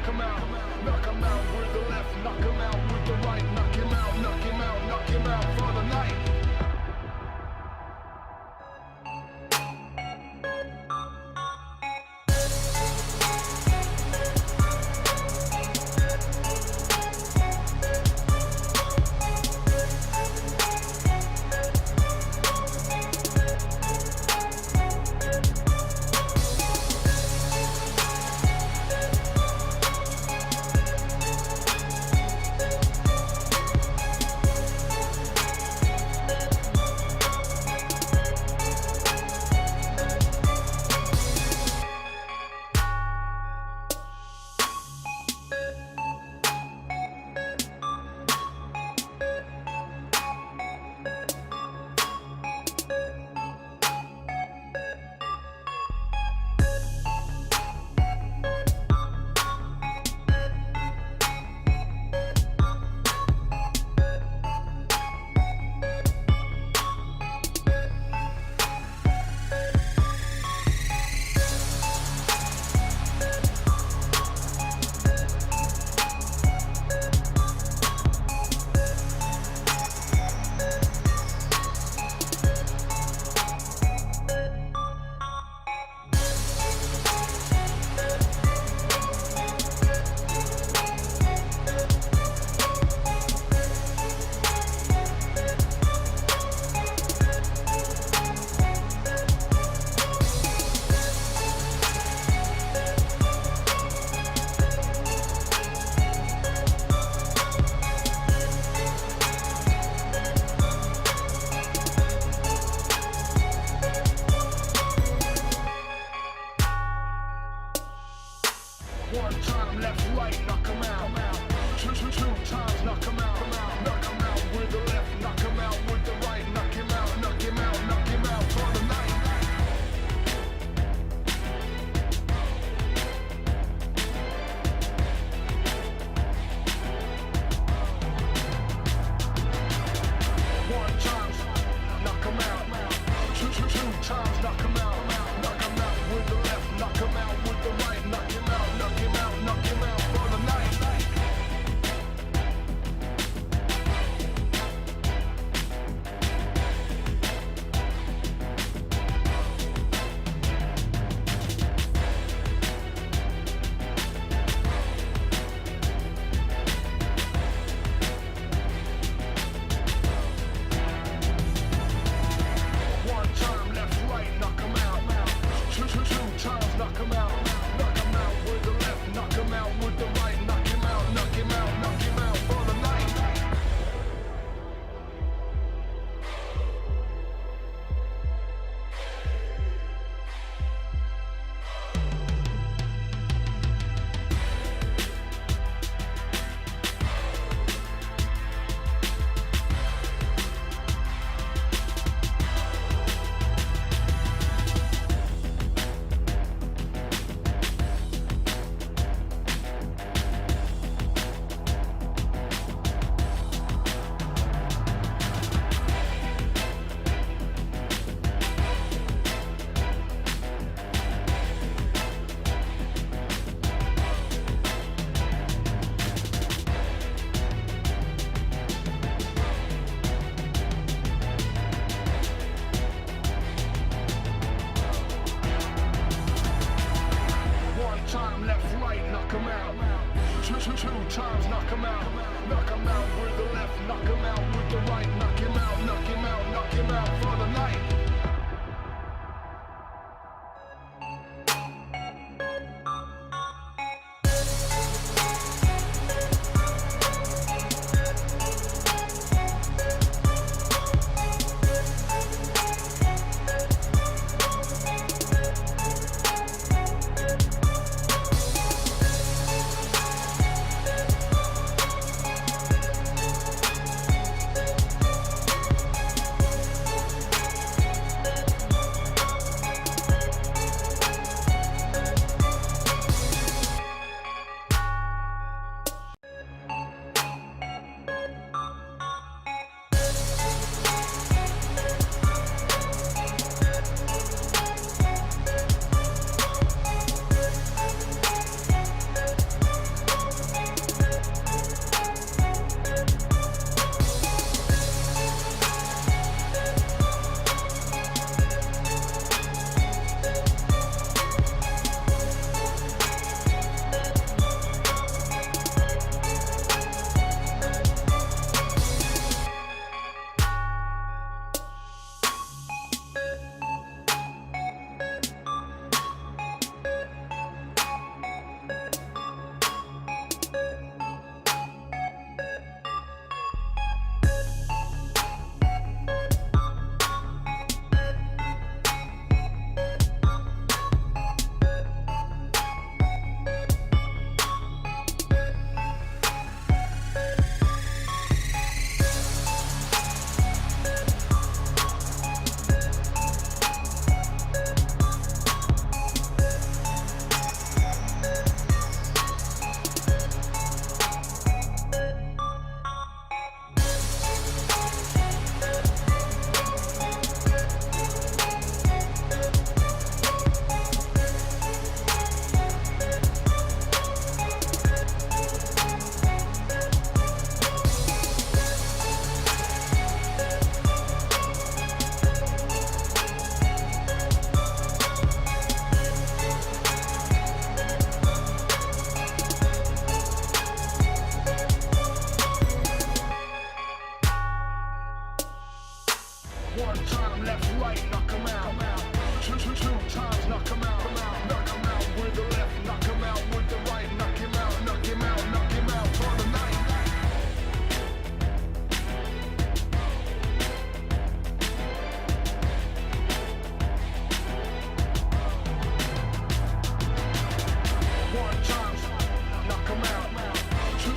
him out. Knock him out with the left, knock him out with the right. Knock him out, knock him out, knock him out for the night. One time left, right, knock him out. Two times, knock him out. Knock him out with the left, knock him out with the right. Knock him out, knock him out, knock him out for the night. One time, knock him out. Two times, knock him out. Knock him out with the left, knock him out with the right. Knock him out, knock him out, knock him out for the night. One time left, right, knock him out. Two times, knock him out. Knock him out with the left, knock him out with the right. Knock him out, knock him out, knock him out for the night. One time left, right, knock him out. Two times, knock him out. Knock him out with the left, knock him out with the right. Knock him out, knock him out, knock him out for the night. One time left, right, knock 'em out. Two times, knock 'em out. Knock 'em out with the left, knock 'em out with the right. Knock him out, knock him out, knock him out for the night. One time, knock 'em out. Two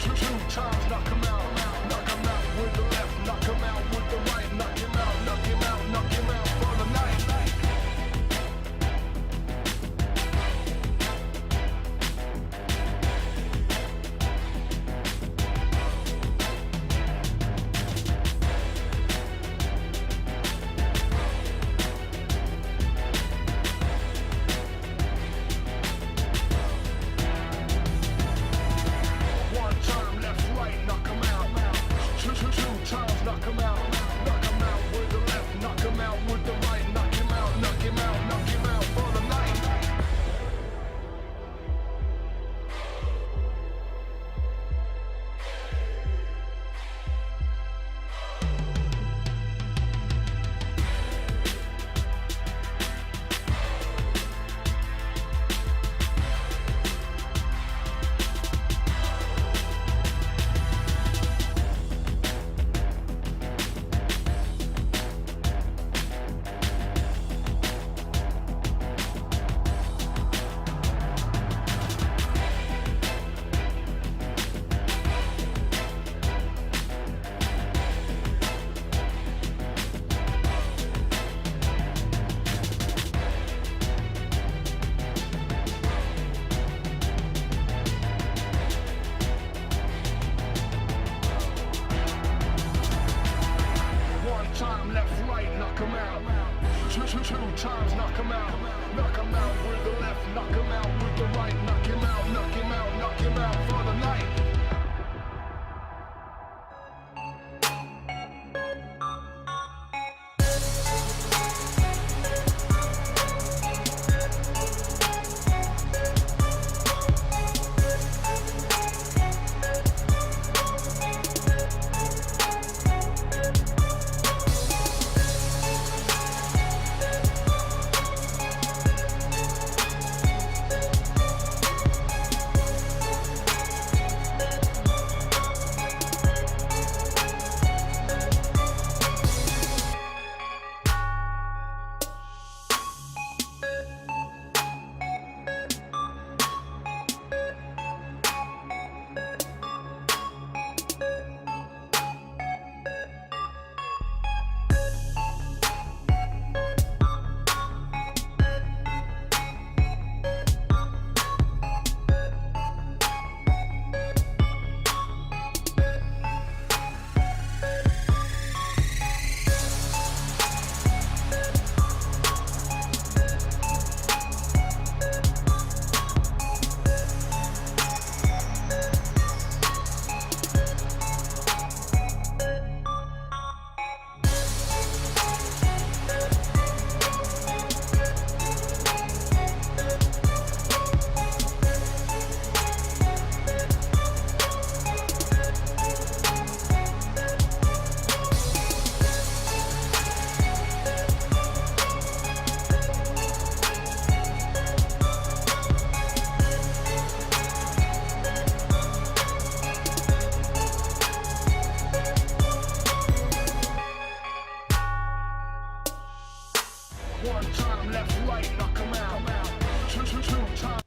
times, knock 'em out. Knock 'em out with the left, knock 'em out with the right. Knock him out, knock him out, knock him out for the night. One time left, right, knock 'em out. Two times, knock 'em out. Knock 'em out with the left, knock 'em out with the right. Knock him out, knock him out, knock him out for the night. One time left, right, knock 'em out. Two times, knock 'em out. Knock 'em out with the left, knock 'em out with the right. Knock him out, knock him out, knock him out for the night. One time left, right, knock 'em out. Two times.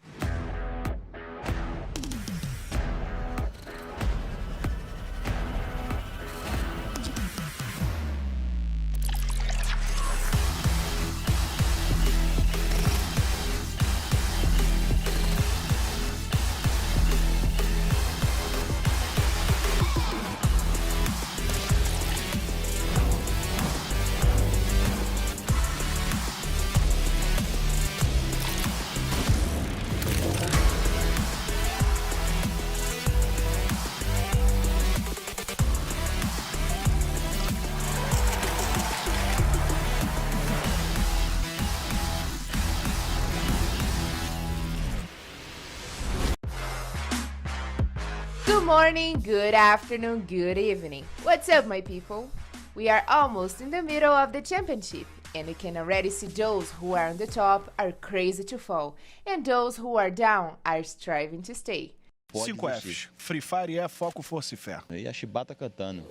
Good morning, good afternoon, good evening. What's up, my people? We are almost in the middle of the championship, and we can already see those who are on the top are crazy to fall, and those who are down are striving to stay. 5Fs, Free Fire é foco, força e fé. E a chibata cantando.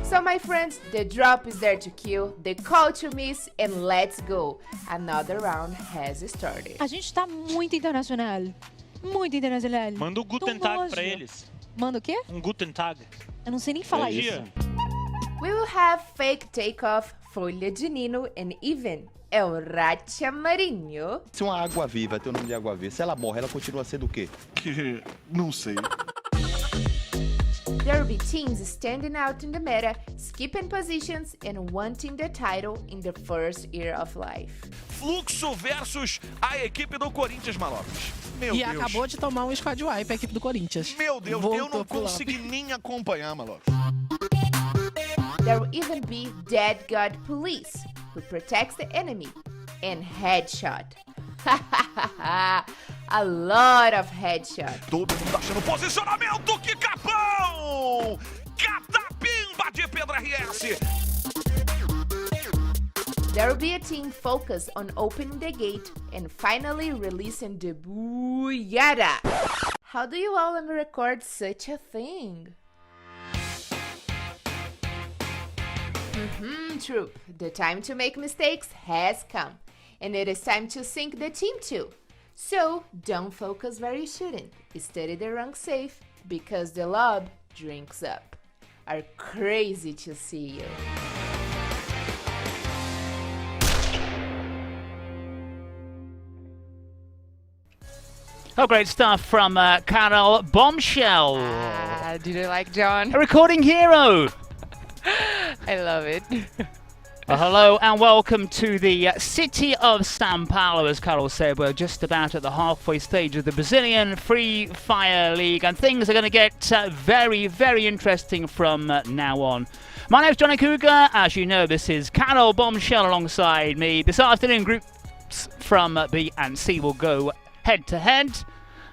So my friends, the drop is there to kill, the call to miss, and let's go! Another round has started. A gente tá muito internacional. Muito internacional. Manda um Guten Tag pra eles. Manda o quê? Um Guten Tag. Eu não sei nem falar isso. We will have fake takeoff, folha de Nino, and even El Racha Marinho. Se uma água viva tem o nome de água viva, se ela morre, ela continua sendo o quê? Que não sei. There will be teams standing out in the meta, skipping positions, and wanting the title in the first year of life. Fluxo versus a equipe do Corinthians, Malocas. Meu Deus. Acabou de tomar um squad wipe a equipe do Corinthians. Meu Deus, Voltou eu não pro consegui nem acompanhar, Malocas. There will even be Dead God Police, who protects the enemy, and Headshot. A lot of headshot. Todo mundo achando posicionamento, que capão! Catapimba de Pedro RS. There will be a team focused on opening the gate and finally releasing the Booyada. How do you all record such a thing? Troop, the time to make mistakes has come, and it is time to sync the team too. So, don't focus where you shouldn't. Study the rank safe, because the lob drinks up. Are crazy to see you. Oh, great stuff from Carol Bombshell. Did you like John? A recording hero. I love it. Well, hello and welcome to the city of São Paulo. As Carol said, we're just about at the halfway stage of the Brazilian Free Fire League, and things are going to get very, very interesting from now on. My name's Johnny Cougar. As you know, this is Carol Bombshell alongside me. This afternoon, groups from B and C will go head-to-head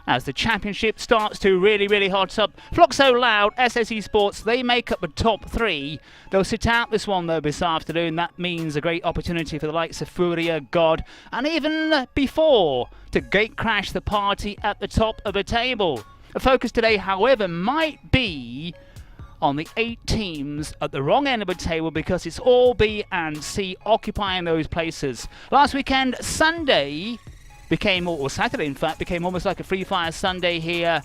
as the championship starts to really hot up. Fluxo, Loud, SSE Esports, they make up the top three. They'll sit out this one though this afternoon. That means a great opportunity for the likes of FURIA, God, and even before to gate crash the party at the top of the table. The focus today, however, might be on the 8 teams at the wrong end of the table because it's all B and C occupying those places. Last weekend, Saturday in fact, became almost like a Free Fire Sunday here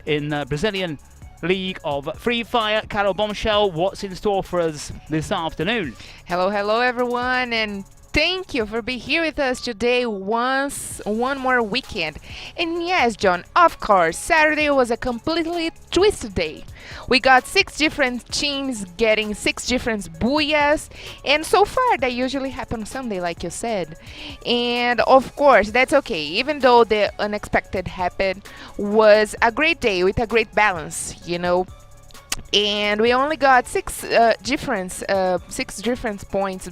in the Brazilian League of Free Fire. Carol Bombshell, what's in store for us this afternoon? Hello everyone, and thank you for being here with us today one more weekend. And yes, John, of course, Saturday was a completely twisted day. We got 6 different teams getting 6 different booyahs, and so far that usually happens Sunday, like you said. And of course, that's okay, even though the unexpected happened, was a great day with a great balance, you know. And we only got 6 different points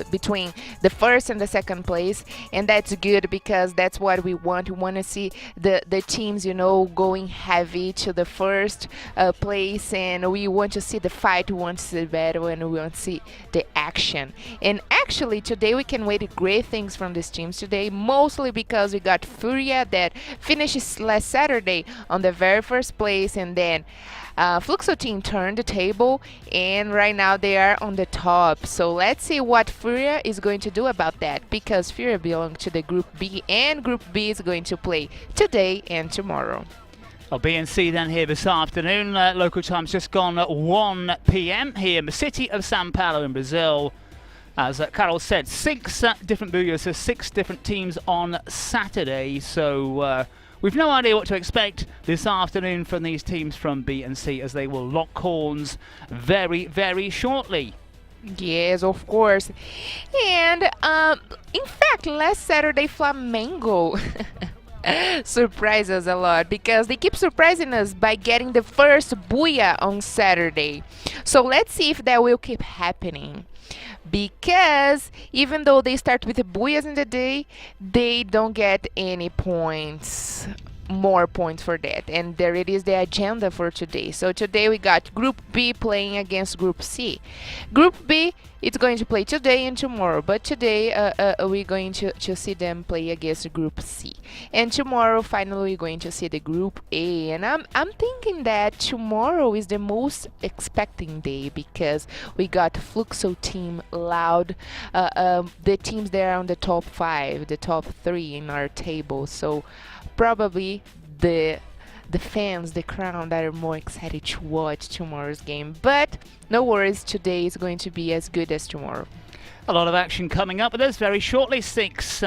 between the first and the second place, and that's good because that's what we want. We want to see the teams, you know, going heavy to the first place, and we want to see the fight, we want to see the battle, and we want to see the action. And actually today we can wait great things from these teams today, mostly because we got FURIA that finished last Saturday on the very first place, and then Fluxo team turned the table, and right now they are on the top. So let's see what FURIA is going to do about that, because FURIA belongs to the Group B, and Group B is going to play today and tomorrow. Well, B and C then here this afternoon. Local time's just gone at 1 p.m. here in the city of São Paulo in Brazil. As Carol said, 6 different booyahs, so 6 different teams on Saturday. So we've no idea what to expect this afternoon from these teams from B and C, as they will lock horns very shortly. Yes, of course. And in fact, last Saturday Flamengo surprised us a lot, because they keep surprising us by getting the first booyah on Saturday. So let's see if that will keep happening, because even though they start with the booyahs in the day, they don't get any points. more points for that. And there it is, the agenda for today. So today we got Group B playing against Group C. Group B, it's going to play today and tomorrow, but today we're going to see them play against Group C. And tomorrow, finally, we're going to see the Group A. And I'm thinking that tomorrow is the most expecting day because we got Fluxo team, Loud, the teams there on the top 5, the top 3 in our table. So probably the fans, the crowd, that are more excited to watch tomorrow's game. But no worries, today is going to be as good as tomorrow. A lot of action coming up, but there's very shortly 6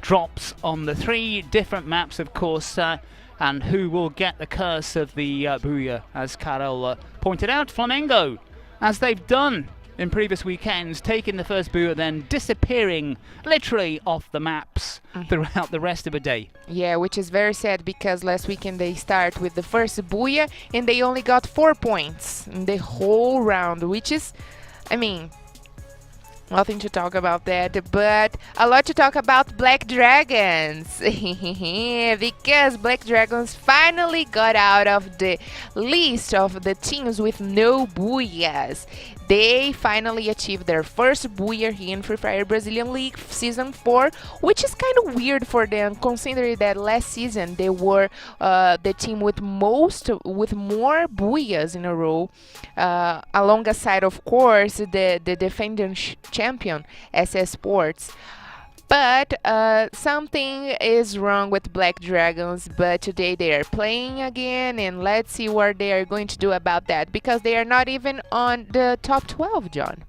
drops on the 3 different maps, of course, and who will get the curse of the Booyah, as Carol pointed out. Flamengo, as they've done in previous weekends, taking the first Booyah, then disappearing literally off the maps throughout the rest of the day. Yeah, which is very sad because last weekend they start with the first Booyah and they only got 4 points in the whole round, which is, I mean, nothing to talk about that, but a lot to talk about Black Dragons. Because Black Dragons finally got out of the list of the teams with no Booyahs. They finally achieved their first Booyah here in Free Fire Brazilian League Season 4, which is kind of weird for them, considering that last season they were the team with more Booyahs in a row, alongside, of course, the defending champion, Esports. But something is wrong with Black Dragons, but today they are playing again, and let's see what they are going to do about that, because they are not even on the top 12, John.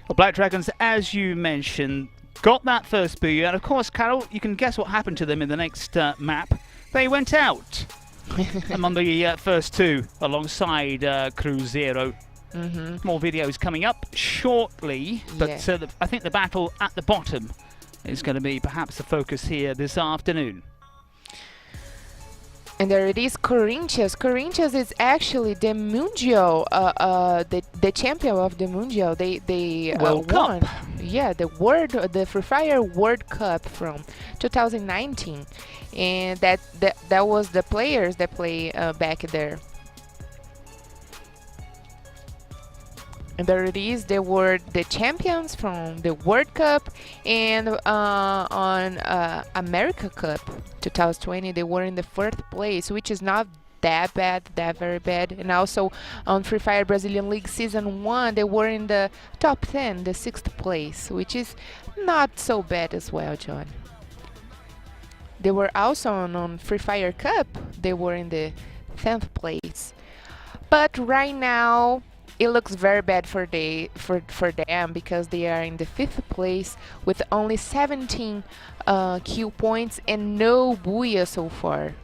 Well, Black Dragons, as you mentioned, got that first Booyah, and of course, Carol, you can guess what happened to them in the next map. They went out among the first 2 alongside Cruzeiro. More videos coming up shortly, but I think the battle at the bottom is going to be perhaps the focus here this afternoon. And there it is, Corinthians. Corinthians is actually the Mundial, the champion of the Mundial. They World won. Cup. Yeah, the Free Fire World Cup from 2019, and that was the players that play back there. And there it is, they were the champions from the World Cup, and on America Cup 2020 they were in the 4th place, which is not that bad, that very bad. And also on Free Fire Brazilian League Season 1 they were in the top 10, the 6th place, which is not so bad as well, John. They were also on Free Fire Cup, they were in the 10th place. But right now it looks very bad for them because they are in the 5th place with only 17 Q points and no Booyah so far.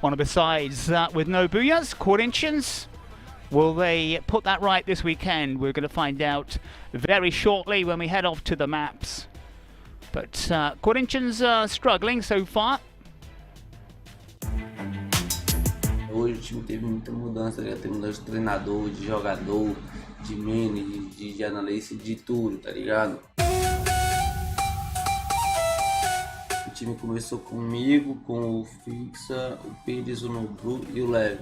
One besides that, with no Booyahs, Corinthians, will they put that right this weekend? We're going to find out very shortly when we head off to the maps. But Corinthians are struggling so far. Hoje o time teve muita mudança, já tem mudança de treinador, de jogador, de manager, de analista, de tudo, tá ligado? O time começou comigo, com o Fixa, o Pires, o Nobru e o Leve.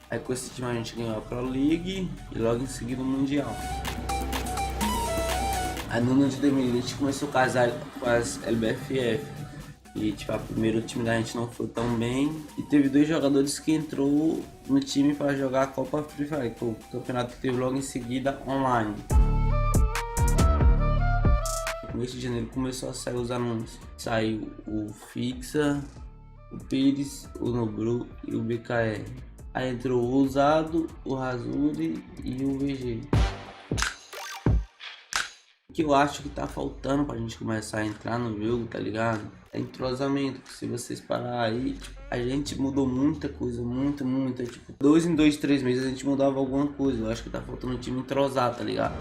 Aí com esse time a gente ganhou a Pro League e logo em seguida o Mundial. Aí no ano de 2020 a gente começou a casar com as LBFF. E tipo, a primeiro time da gente não foi tão bem. E teve 2 jogadores que entrou no time para jogar a Copa Free Fire, que é o campeonato que teve logo em seguida online. No mês de janeiro começou a sair os anúncios. Saiu o Fixa, o Pires, o Nobru e o BKR. Aí entrou o Ousado, o Razuri e o VG. O que eu acho que tá faltando pra gente começar a entrar no jogo, tá ligado? É entrosamento, porque se vocês parar aí, tipo, a gente mudou muita coisa, muita, tipo, 2 em 2, 3 meses a gente mudava alguma coisa. Eu acho que tá faltando o time entrosar, tá ligado?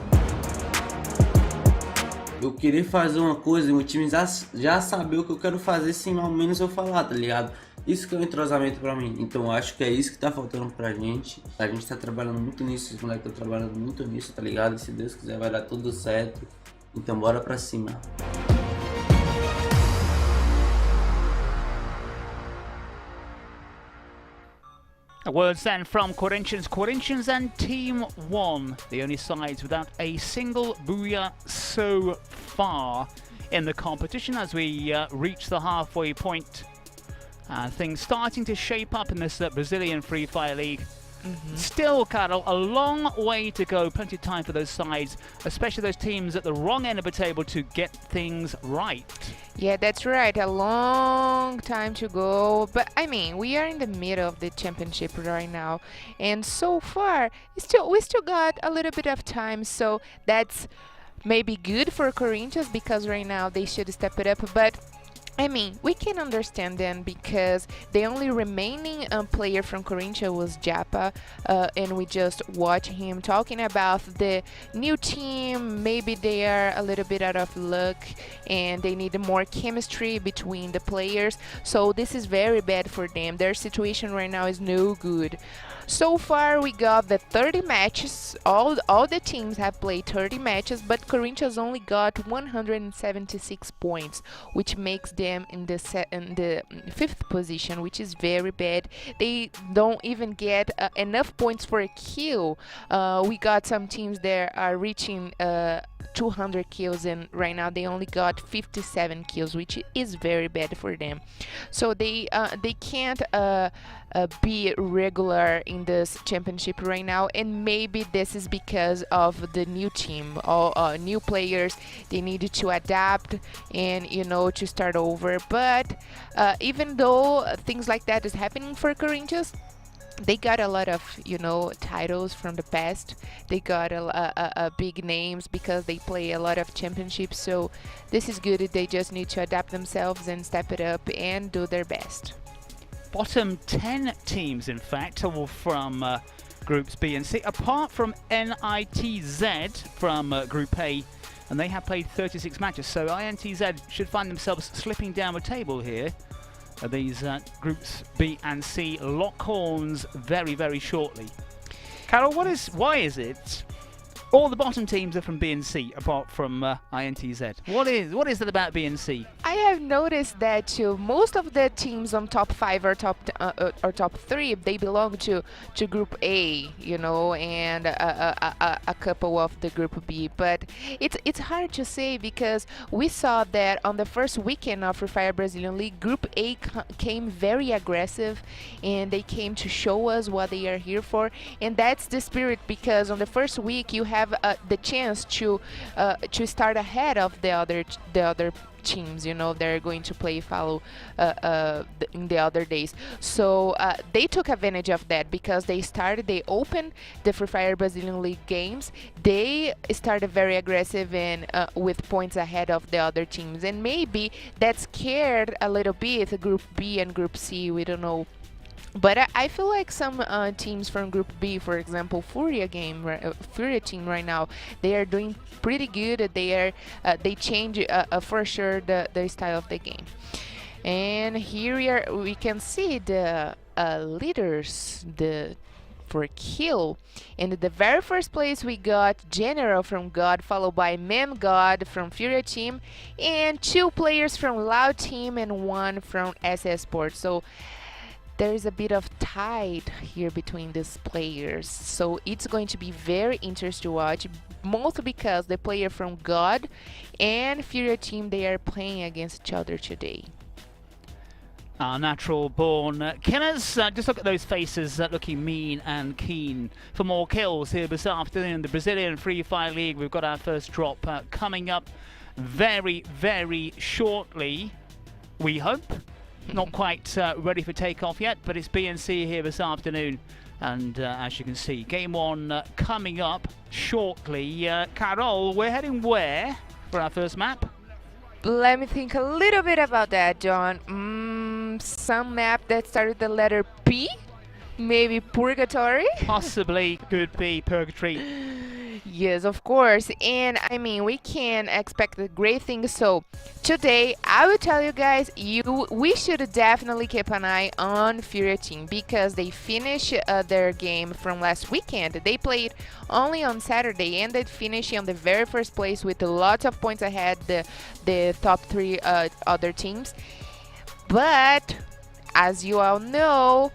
Eu querer fazer uma coisa e o time já saber o que eu quero fazer sem ao menos eu falar, tá ligado? Isso que é um entrosamento pra mim. Então eu acho que é isso que tá faltando pra gente. A gente tá trabalhando muito nisso, os moleques estão trabalhando muito nisso, tá ligado? E se Deus quiser vai dar tudo certo. Então bora pra cima. Words then from Corinthians. Corinthians and Team 1, the only sides without a single booyah so far in the competition as we reach the halfway point. Things starting to shape up in this Brazilian Free Fire League. Still, Carol, a long way to go. Plenty of time for those sides, especially those teams at the wrong end of the table, to get things right. Yeah, that's right. A long time to go. But I mean, we are in the middle of the championship right now, and so far, we still got a little bit of time. So that's maybe good for Corinthians because right now they should step it up. But I mean, we can understand them because the only remaining player from Corinthians was Japa, and we just watched him talking about the new team. Maybe they are a little bit out of luck and they need more chemistry between the players. So this is very bad for them. Their situation right now is no good. So far, we got the 30 matches. All the teams have played 30 matches, but Corinthians only got 176 points, which makes them in the 5th position, which is very bad. They don't even get enough points for a kill. We got some teams that are reaching 200 kills, and right now they only got 57 kills, which is very bad for them. So they can't be regular in this championship right now, and maybe this is because of the new team. All new players, they need to adapt and to start over. But even though things like that is happening for Corinthians, they got a lot of titles from the past. They got a big names because they play a lot of championships. So this is good. They just need to adapt themselves and step it up and do their best. Bottom 10 teams, in fact, are all from Groups B and C, apart from INTZ from Group A, and they have played 36 matches. So INTZ should find themselves slipping down the table here. These Groups B and C lock horns very, very shortly. Carol, why is it all the bottom teams are from B and C apart from INTZ? What is it about B and C? I have noticed that too. Most of the teams on top 5 or top 3, they belong to Group A, and a couple of the Group B. But it's hard to say because we saw that on the first weekend of Free Fire Brazilian League, Group A came very aggressive, and they came to show us what they are here for. And that's the spirit, because on the first week you have the chance to start ahead of the other teams. They're going to play follow in the other days. So they took advantage of that because they opened the Free Fire Brazilian League games. They started very aggressive and with points ahead of the other teams, and maybe that scared a little bit Group B and Group C. We don't know. But I feel like some teams from Group B, for example, FURIA team right now, they are doing pretty good. They change for sure the style of the game. And here we can see the leaders for kill. In the very first place, we got General from God, followed by Man God from FURIA team, and 2 players from Loud team and 1 from Esports. So there is a bit of tide here between these players, so it's going to be very interesting to watch, mostly because the player from God and FURIA team, they are playing against each other today. Our natural born killers. Just look at those faces looking mean and keen for more kills here this afternoon in the Brazilian Free Fire League. We've got our first drop coming up very, very shortly, we hope. Not quite ready for takeoff yet, but it's B and C here this afternoon. And as you can see, game 1 coming up shortly. Carol, we're heading where for our first map? Let me think a little bit about that, John. Some map that started the letter P? Maybe Purgatory? Possibly could be Purgatory. Yes, of course. And I mean, we can expect the great things. So today, I will tell you guys, we should definitely keep an eye on FURIA team because they finished their game from last weekend. They played only on Saturday and they finished on the very first place with lots of points ahead the top 3 other teams. But as you all know,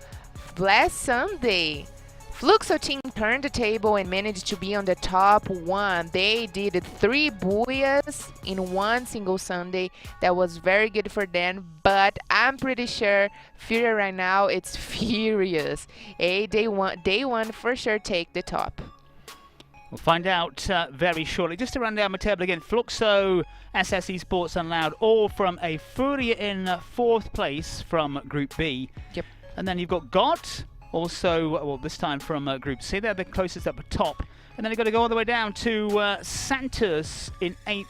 last Sunday, Fluxo team turned the table and managed to be on the top one. They did 3 booyahs in one single Sunday. That was very good for them, but I'm pretty sure FURIA right now, it's furious. They want for sure take the top. We'll find out very shortly. Just to run down my table again, Fluxo, SS Esports and Loud, all from a FURIA in 4th place from Group B. Yep. And then you've got God, also, well, this time from Group C. They're the closest up the top. And then you've got to go all the way down to Santos in 8th,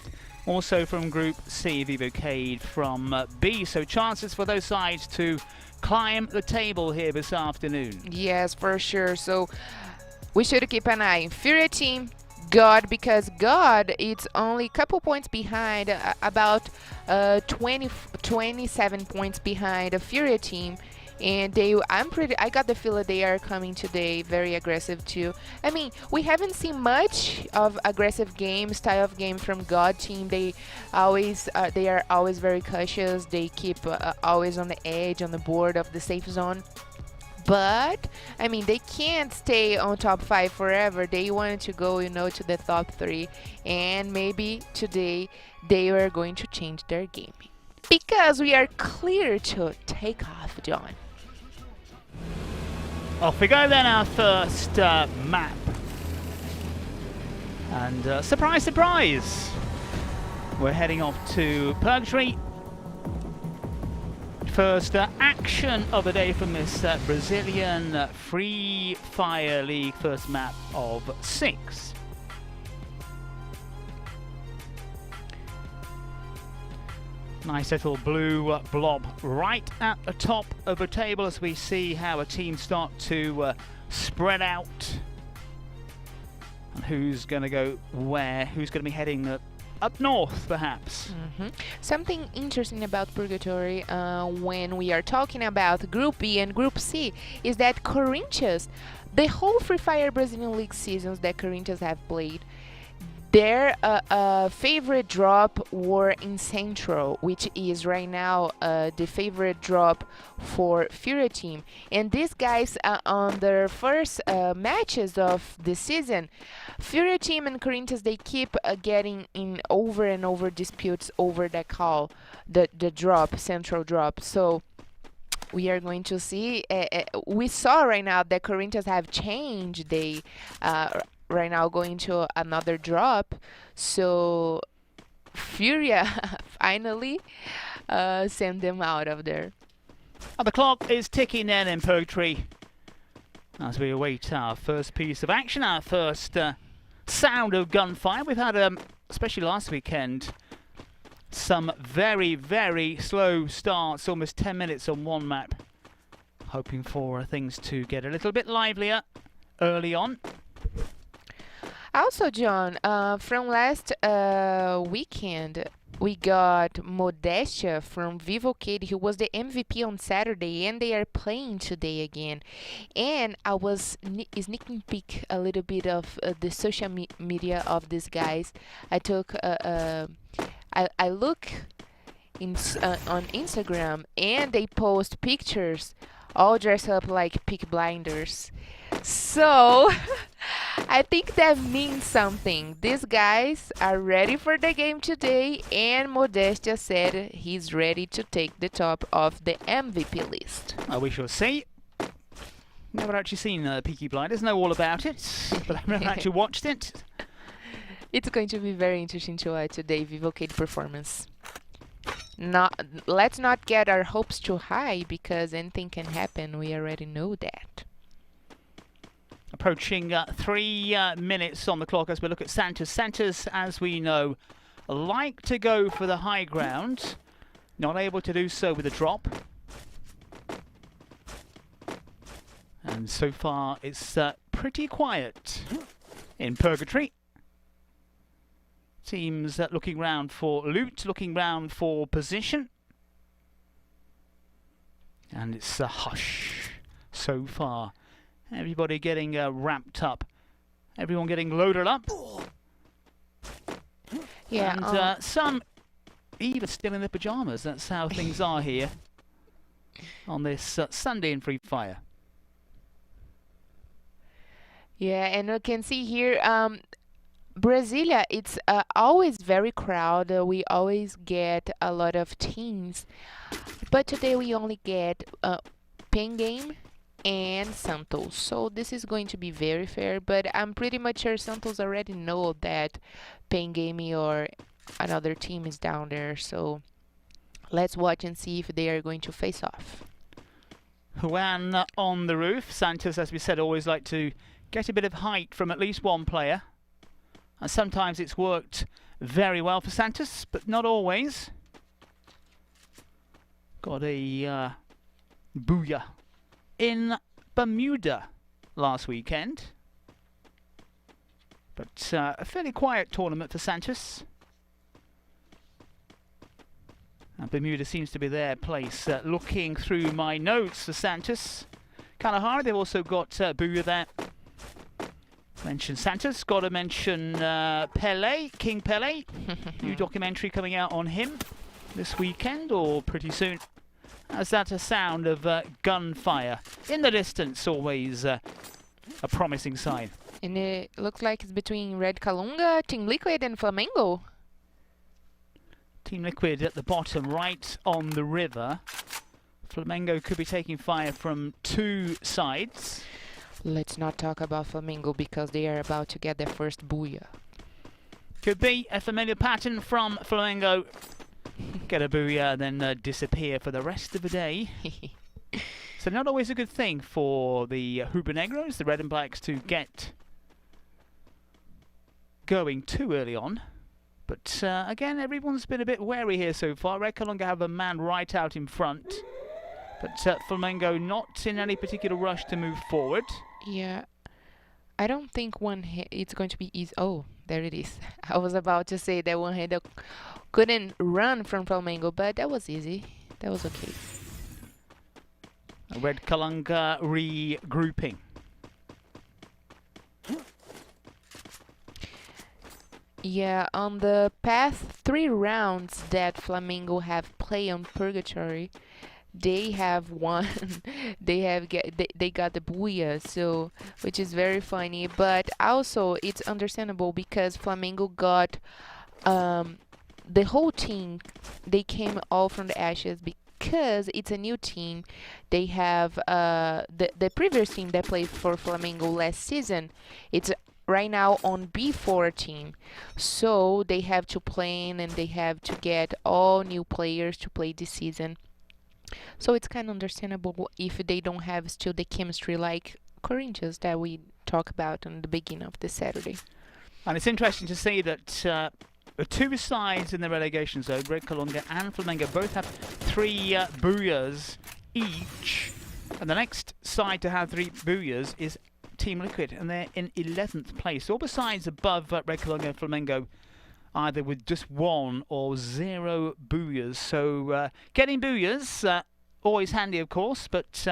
also from Group C, Vivo Keyd from B. So chances for those sides to climb the table here this afternoon. Yes, for sure. So we should keep an eye. FURIA team, God, because God it's only a couple points behind, about 27 points behind the FURIA team. And I got the feeling they are coming today very aggressive too. I mean, we haven't seen much of aggressive style of game from God team. They are always very cautious. They keep always on the edge, on the board of the safe zone. But I mean, they can't stay on top 5 forever. They wanted to go, to the top 3, and maybe today they are going to change their game because we are clear to take off, John. Off we go then, our first map. And surprise, surprise, we're heading off to Purgatory. First action of the day from this Brazilian Free Fire League first map of 6. Nice little blue blob right at the top of the table as we see how a team start to spread out. And who's going to go where? Who's going to be heading up north, perhaps? Something interesting about Purgatory when we are talking about Group B and Group C is that Corinthians, the whole Free Fire Brazilian League seasons that Corinthians have played, their favorite drop were in Central, which is right now the favorite drop for FURIA team. And these guys, on their first matches of the season, FURIA team and Corinthians, they keep getting in over and over disputes over the call, the drop, Central drop. So we are going to see, we saw right now that Corinthians have changed. They right now going to another drop, so FURIA finally send them out of there. The clock is ticking in Purgatory as we await our first piece of action, our first sound of gunfire. We've had, especially last weekend, some very, very slow starts, almost 10 minutes on one map. Hoping for things to get a little bit livelier early on. Also, John, from last weekend, we got Modestia from Vivo Keyd. He was the MVP on Saturday, and they are playing today again. And I was sneaking peek a little bit of the social media of these guys. I took I look on Instagram, and they post pictures all dressed up like Peaky Blinders. So I think that means something. These guys are ready for the game today, and Modestia said he's ready to take the top of the MVP list. We shall see. Never actually seen Peaky Blinders, know all about it, but I've never actually watched it. It's going to be very interesting to watch today, Vivo Keyd performance. Let's not get our hopes too high, because anything can happen. We already know that. Approaching 3 minutes on the clock as we look at Santos. Santos, as we know, like to go for the high ground. Not able to do so with a drop. And so far, it's pretty quiet in Purgatory. Teams looking round for loot, looking round for position. And it's a hush so far. Everybody getting wrapped up. Everyone getting loaded up. Yeah. And some even still in their pajamas. That's how things are here on this Sunday in Free Fire. Yeah, and you can see here, Brasilia, it's always very crowded. We always get a lot of teams, but today we only get Pen Game and Santos. So this is going to be very fair, but I'm pretty much sure Santos already know that Pen Game or another team is down there. So let's watch and see if they are going to face off. Juan on the roof. Santos, as we said, always like to get a bit of height from at least one player. And sometimes it's worked very well for Santos, but not always. Got a booyah in Bermuda last weekend. But a fairly quiet tournament for Santos. And Bermuda seems to be their place. Looking through my notes for Santos. Kind of hard. They've also got booyah there. Mention Santos, got to mention Pele, King Pele. New documentary coming out on him this weekend or pretty soon. As that a sound of gunfire in the distance, always a promising sign. And it looks like it's between Red Kalunga, Team Liquid, and Flamengo. Team Liquid at the bottom, right on the river. Flamengo could be taking fire from two sides. Let's not talk about Flamengo because they are about to get their first booyah. Could be a familiar pattern from Flamengo. Get a booyah, then disappear for the rest of the day. So not always a good thing for the Rubro-Negros, the Red and Blacks, to get going too early on. But again, everyone's been a bit wary here so far. Red Kalunga have a man right out in front. But Flamengo not in any particular rush to move forward. Yeah, I don't think one hit it's going to be easy. Oh, there it is. I was about to say that one hit couldn't run from Flamengo, but that was easy. That was okay. Red Kalunga regrouping. Yeah, on the past 3 rounds that Flamengo have played on Purgatory, they have won. they got the booyah, so which is very funny. But also it's understandable because Flamengo got the whole team. They came all from the ashes because it's a new team. They have the previous team that played for Flamengo last season. It's right now on B14, so they have to plan and they have to get all new players to play this season. So it's kind of understandable if they don't have still the chemistry like Corinthians that we talk about on the beginning of this Saturday. And it's interesting to see that the two sides in the relegation zone, Red Kalunga and Flamengo, both have 3 booyahs each. And the next side to have 3 booyahs is Team Liquid, and they're in 11th place. All the sides above Red Kalunga and Flamengo either with just 1 or 0 booyahs. So getting booyahs, always handy of course, but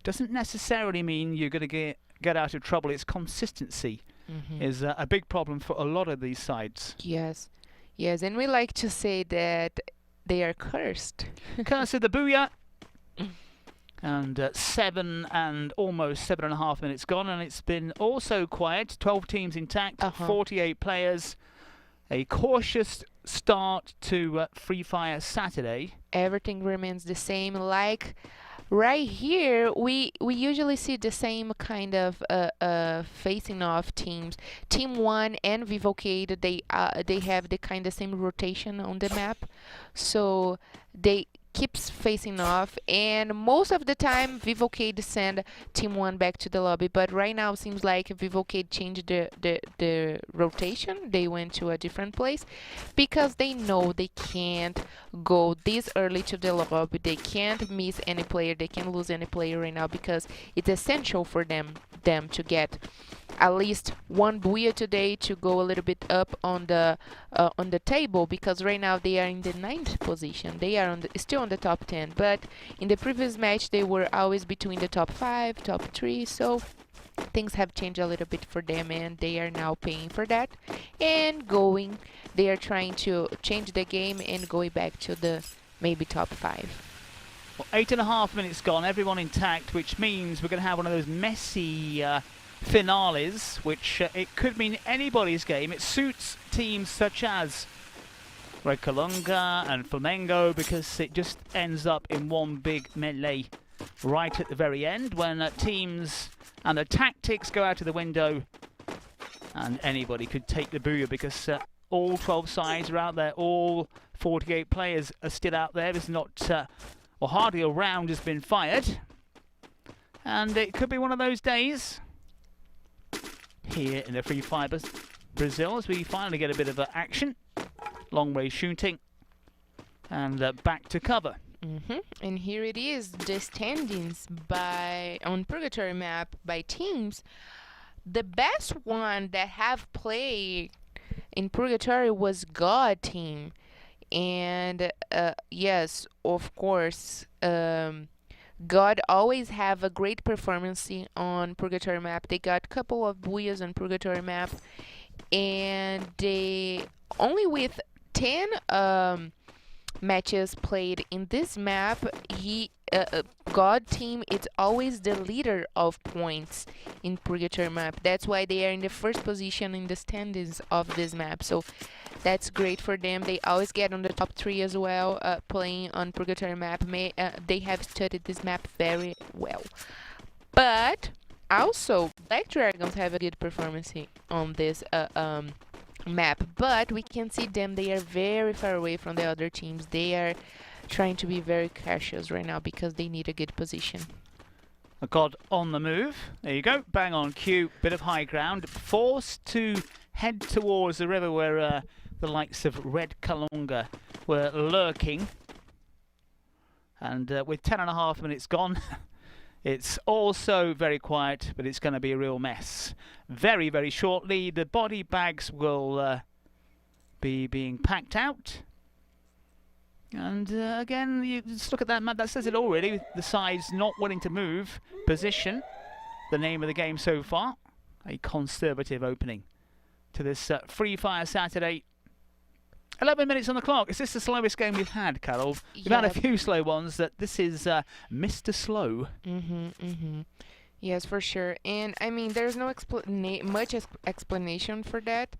doesn't necessarily mean you're going to get out of trouble. It's consistency is a big problem for a lot of these sides. Yes, yes, and we like to say that they are cursed. Curse of the booyah. And 7 and almost 7.5 minutes gone, and it's been also quiet. 12 teams intact, 48 players. A cautious start to Free Fire Saturday. Everything remains the same. Like right here, we usually see the same kind of facing off teams. Team 1 and Vivo Keyd, they have the kind of same rotation on the map, so they keeps facing off, and most of the time Vivo Keyd send Team 1 back to the lobby, but right now it seems like Vivo Keyd changed the rotation. They went to a different place because they know they can't go this early to the lobby. They can't miss any player, they can't lose any player right now because it's essential for them to get at least 1 booyah today to go a little bit up on the table, because right now they are in the 9th position. They are still on the top 10, but in the previous match they were always between the top 5, top 3, so things have changed a little bit for them, and they are now paying for that and going. They are trying to change the game and going back to the maybe top 5. Well, 8.5 minutes gone, everyone intact, which means we're going to have one of those messy finales, which it could mean anybody's game. It suits teams such as Red Kalunga and Flamengo because it just ends up in one big melee right at the very end when teams and the tactics go out of the window and anybody could take the booyah because all 12 sides are out there, all 48 players are still out there. There's not, or hardly a round has been fired. And it could be one of those days here in the Free Fire Brazil as we finally get a bit of action. Long range shooting and back to cover. And here it is, the standings on Purgatory map by teams. The best one that have played in Purgatory was God team, and yes, of course, God always have a great performance on Purgatory map. They got a couple of booyahs on Purgatory map, and they only with 10 matches played in this map, God team it's always the leader of points in Purgatory map. That's why they are in the first position in the standings of this map. So that's great for them. They always get on the top 3 as well, playing on Purgatory map. They have studied this map very well. But also, Black Dragons have a good performance on this map, but we can see them, they are very far away from the other teams. They are trying to be very cautious right now because they need a good position. A God on the move. There you go, bang on cue, bit of high ground, forced to head towards the river where the likes of Red Kalunga were lurking. And with 10.5 minutes gone, it's also very quiet, but it's going to be a real mess. Very, very shortly, the body bags will be being packed out. And again, you just look at that map, that says it already. The sides not willing to move position. The name of the game so far. A conservative opening to this Free Fire Saturday. 11 minutes on the clock. Is this the slowest game we've had, Carol? We've had a few slow ones. This is Mr. Slow. Yes, for sure. And I mean, there's no much explanation for that.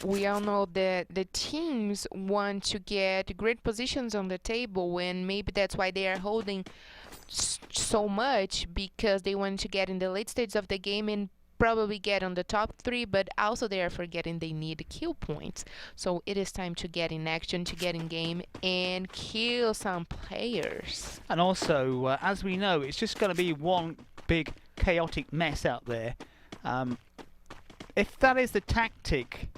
We all know that the teams want to get great positions on the table, and maybe that's why they are holding so much, because they want to get in the late stages of the game and probably get on the top 3, but also they are forgetting they need kill points. So it is time to get in action, to get in game and kill some players. And also, as we know, it's just going to be one big chaotic mess out there. If that is the tactic,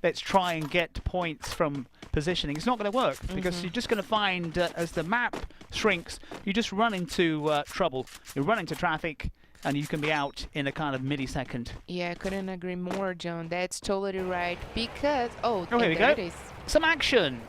let's try and get points from positioning, it's not going to work, because you're just going to find as the map shrinks, you just run into trouble, you run into traffic, and you can be out in a kind of millisecond. Yeah, I couldn't agree more, John. That's totally right. Because here we go. It is. Some action.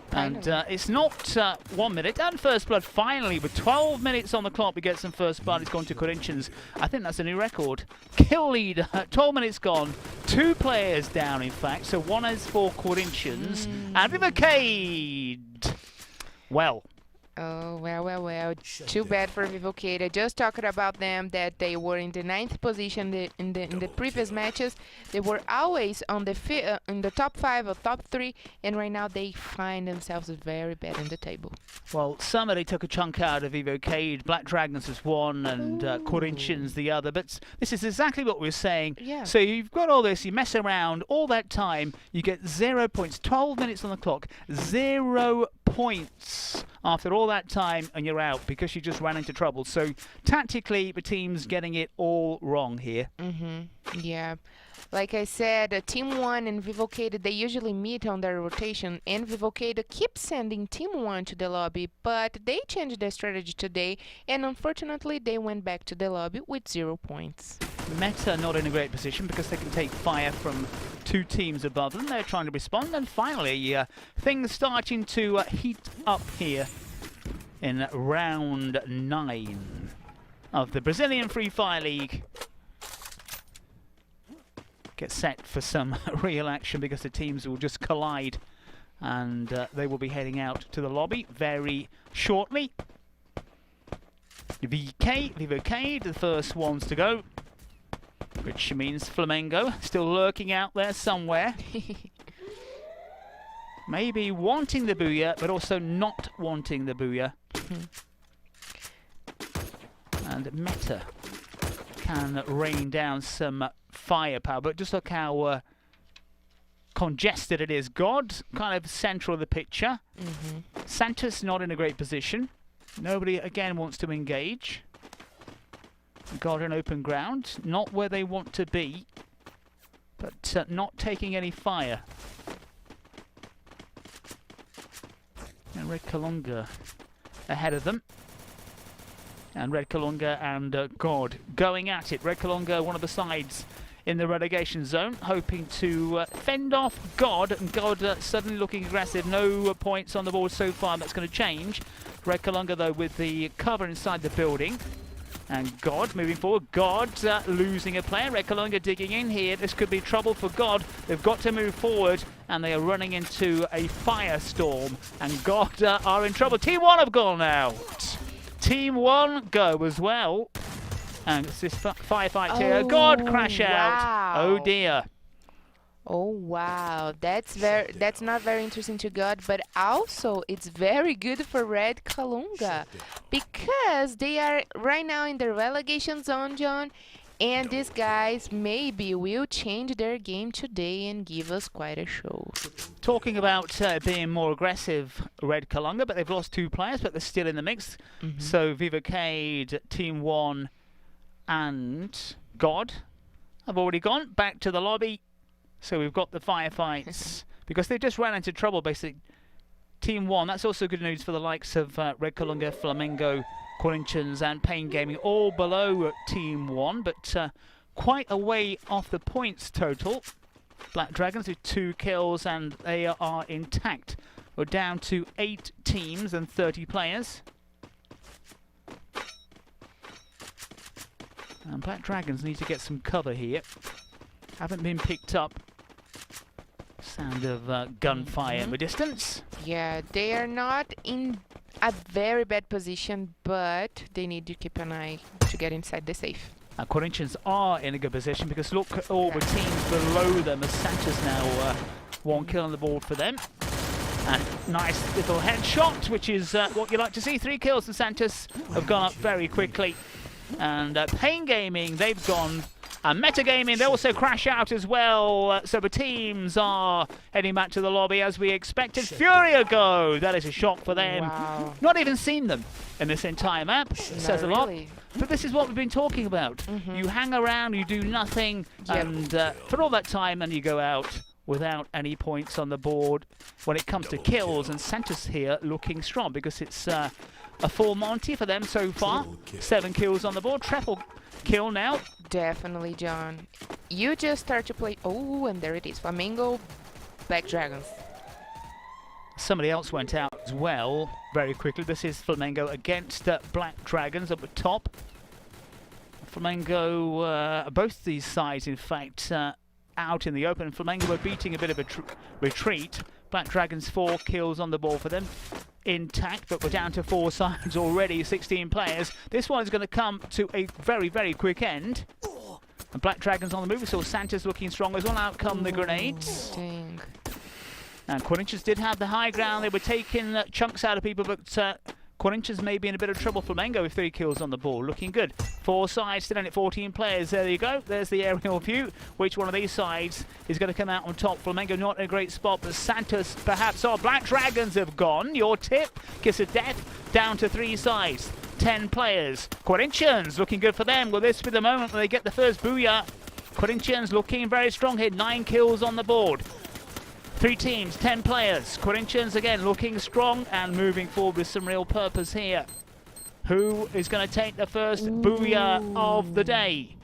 Finally. And it's not 1 minute. And first blood finally, with 12 minutes on the clock, we get some first blood. It's gone to Corinthians. I think that's a new record. Kill leader. 12 minutes gone. 2 players down, in fact. So one is for Corinthians and Vivo Keyd. Well. Oh, well. Too bad for Vivo Keyd. I just talked about them, that they were in the 9th position in the previous matches. They were always on the in the top 5 or top 3, and right now they find themselves very bad in the table. Well, somebody took a chunk out of Vivo Keyd. Black Dragons was one, and Corinthians the other. But this is exactly what we're saying. Yeah. So you've got all this, you mess around all that time, you get 0 points. 12 minutes on the clock, 0 points after all that time, and you're out because you just ran into trouble. So tactically, the team's getting it all wrong here. Yeah. Like I said, Team 1 and Vivo Keyd, they usually meet on their rotation, and Vivo Keyd keeps sending Team 1 to the lobby, but they changed their strategy today, and unfortunately, they went back to the lobby with 0 points. Meta not in a great position because they can take fire from 2 teams above them. They're trying to respond, and finally, things starting to heat up here in round 9 of the Brazilian Free Fire League. Get set for some real action because the teams will just collide, and they will be heading out to the lobby very shortly. Vivo Keyd, the first ones to go. which means Flamengo still lurking out there somewhere. Maybe wanting the booyah, but also not wanting the booyah. And Meta can rain down some firepower, but just look how congested it is. God kind of central of the picture. Santos not in a great position. Nobody again wants to engage. God in open ground, not where they want to be, but not taking any fire. And Red Kalunga ahead of them. And Red Kalunga and God going at it. Red Kalunga, one of the sides in the relegation zone, hoping to fend off God. And God suddenly looking aggressive. No points on the board so far. That's going to change. Red Kalunga, though, with the cover inside the building. And God moving forward. God losing a player. Red Kalunga digging in here. This could be trouble for God. They've got to move forward. And they are running into a firestorm. And God are in trouble. Team 1 have gone out. Team 1 go as well. And it's this firefight here. God crash out. Oh dear. Oh wow, that's not very interesting to God, but also it's very good for Red Kalunga because they are right now in the relegation zone, John, and these guys maybe will change their game today and give us quite a show. Talking about being more aggressive, Red Kalunga, but they've lost 2 players, but they're still in the mix. So Vivo Keyd, Team 1 and God have already gone back to the lobby. So we've got the firefights because they just ran into trouble, basically. Team 1, that's also good news for the likes of Red Kalunga, Flamengo, Corinthians and Pain Gaming, all below Team 1, but quite a way off the points total. Black Dragons with 2 kills and they are intact. We're down to 8 teams and 30 players. And Black Dragons need to get some cover here. Haven't been picked up. Sound of gunfire in the distance. Yeah, they are not in a very bad position, but they need to keep an eye to get inside the safe. Corinthians are in a good position because look at all the teams below them as Santos now 1 kill on the board for them. And nice little headshot, which is what you like to see. 3 kills and Santos have gone up very quickly. And Pain Gaming, they've gone. And Metagaming, they also crash out as well. So the teams are heading back to the lobby as we expected. FURIA go! That is a shock for them. Wow. Not even seen them in this entire map. Says a lot. Really. But this is what we've been talking about. You hang around, you do nothing, and for all that time, and you go out without any points on the board when it comes to kills. And Santos here looking strong because it's a full Monty for them so far. 7 kills on the board. Triple kill now. Definitely, John. You just start to play. Oh, and there it is. Flamengo, Black Dragons. Somebody else went out as well very quickly. This is Flamengo against Black Dragons up the top. Flamengo, both these sides, in fact, out in the open. Flamengo were beating a bit of a retreat. Black Dragons 4 kills on the ball for them. Intact, but we're down to 4 sides already, 16 players. This one is going to come to a very, very quick end. And Black Dragons on the move. We saw Santos looking strong as well. Out come the grenades. Dang. And Corinthians did have the high ground. They were taking chunks out of people, but Corinthians may be in a bit of trouble. Flamengo with 3 kills on the ball. Looking good. 4 sides, still in at 14 players. There you go. There's the aerial view. Which one of these sides is going to come out on top? Flamengo not in a great spot, but Santos perhaps. Oh, Black Dragons have gone. Your tip. Kiss of death. Down to 3 sides. 10 players. Corinthians looking good for them. Will this be the moment when they get the first booyah? Corinthians looking very strong here. 9 kills on the board. 3 teams, 10 players. Corinthians again looking strong and moving forward with some real purpose here. Who is going to take the first booyah of the day?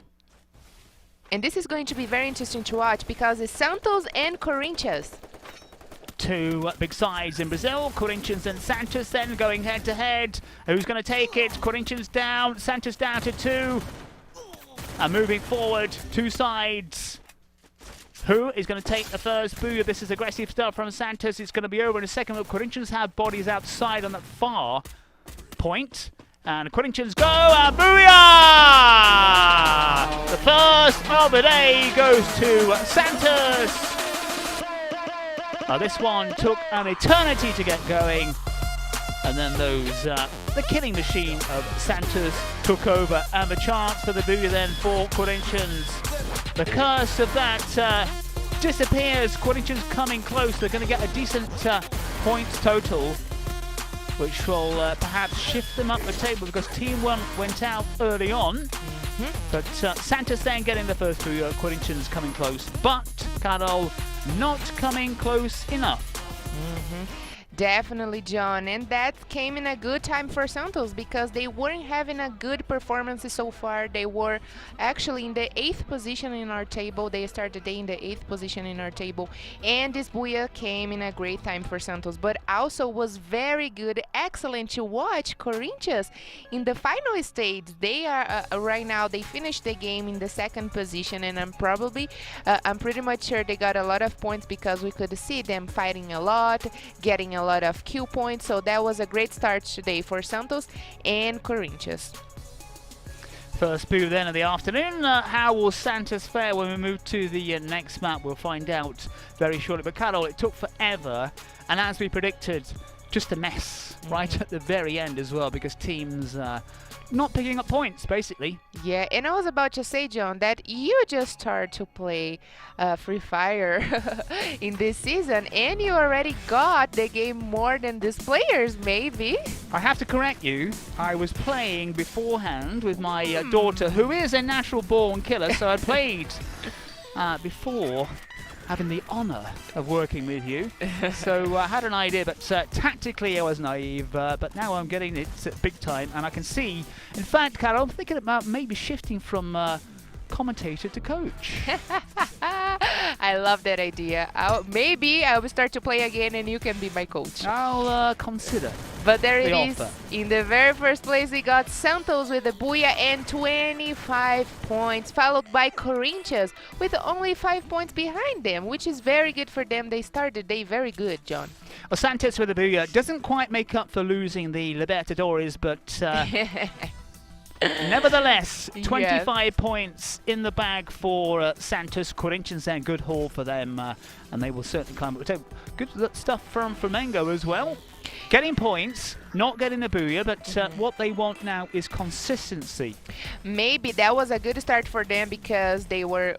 And this is going to be very interesting to watch because it's Santos and Corinthians. 2 big sides in Brazil. Corinthians and Santos then going head to head. Who's going to take it? Corinthians down, Santos down to 2. And moving forward, 2 sides. Who is going to take the first booyah? This is aggressive stuff from Santos. It's going to be over in a second. But Corinthians have bodies outside on that far point. And Corinthians go, and booyah! The first of the day goes to Santos. Now this one took an eternity to get going, and then the killing machine of Santos took over, and the chance for the booyah then for Corinthians. The curse of that disappears. Corinthians coming close. They're going to get a decent points total, which will perhaps shift them up the table because Team 1 went out early on. But Santos then getting the first booyah, Corinthians coming close. But Carol not coming close enough. Definitely, John, and that came in a good time for Santos because they weren't having a good performance so far. They were actually in the 8th position in our table. They started the day in the 8th position in our table, and this booyah came in a great time for Santos, but also was very good, excellent to watch Corinthians in the final stage. They are right now, they finished the game in the 2nd position, and I'm pretty much sure they got a lot of points because we could see them fighting a lot, getting a lot of Q points, so that was a great start today for Santos and Corinthians. First boo then of the afternoon. How will Santos fare when we move to the next map? We'll find out very shortly. But Carol, it took forever, and as we predicted, just a mess right at the very end as well, because teams not picking up points, basically. Yeah, and I was about to say, John, that you just started to play Free Fire in this season, and you already got the game more than these players, maybe. I have to correct you. I was playing beforehand with my daughter, who is a natural-born killer, so I played before having the honour of working with you. So I had an idea, but tactically I was naive, but now I'm getting it big time, and I can see, in fact, Carol, I'm thinking about maybe shifting from commentator to coach. I love that idea. Maybe I will start to play again and you can be my coach. I'll consider. But there it is. Offer. In the very first place, we got Santos with a booyah and 25 points, followed by Corinthians with only 5 points behind them, which is very good for them. They started the day very good, John. Well, Santos with a booyah doesn't quite make up for losing the Libertadores, but nevertheless, 25 points in the bag for Santos. Corinthians then, good haul for them, and they will certainly climb up the table. Good stuff from Flamengo as well. Getting points, not getting a booyah, but what they want now is consistency. Maybe that was a good start for them because they were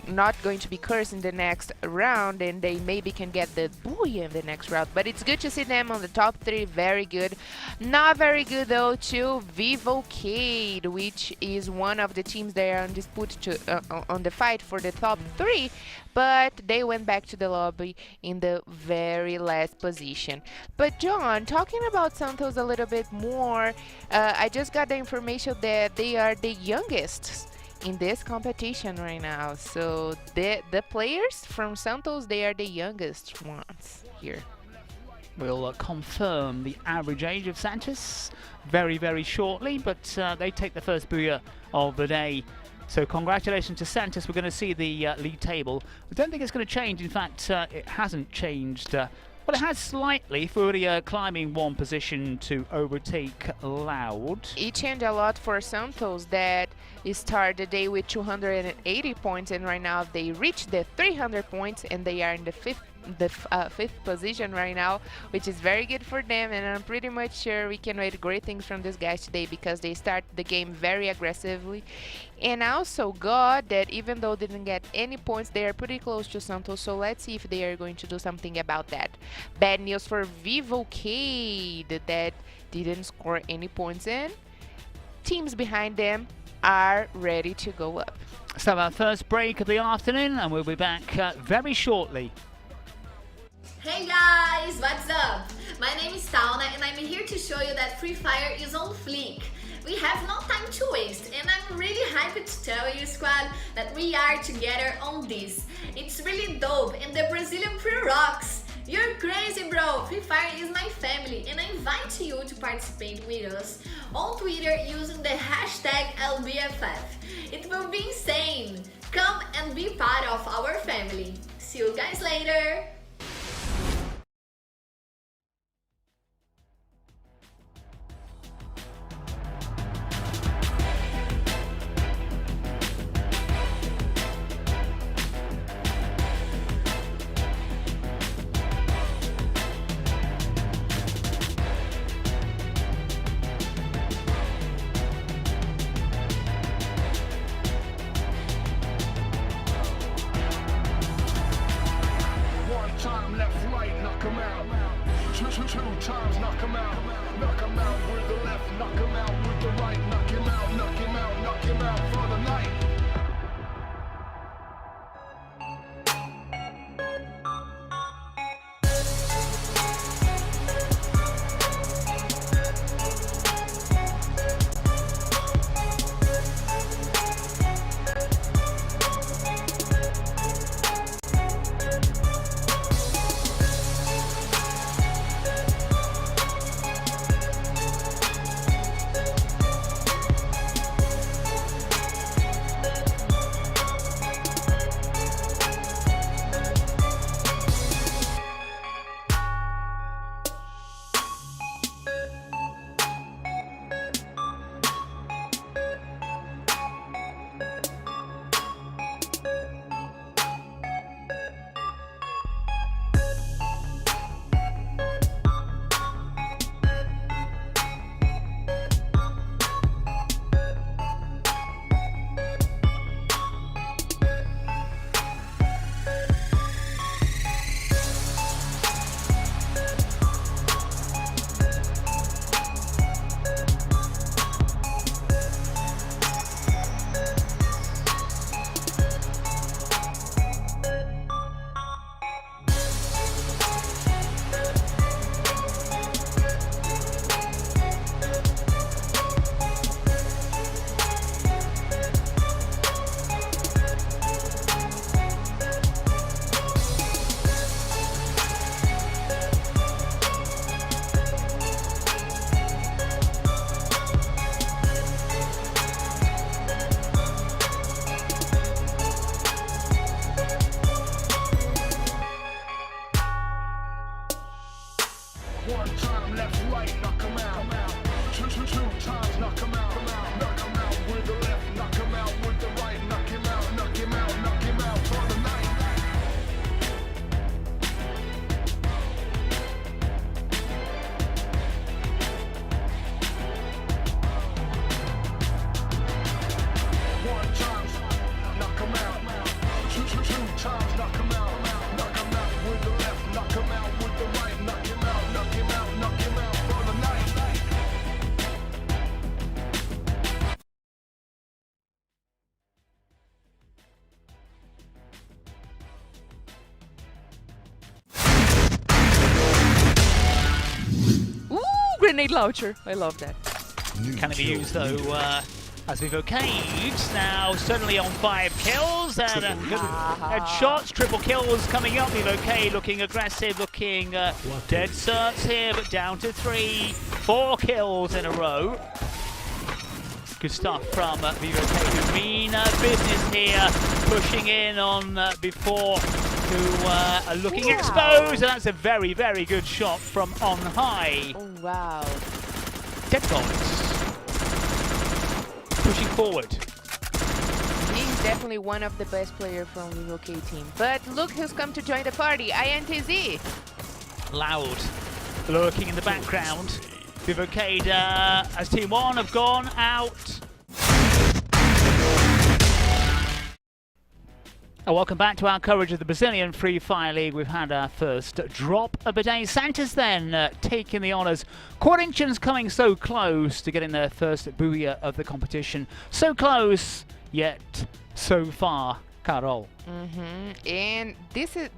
not going to be cursed in the next round, and they maybe can get the booyah in the next round. But it's good to see them on the top 3. Very good. Not very good though to Vivo Keyd, which is one of the teams that are on dispute on the fight for the top 3, but they went back to the lobby in the very last position. But John, talking about Santos a little bit more, I just got the information that they are the youngest in this competition right now. So the players from Santos, they are the youngest ones here. We'll confirm the average age of Santos very, very shortly, but they take the first booyah of the day. So congratulations to Santos. We're going to see the league table. I don't think it's going to change. In fact, it hasn't changed. Well, it has slightly. FURIA climbing 1 position to overtake Loud. It changed a lot for Santos that started the day with 280 points, and right now they reached the 300 points, and they are in the fifth position right now, which is very good for them. And I'm pretty much sure we can wait great things from these guys today because they start the game very aggressively. And I also got that even though they didn't get any points, they are pretty close to Santos, so let's see if they are going to do something about that. Bad news for Vivo Keyd that didn't score any points in. Teams behind them are ready to go up. So our first break of the afternoon, and we'll be back very shortly. Hey guys, what's up? My name is Tauna and I'm here to show you that Free Fire is on fleek. We have no time to waste, and I'm really happy to tell you, squad, that we are together on this. It's really dope, and the Brazilian Free rocks. You're crazy, bro! Free Fire is my family, and I invite you to participate with us on Twitter using the hashtag LBFF. It will be insane! Come and be part of our family. See you guys later! Two times, knock him out. Knock him out with the left, knock him out with the right. Knock him out, knock him out, knock him out for the night. One time, left, right, knock him out. Two times, knock him out. Knock him out with the left, knock him out with the right. Knock him out, knock him out, knock him out for the night. One time, knock him out. Two times, knock him out. Knock him out with the left, knock him out with the right. Knock him out, knock him out, knock him out for the night. Ooh, grenade launcher. I love that. Can it be used though as Vivo Keyd now certainly on 5 kills and headshots, triple kills coming up. Vivo Keyd looking aggressive, looking dead certs here, but down to 3, 4 kills in a row. Good stuff from Vivo Keyd, who've been business here, pushing in on before, who are looking exposed, and that's a very, very good shot from on high. Oh, wow. Dead dots. Pushing forward. He's definitely one of the best players from Vivo Keyd team. But look who's come to join the party, INTZ. Loud, lurking in the background. Vivo Keyd, as Team 1 have gone out. Welcome back to our coverage of the Brazilian Free Fire League. We've had our first drop of the day. Santos then taking the honours. Corinthians coming so close to getting their first booyah of the competition. So close, yet so far. Carol. And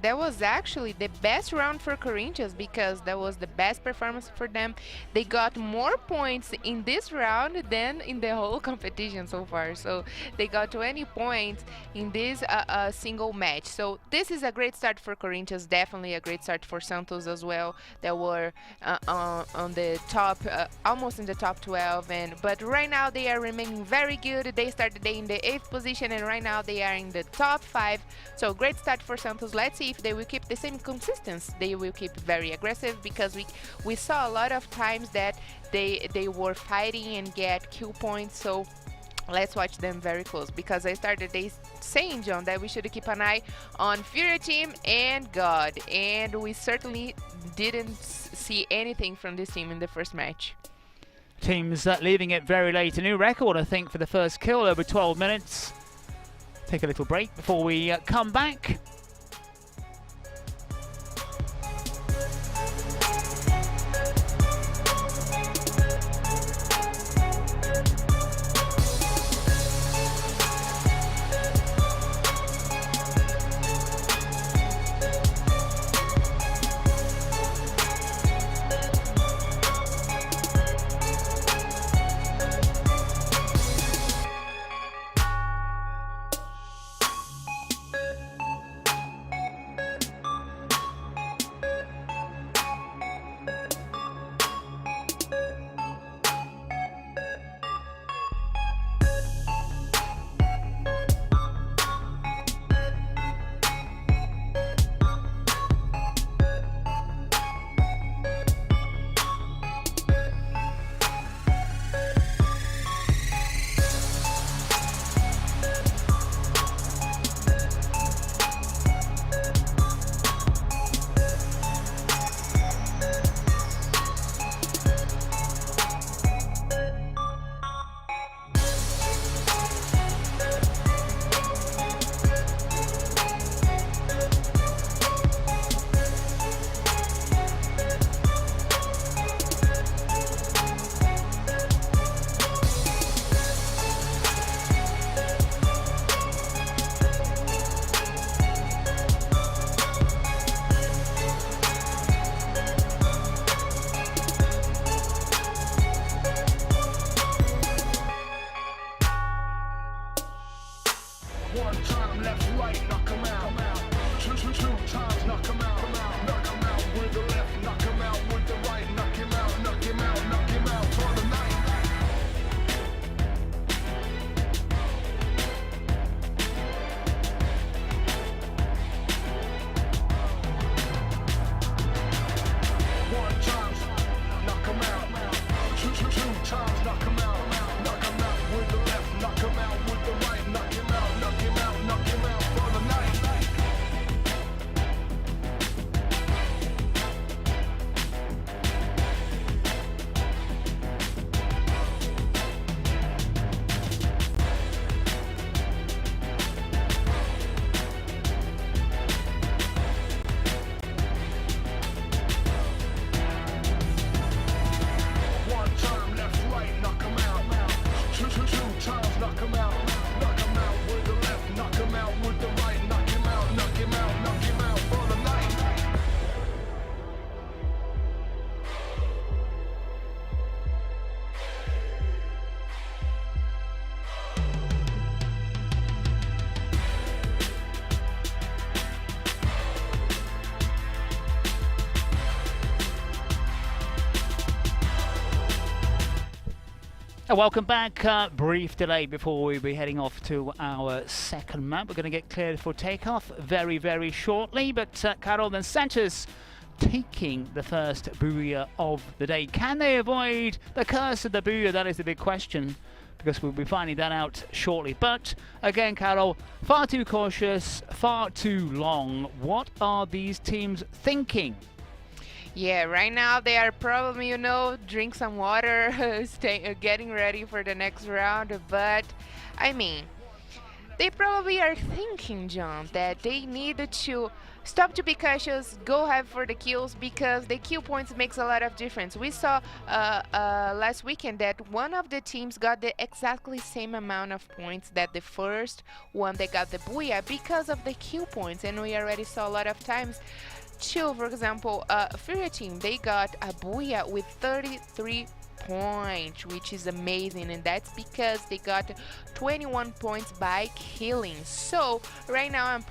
that was actually the best round for Corinthians because that was the best performance for them. They got more points in this round than in the whole competition so far. So they got 20 points in this single match. So this is a great start for Corinthians, definitely a great start for Santos as well. They were on the top, almost in the top 12, but right now they are remaining very good. They started the day in the 8th position and right now they are in the top 5. So great start for Santos. Let's see if they will keep the same consistency. They will keep very aggressive because we saw a lot of times that they were fighting and get kill points. So let's watch them very close because I started day saying, John, that we should keep an eye on FURIA team and God, and we certainly didn't see anything from this team in the first match. Teams leaving it very late. A new record, I think, for the first kill, over 12 minutes. Take a little break before we come back. Welcome back. Brief delay before we be heading off to our second map. We're going to get cleared for takeoff very, very shortly. But Carol and Santos taking the first booyah of the day. Can they avoid the curse of the booyah? That is the big question, because we'll be finding that out shortly. But again, Carol, far too cautious, far too long. What are these teams thinking? Yeah, right now they are probably, drink some water, getting ready for the next round. But, I mean, they probably are thinking, John, that they needed to stop to be cautious, go ahead for the kills, because the kill points makes a lot of difference. We saw last weekend that one of the teams got the exactly same amount of points that the first one that got the booyah because of the kill points, and we already saw a lot of times too. For example, FURIA team, they got a booyah with 33 points, which is amazing, and that's because they got 21 points by killing. So right now I'm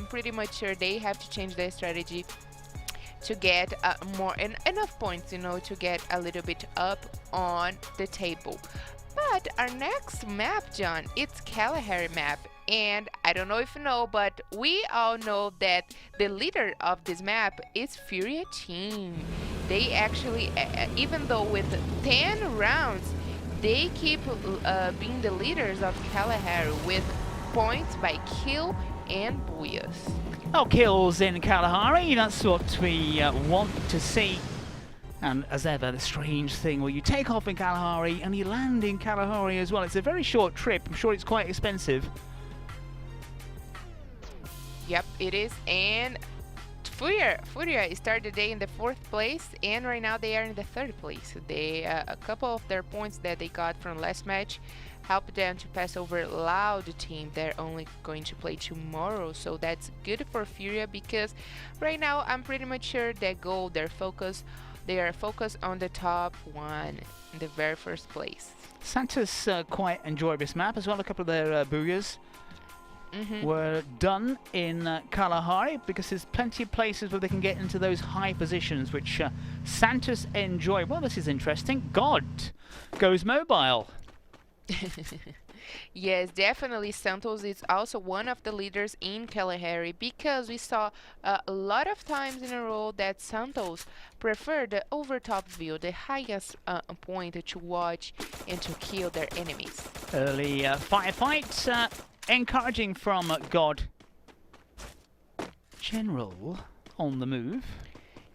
pretty much sure they have to change their strategy to get enough points, to get a little bit up on the table. But our next map, John, it's Kalahari map. And I don't know if you know, but we all know that the leader of this map is FURIA team. They actually, even though with 10 rounds, they keep being the leaders of Kalahari with points by kill and booyahs. Oh, kills in Kalahari, that's what we want to see. And as ever, the strange thing where you take off in Kalahari and you land in Kalahari as well. It's a very short trip. I'm sure it's quite expensive. Yep, it is. And FURIA started the day in the 4th place, and right now they are in the 3rd place. They a couple of their points that they got from last match helped them to pass over Loud team. They're only going to play tomorrow, so that's good for FURIA, because right now I'm pretty much sure their goal, they are focused on the top one in the very 1st place. Santos quite enjoy this map as well. A couple of their booyahs were done in Kalahari, because there's plenty of places where they can get into those high positions, which Santos enjoy. Well, this is interesting. God goes mobile. Yes, definitely. Santos is also one of the leaders in Kalahari, because we saw a lot of times in a row that Santos preferred the overtop view, the highest point to watch and to kill their enemies. Early firefight, encouraging from God. General on the move.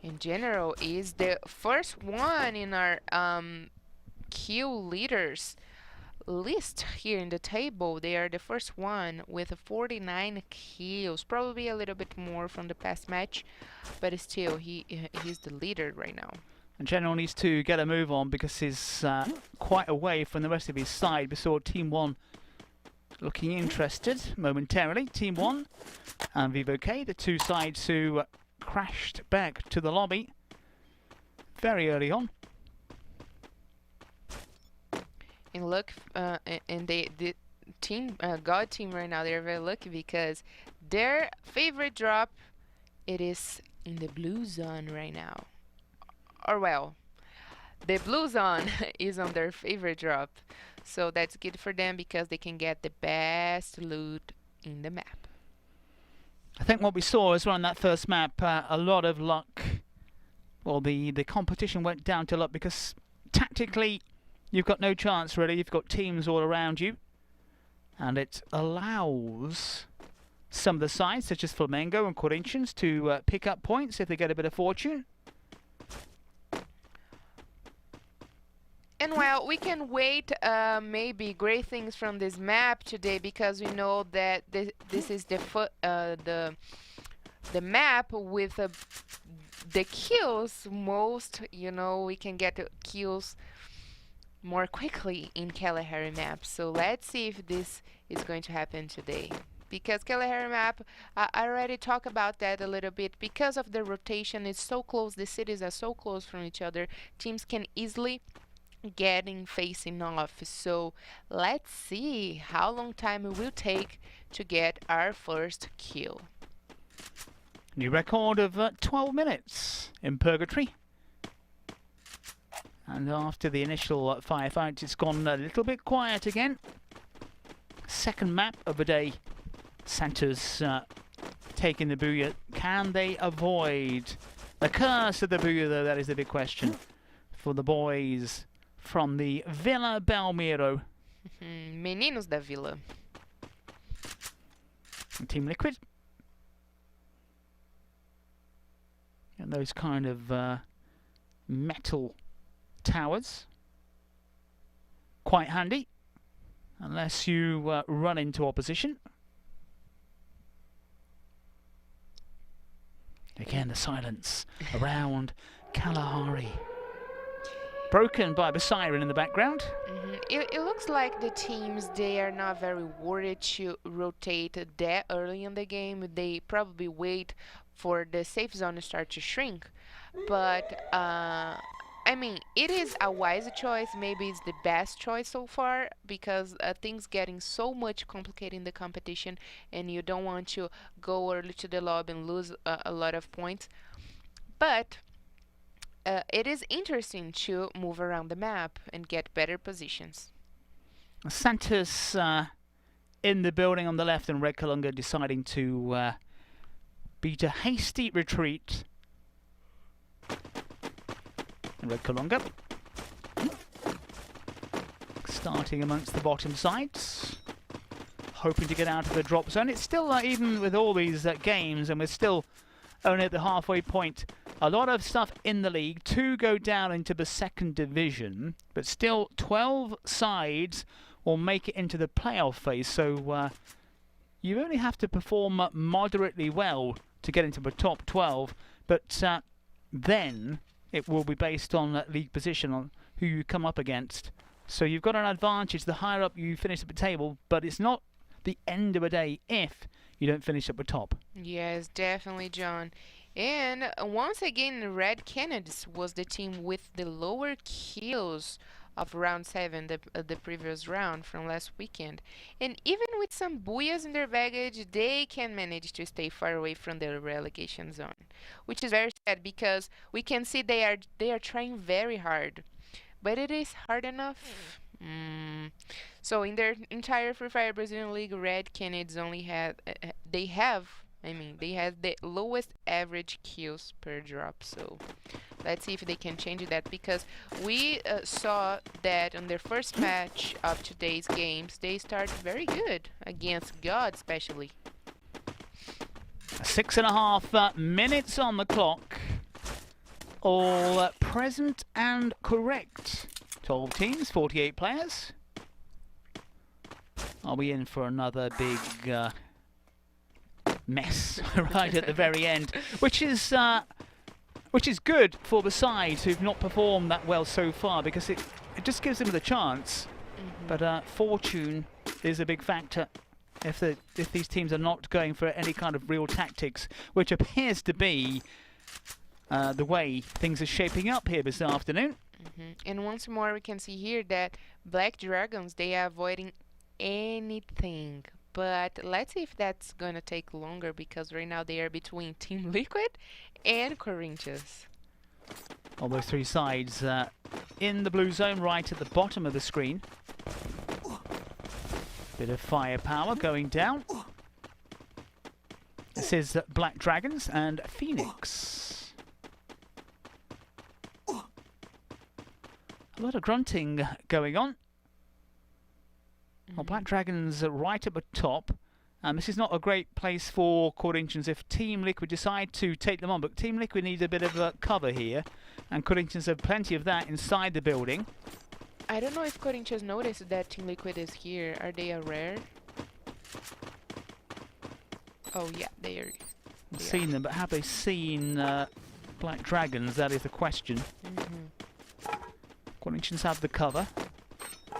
And General is the first one in our kill leaders list here in the table. They are the first one with 49 kills, probably a little bit more from the past match, but still he's the leader right now. And General needs to get a move on, because he's quite away from the rest of his side. We saw Team 1 looking interested momentarily. Team 1 and Vivo Keyd, the two sides who crashed back to the lobby very early on. And look, and the team, God team right now, they're very lucky, because their favorite drop, it is in the blue zone right now. Or well, the blue zone is on their favorite drop. So that's good for them, because they can get the best loot in the map. I think what we saw as well in that first map, a lot of luck. Well, the competition went down to luck, because tactically you've got no chance really. You've got teams all around you, and it allows some of the sides, such as Flamengo and Corinthians, to pick up points if they get a bit of fortune. And well, we can wait maybe great things from this map today, because we know that this is the map with the kills most. We can get the kills more quickly in Kalahari map. So let's see if this is going to happen today. Because Kalahari map, I already talked about that a little bit. Because of the rotation, it's so close. The cities are so close from each other. Teams can easily facing off. So let's see how long time it will take to get our first kill. New record of 12 minutes in Purgatory. And after the initial firefight, it's gone a little bit quiet again. Second map of the day. Santos taking the booyah. Can they avoid the curse of the booyah, though? That is the big question for the boys from the Vila Belmiro. Meninos da Vila. Team Liquid. And those kind of metal towers. Quite handy. Unless you run into opposition. Again, the silence around Kalahari. Broken by the siren in the background. It looks like the teams, they are not very worried to rotate that early in the game. They probably wait for the safe zone to start to shrink. But, I mean, it is a wise choice. Maybe it's the best choice so far because things getting so much complicated in the competition and you don't want to go early to the lobby and lose a lot of points. But it is interesting to move around the map and get better positions. Santos in the building on the left and Red Kalunga deciding to beat a hasty retreat. Red Kalunga starting amongst the bottom sides, hoping to get out of the drop zone. It's still, even with all these games, and we're still only at the halfway point, a lot of stuff in the league. 2 go down into the second division, but still 12 sides will make it into the playoff phase. So you only have to perform moderately well to get into the top 12, but then it will be based on league position, on who you come up against. So you've got an advantage the higher up you finish at the table, but it's not the end of a day if you don't finish at the top. Yes, definitely, John. And once again, Red Canids was the team with the lower kills of round 7, the previous round from last weekend. And even with some booyahs in their baggage, they can manage to stay far away from the relegation zone, which is very sad because we can see they are trying very hard, but it is hard enough. So in their entire Free Fire Brazilian League, Red Canids only have they have the lowest average kills per drop. So let's see if they can change that, because we saw that on their first match of today's games, they started very good against God, especially. 6.5 minutes on the clock. All present and correct. 12 teams, 48 players. Are we in for another big mess right at the very end, which is good for the sides who've not performed that well so far, because it just gives them the chance. But fortune is a big factor if these teams are not going for any kind of real tactics, which appears to be the way things are shaping up here this afternoon. And once more, we can see here that Black Dragons, they are avoiding anything. But let's see if that's going to take longer, because right now they are between Team Liquid and Corinthians. All those 3 sides in the blue zone right at the bottom of the screen. Bit of firepower going down. This is Black Dragons and Phoenix. A lot of grunting going on. Well, Black Dragons are right at the top. This is not a great place for Corinthians if Team Liquid decide to take them on, but Team Liquid needs a bit of cover here, and Corinthians have plenty of that inside the building. I don't know if Corinthians noticed that Team Liquid is here. Are they aware? Oh yeah, they are. Seen them, but have they seen Black Dragons? That is the question. Corinthians have the cover,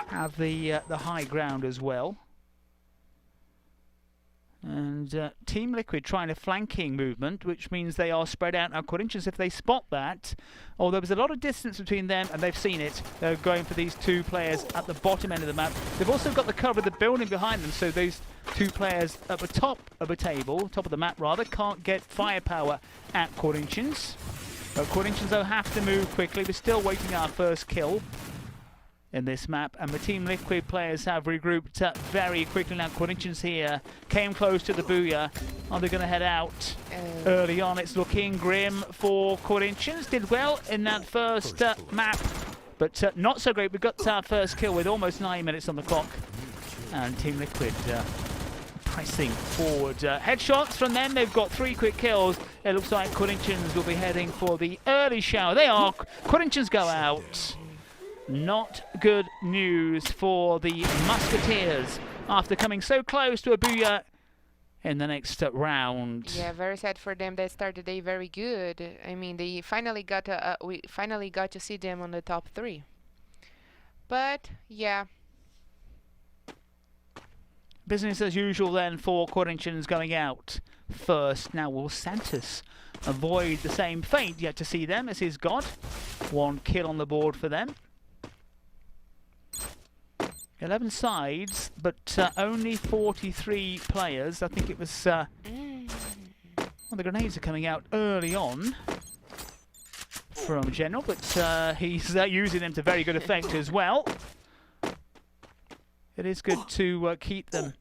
have the high ground as well. And Team Liquid trying a flanking movement, which means they are spread out. Now Corinthians, if they spot that, there was a lot of distance between them and they've seen it, they're going for these 2 players at the bottom end of the map. They've also got the cover of the building behind them, so those 2 players at the top of the table, top of the map rather, can't get firepower at Corinthians. But Corinthians, though, have to move quickly. We're still waiting our first kill in this map, and the Team Liquid players have regrouped very quickly. Now Corinthians here came close to the booyah. Are they going to head out early on? It's looking grim for Corinthians. Did well in that first map, but not so great. We got our first kill with almost 9 minutes on the clock, and Team Liquid pressing forward. Headshots from them. They've got 3 quick kills. It looks like Corinthians will be heading for the early shower. They are. Corinthians go out. Not good news for the Musketeers after coming so close to a booyah in the next round. Yeah, very sad for them. They started the day very good. I mean, they finally got we finally got to see them on the top 3. But yeah, business as usual then for Corinthians going out first. Now will Santos avoid the same fate? Yet to see them. This is God. 1 kill on the board for them. 11 sides, but only 43 players. I think it was... well, the grenades are coming out early on from General, but he's using them to very good effect as well. It is good to keep them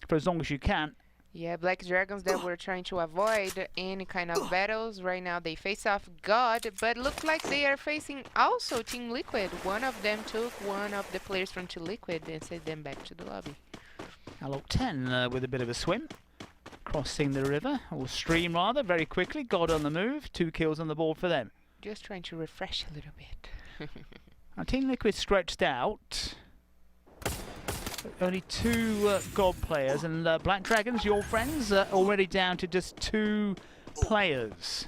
for as long as you can. yeah, Black Dragons that were trying to avoid any kind of battles. Right now they face off God, but look like they are facing also Team Liquid. One of them took one of the players from Team Liquid and sent them back to the lobby. Alok 10 with a bit of a swim, crossing the river, or stream rather, very quickly. God on the move, 2 kills on the board for them. Just trying to refresh a little bit. Now Team Liquid stretched out. Only 2 God players, and Black Dragons, your friends, already down to just 2 players.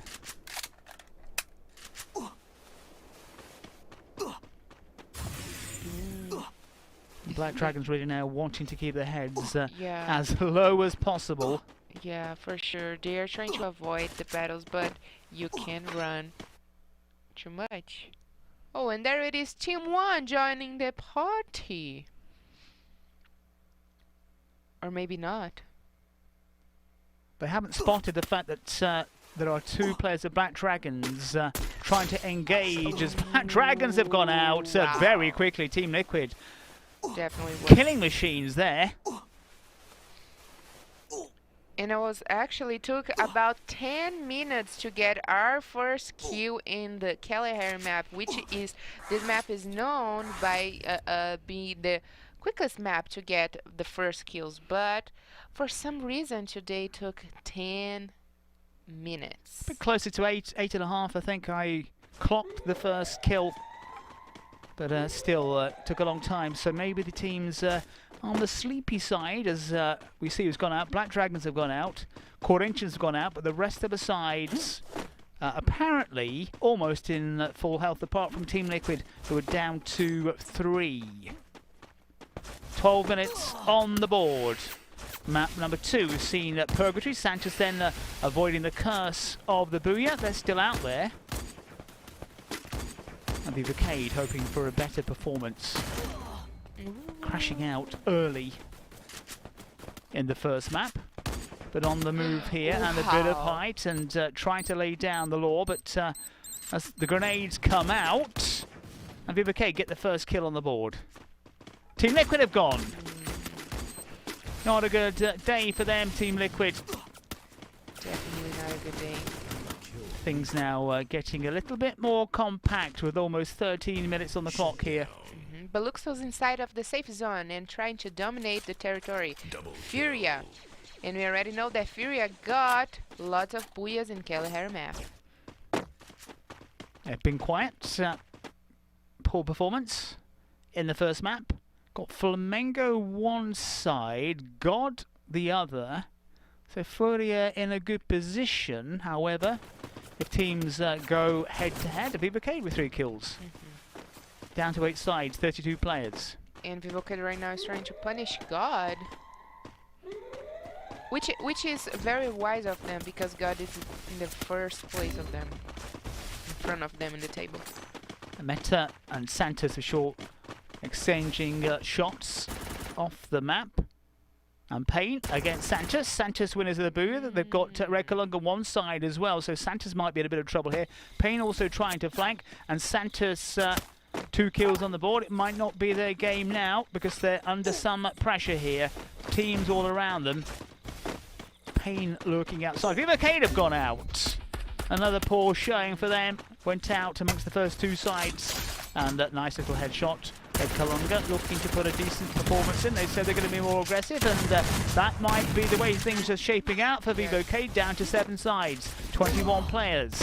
Black Dragons really now wanting to keep their heads Yeah. as low as possible. Yeah, for sure. They are trying to avoid the battles, but you can run too much. Oh, and there it is, Team 1 joining the party. Or maybe not. They haven't spotted the fact that there are 2 players of Black Dragons trying to engage as Black Dragons have gone out very quickly. Team Liquid Definitely was. killing machines there. And it was actually took about 10 minutes to get our first kill in the Kalahari map, which is, this map is known by being the quickest map to get the first kills, but for some reason today took 10 minutes. A bit closer to 8.5, I think. I clocked the first kill, but still took a long time. So maybe the team's on the sleepy side, as we see who's gone out. Black Dragons have gone out, Corinthians have gone out, but the rest of the sides apparently almost in full health, apart from Team Liquid, who are down to 3. 12 minutes on the board. Map number 2, we've seen Purgatory. Santos then avoiding the curse of the booyah. They're still out there. And Vivo Keyd hoping for a better performance. Crashing out early in the first map. But on the move here, and a bit of height, and trying to lay down the law. But as the grenades come out, and Vivo Keyd get the first kill on the board. Team Liquid have gone. Not a good day for them, Team Liquid. Definitely not a good day. Things now getting a little bit more compact with almost 13 minutes on the clock here. But Fluxo's inside of the safe zone and trying to dominate the territory. FURIA. And we already know that FURIA got lots of booyahs in Kalahari map. They've been quiet. Poor performance in the first map. Got Flamengo one side, God the other. So FURIA in a good position. However, if teams go head-to-head, Vivo Keyd with 3 kills. Down to 8 sides, 32 players. And Vivo Keyd right now is trying to punish God. Which is very wise of them, because God is in the first place of them. In front of them in the table. Meta and Santos are short, exchanging shots off the map. And Payne against Santos. Santos winners of the booth. They've got Red Kalunga one side as well, so Santos might be in a bit of trouble here. Payne also trying to flank, and Santos 2 kills on the board. It might not be their game now because they're under some pressure here. Teams all around them. Payne lurking outside. Vivo Keyd have gone out. Another poor showing for them. Went out amongst the first 2 sides. And that nice little headshot. Red Kalunga looking to put a decent performance in. They said they're going to be more aggressive, and that might be the way things are shaping out for Vivo Keyd, down to 7 sides, 21 players.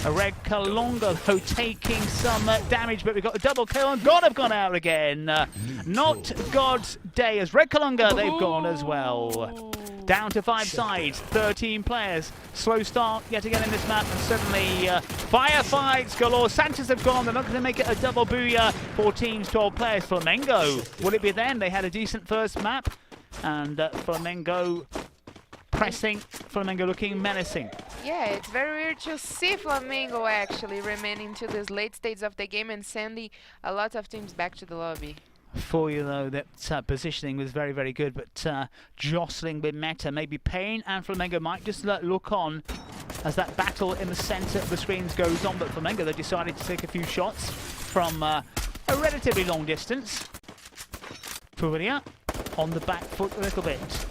A Red Kalunga, though, taking some damage, but we've got a double kill, and God have gone out again. Not God's day, as Red Kalunga, they've gone as well. Down to 5 sides, 13 players. Slow start yet again in this map, and suddenly firefights galore. Santos have gone. They're not going to make it a double booyah. 4 teams, 12 players. Flamengo, will it be them? They had a decent first map, and Flamengo pressing. Flamengo looking menacing. Yeah, it's very weird to see Flamengo actually remaining to this late stage of the game and sending a lot of teams back to the lobby. FURIA, though, that positioning was very, very good, but jostling with Meta. Maybe Payne and Flamengo might just look on as that battle in the centre of the screens goes on, but Flamengo, they decided to take a few shots from a relatively long distance. FURIA on the back foot a little bit.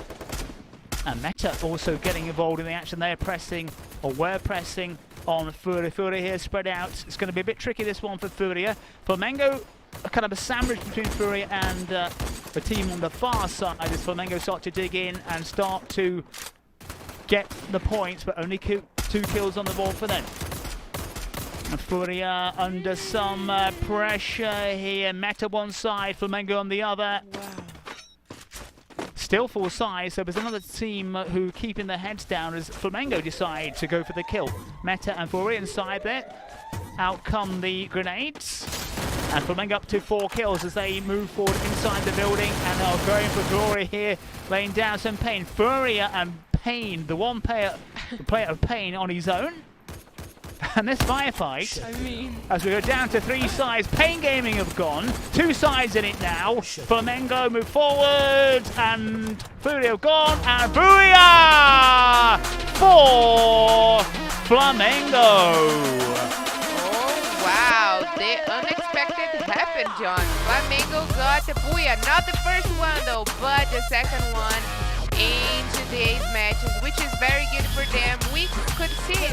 And Meta also getting involved in the action. They're pressing, or we're pressing on FURIA. FURIA here spread out. It's going to be a bit tricky, this one, for FURIA. Flamengo, a kind of a sandwich between FURIA and the team on the far side as Flamengo start to dig in and start to get the points, but only 2 kills on the board for them. And FURIA under some pressure here. Meta one side, Flamengo on the other. Wow. Still full size, so there's another team who keeping their heads down as Flamengo decide to go for the kill. Meta and FURIA inside there. Out come the grenades. And Flamengo up to 4 kills as they move forward inside the building and are going for glory here, laying down some Payne. FURIA and Payne, the player of Payne on his own. And this firefight, as we go down to 3 sides, Payne Gaming have gone. 2 sides in it now. Flamengo move forward, and FURIA have gone, and booyah for Flamengo. Oh, wow. The unexpected happened, John. Flamengo got the booyah. Not the first one, though, but the second one in today's matches, which is very good for them. We could see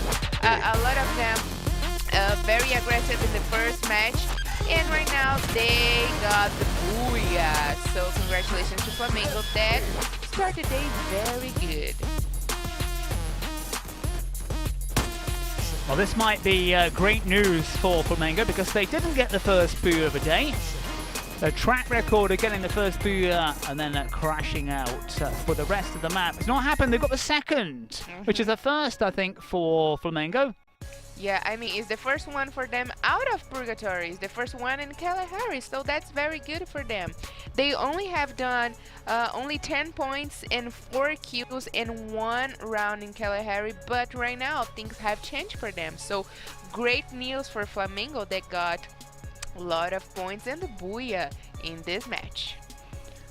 a lot of them very aggressive in the first match, and right now they got the booyah. So congratulations to Flamengo, that started the day very good. Well, this might be great news for Flamengo because they didn't get the first booyah of the day. A track record of getting the first booyah and then crashing out for the rest of the map. It's not happened. They've got the second, which is the first, I think, for Flamengo. Yeah, I mean, it's the first one for them out of Purgatory. It's the first one in Kalahari, so that's very good for them. They only have done only 10 points and 4 kills in 1 round in Kalahari, but right now things have changed for them. So great news for Flamengo that got a lot of points and the booyah in this match.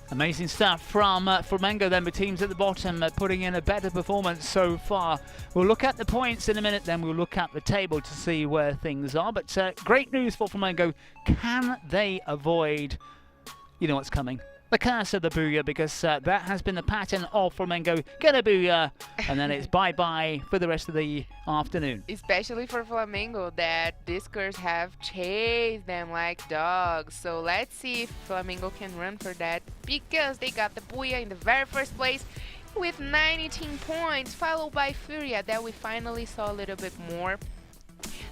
Amazing stuff from Flamengo then, with teams at the bottom putting in a better performance so far. We'll look at the points in a minute, then we'll look at the table to see where things are. But great news for Flamengo. Can they avoid, you know what's coming, the curse of the booyah, because that has been the pattern of Flamengo. Get a booyah, and then it's bye-bye for the rest of the afternoon. Especially for Flamengo, that this curse have chased them like dogs. So let's see if Flamengo can run for that, because they got the booyah in the very first place with 19 points, followed by FURIA that we finally saw a little bit more.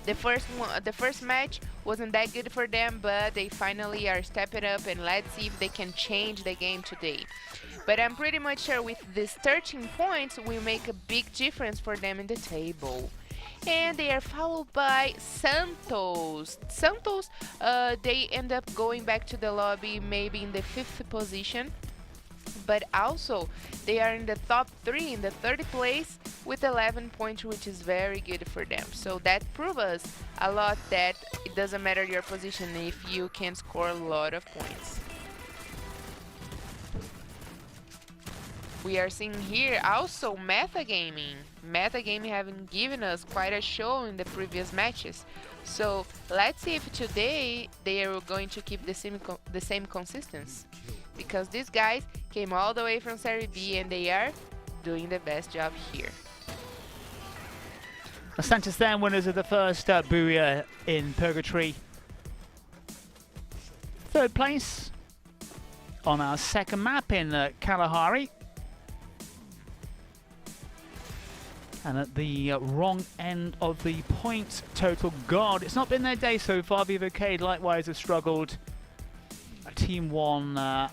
The first match wasn't that good for them, but they finally are stepping up, and let's see if they can change the game today. But I'm pretty much sure with these 13 points will make a big difference for them in the table. And they are followed by Santos. Santos, they end up going back to the lobby maybe in the 5th position. But also, they are in the top 3, in the 3rd place, with 11 points, which is very good for them. So that proves us a lot that it doesn't matter your position if you can score a lot of points. We are seeing here also metagaming. Metagaming having given us quite a show in the previous matches. So let's see if today they are going to keep the same consistency. Because these guys came all the way from Serie B and they are doing the best job here. The Santos then winners of the first FURIA in Purgatory. Third place on our second map in Kalahari. And at the wrong end of the point total. God, it's not been their day so far. Vivo Keyd likewise have struggled. Team 1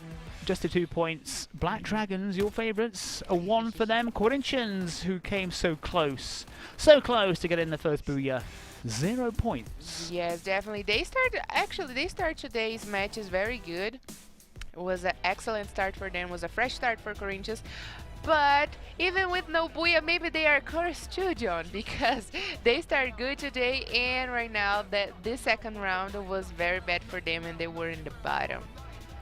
just to 2 points. Black Dragons, your favourites, a 1 for them. Corinthians, who came so close to get in the first FURIA. 0 points. Yes, definitely. They start today's matches very good. It was an excellent start for them. It was a fresh start for Corinthians. But even with no Booyah, maybe they are cursed too, John, because they started good today, and right now this second round was very bad for them, and they were in the bottom.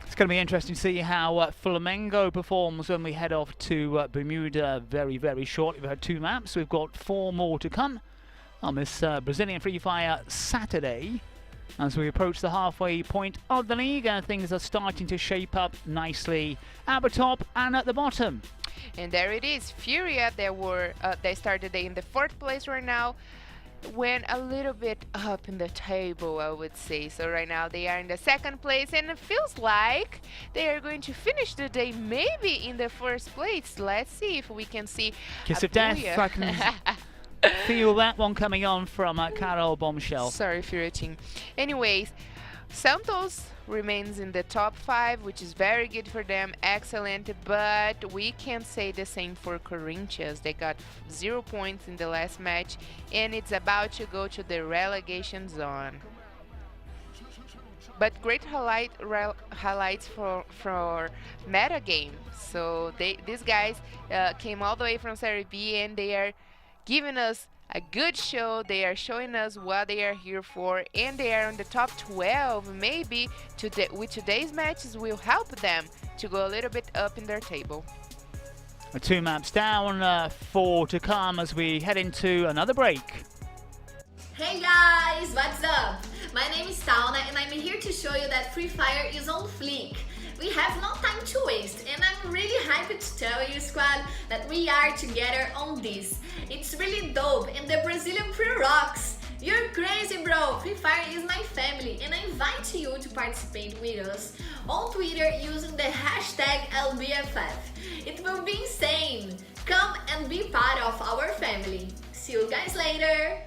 It's going to be interesting to see how Flamengo performs when we head off to Bermuda very, very shortly. We've had 2 maps. We've got 4 more to come on this Brazilian Free Fire Saturday. As we approach the halfway point of the league, and things are starting to shape up nicely at the top and at the bottom. And there it is, FURIA. They started in the 4th place right now. Went a little bit up in the table, I would say. So right now they are in the 2nd place, and it feels like they are going to finish the day maybe in the 1st place. Let's see if we can see Kiss of death. I can feel that one coming on from Carol Bombshell. Sorry, FURIA team. Anyways, Santos remains in the top 5, which is very good for them, excellent, but we can't say the same for Corinthians. They got 0 points in the last match, and it's about to go to the relegation zone. But great highlights for metagame. So these guys came all the way from Serie B, and they are giving us a good show. They are showing us what they are here for, and they are on the top 12. Maybe with today's matches will help them to go a little bit up in their table. 2 maps down, 4 to come as we head into another break. Hey guys, what's up? My name is Tauna, and I'm here to show you that Free Fire is on fleek. We have no time to waste, and I'm really happy to tell you, squad, that we are together on this. It's really dope, and the Brazilian pre-rocks. You're crazy, bro! Free Fire is my family, and I invite you to participate with us on Twitter using the hashtag LBFF. It will be insane! Come and be part of our family. See you guys later!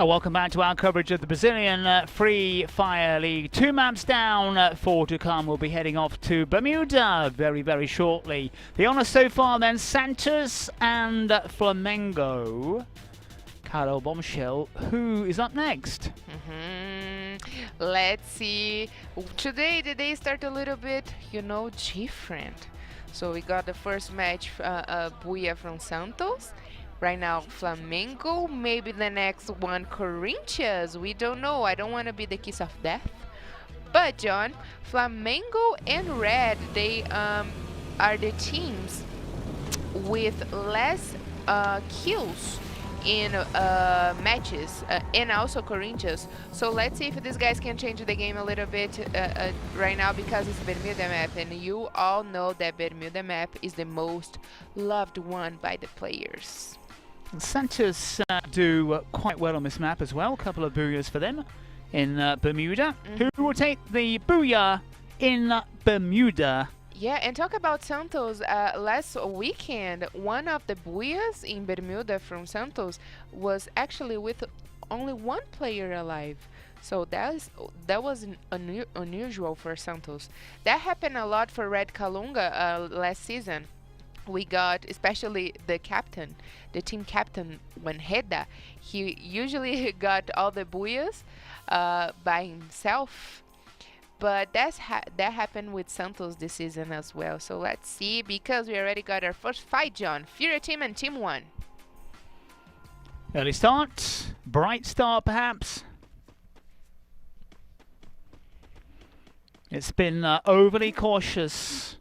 Welcome back to our coverage of the Brazilian Free Fire League. 2 maps down, 4 to come. We'll be heading off to Bermuda very, very shortly. The honours so far then, Santos and Flamengo. Carol Bombshell, who is up next? Let's see. Today the day started a little bit, different. So we got the first match, Buia from Santos. Right now, Flamengo. Maybe the next one, Corinthians. We don't know. I don't want to be the kiss of death. But, John, Flamengo and Red, they are the teams with less kills in matches, and also Corinthians. So let's see if these guys can change the game a little bit right now, because it's Bermuda map, and you all know that Bermuda map is the most loved one by the players. Santos do quite well on this map as well. A couple of booyahs for them in Bermuda. Who will take the booyah in Bermuda? Yeah, and talk about Santos. Last weekend, one of the booyahs in Bermuda from Santos was actually with only one player alive. So that was unusual for Santos. That happened a lot for Red Kalunga last season. We got, especially the captain, the team captain, Wanheda. He usually got all the booyahs by himself. But that happened with Santos this season as well. So let's see, because we already got our first fight, John. FURIA team and Team 1. Early start, bright start perhaps. It's been overly cautious.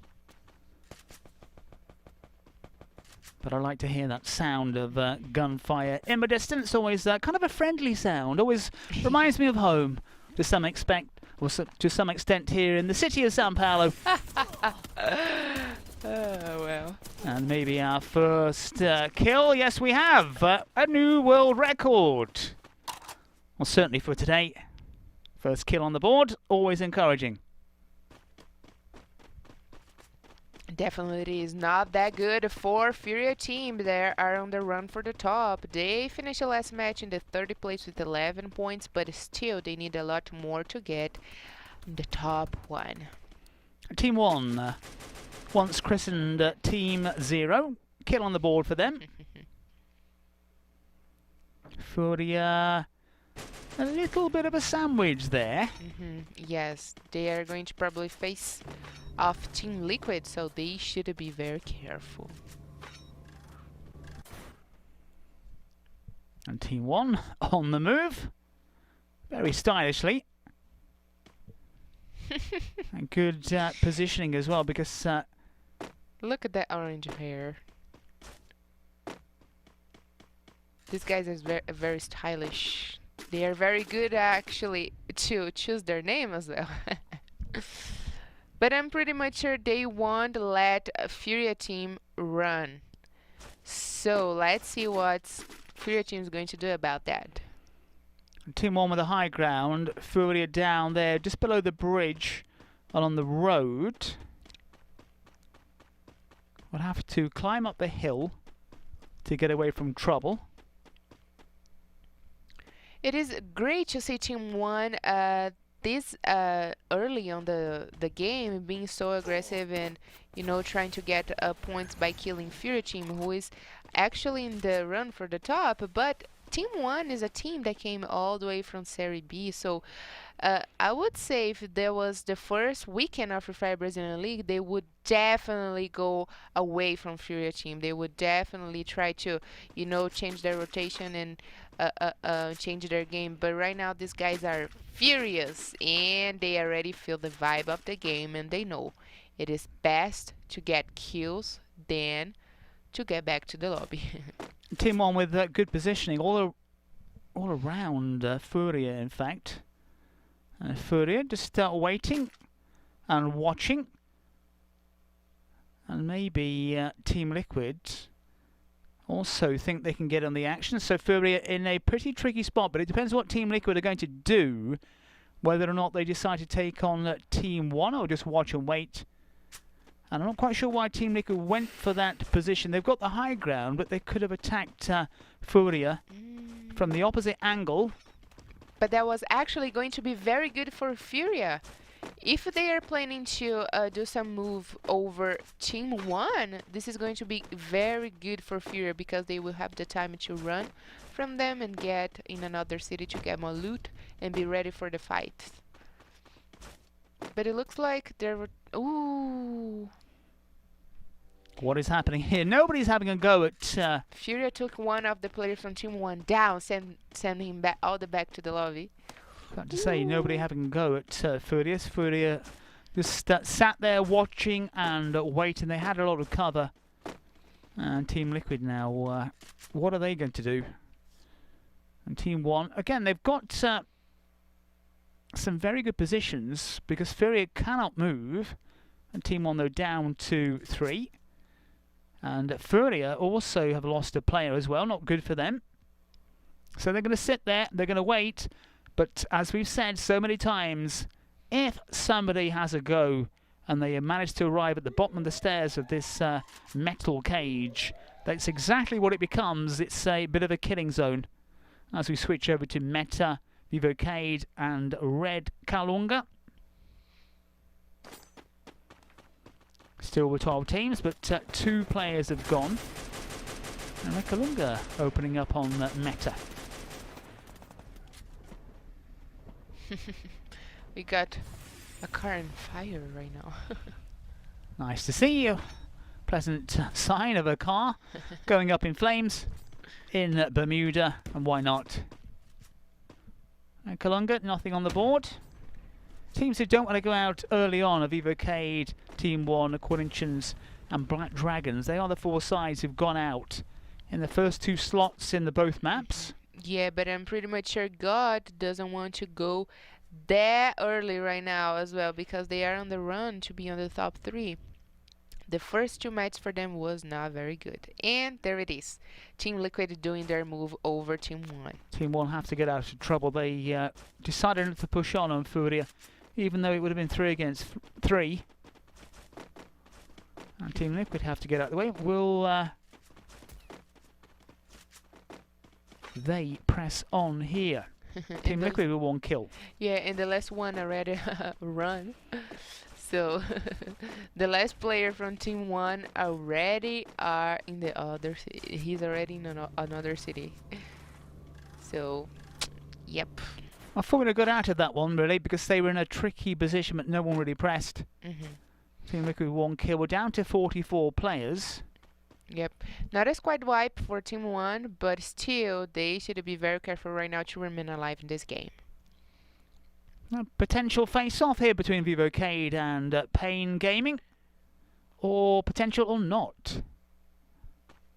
But I like to hear that sound of gunfire in the distance. Always kind of a friendly sound. Always reminds me of home to some extent here in the city of Sao Paulo. Well. And maybe our first kill. Yes, we have a new world record. Well, certainly for today. First kill on the board, always encouraging. Definitely is not that good for FURIA team. They are on the run for the top. They finished the last match in the 3rd place with 11 points, but still they need a lot more to get the top one. Team 1, once christened Team 0. Kill on the board for them. FURIA, a little bit of a sandwich there. Yes, they are going to probably face off Team Liquid, so they should be very careful. And Team 1 on the move, very stylishly. And good positioning as well, because look at that orange hair. These guys are very stylish. They are very good actually to choose their name as well. But I'm pretty much sure they won't let a FURIA team run. So let's see what FURIA team is going to do about that. Team 1 with the high ground. FURIA down there just below the bridge along the road. We'll have to climb up the hill to get away from trouble. It is great to see Team 1 this early on the game being so aggressive and trying to get points by killing FURIA team, who is actually in the run for the top. But Team 1 is a team that came all the way from Serie B, so I would say if there was the first weekend of Free Fire Brazilian League, they would definitely go away from FURIA team. They would definitely try to change their rotation and change their game. But right now these guys are furious and they already feel the vibe of the game, and they know it is best to get kills than to get back to the lobby. Team 1 with good positioning all around FURIA, in fact. FURIA just waiting and watching. And maybe Team Liquid also think they can get on the action. So FURIA in a pretty tricky spot, but it depends what Team Liquid are going to do, whether or not they decide to take on Team 1 or just watch and wait. And I'm not quite sure why Team Liquid went for that position. They've got the high ground, but they could have attacked FURIA from the opposite angle. But that was actually going to be very good for FURIA. If they are planning to do some move over Team 1, this is going to be very good for FURIA because they will have the time to run from them and get in another city to get more loot and be ready for the fight. But it looks like there were... Ooh! What is happening here? Nobody's having a go at... FURIA took one of the players from Team 1 down, send him back all the back to the lobby. Got to say, nobody having a go at FURIA. FURIA just sat there watching and waiting. They had a lot of cover. And Team Liquid now, what are they going to do? And Team 1, again, they've got some very good positions because FURIA cannot move. And Team 1, though, down to 3. And FURIA also have lost a player as well. Not good for them. So they're going to sit there. They're going to wait. But as we've said so many times, if somebody has a go and they manage to arrive at the bottom of the stairs of this metal cage, that's exactly what it becomes. It's a bit of a killing zone. As we switch over to Meta, Vivo Keyd and Red Kalunga. Still with 12 teams, but 2 players have gone. And Red Kalunga opening up on Meta. We got a car on fire right now. Nice to see you. Pleasant sign of a car going up in flames in Bermuda, and why not? And Kalunga, nothing on the board. Teams who don't want to go out early on are Vivo Keyd, Team 1, Corinthians and Black Dragons. They are the 4 sides who've gone out in the first 2 slots in the both maps. Yeah, but I'm pretty much sure God doesn't want to go that early right now as well because they are on the run to be on the top 3. The first 2 matches for them was not very good. And there it is. Team Liquid doing their move over Team 1. Team 1 have to get out of trouble. They decided not to push on FURIA, even though it would have been 3 against 3. And Team Liquid have to get out of the way. Will they press on here? Team Liquid with 1 kill. Yeah, and the last one already run. So the last player from Team 1 already are in the other city. He's already in another city. So, yep. I thought we'd have got out of that one really because they were in a tricky position, but no one really pressed. Team Liquid with 1 kill. We're down to 44 players. Yep. Not a squad wipe for Team 1, but still, they should be very careful right now to remain alive in this game. A potential face-off here between Vivo Keyd and Pain Gaming. Or potential or not.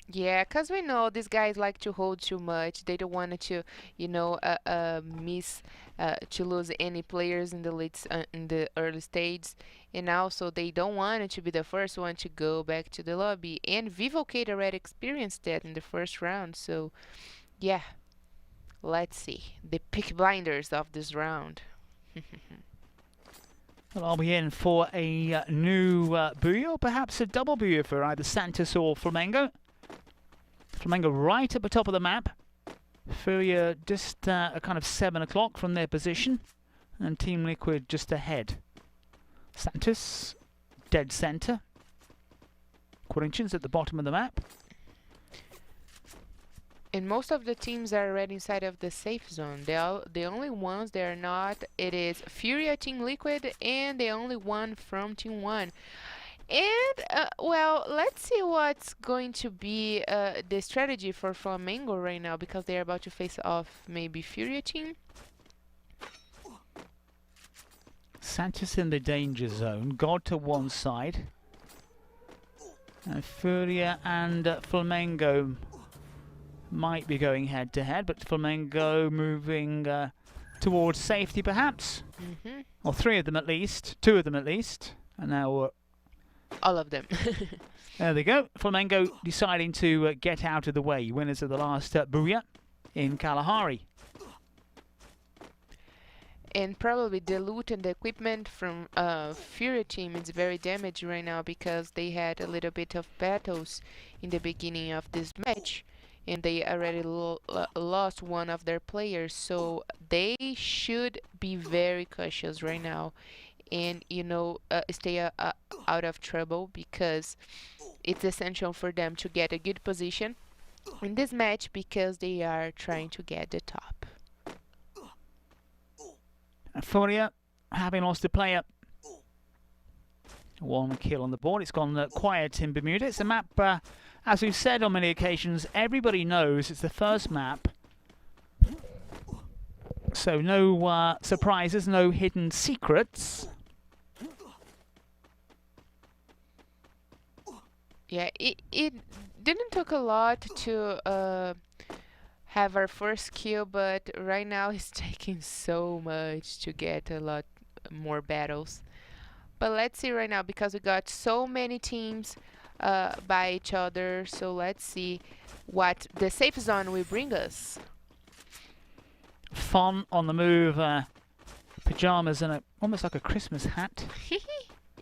Yeah, because we know these guys like to hold too much. They don't want to, you know, to lose any players in the early stages. And also, they don't want it to be the first one to go back to the lobby. And Vivo Keyd already experienced that in the first round. So, yeah. Let's see. The pick blinders of this round. Well, I'll be in for a new booyah, or perhaps a double booyah for either Santos or Flamengo. Flamengo right at the top of the map. FURIA just a kind of 7 o'clock from their position. And Team Liquid just ahead. Santos, dead centre. Corinthians at the bottom of the map. And most of the teams are already inside of the safe zone. The only ones that are not, it is FURIA, Team Liquid, and the only one from Team 1. And, well, let's see what's going to be the strategy for Flamengo right now, because they're about to face off maybe FURIA team. Santos in the danger zone. God to one side. And FURIA and Flamengo might be going head to head, but Flamengo moving towards safety perhaps. Or 3 of them at least. 2 of them at least. And now... all of them. There they go. Flamengo deciding to get out of the way. Winners of the last booyah in Kalahari. And probably the loot and the equipment from FURIA team is very damaged right now because they had a little bit of battles in the beginning of this match. and they already lost one of their players, so they should be very cautious right now, and stay out of trouble, because it's essential for them to get a good position in this match, because they are trying to get the top. FURIA, having lost a player. 1 kill on the board. It's gone quiet in Bermuda. It's a map, as we've said on many occasions, everybody knows it's the first map. So no surprises, no hidden secrets. Yeah, it didn't take a lot to have our first kill, but right now it's taking so much to get a lot more battles. But let's see right now, because we got so many teams by each other, so let's see what the safe zone will bring us. Fun on the move, pajamas and almost like a Christmas hat.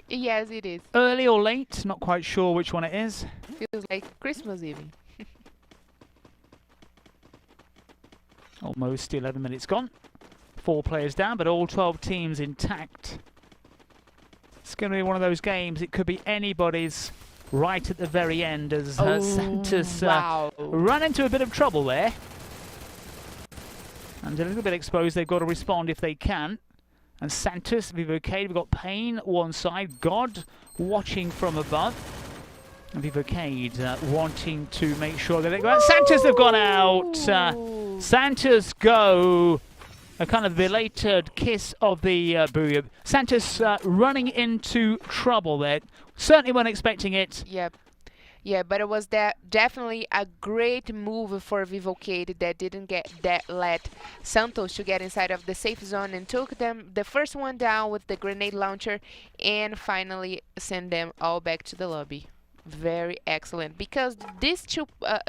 Yes, it is. Early or late, not quite sure which one it is. Feels like Christmas even. Almost 11 minutes gone. 4 players down, but all 12 teams intact. It's going to be one of those games. It could be anybody's right at the very end, as Santos run into a bit of trouble there. And a little bit exposed. They've got to respond if they can. And Santos, Vivo Keyd, we've got Payne one side, God watching from above. And Vivo Keyd wanting to make sure that they go out. Santos have gone out. Santos go. A kind of belated kiss of the Booyah. Santos running into trouble there. Certainly weren't expecting it. Yep. Yeah, but it was definitely a great move for Vivo Keyd that didn't let Santos to get inside of the safe zone, and took them the first one down with the grenade launcher, and finally send them all back to the lobby. Very excellent, because these two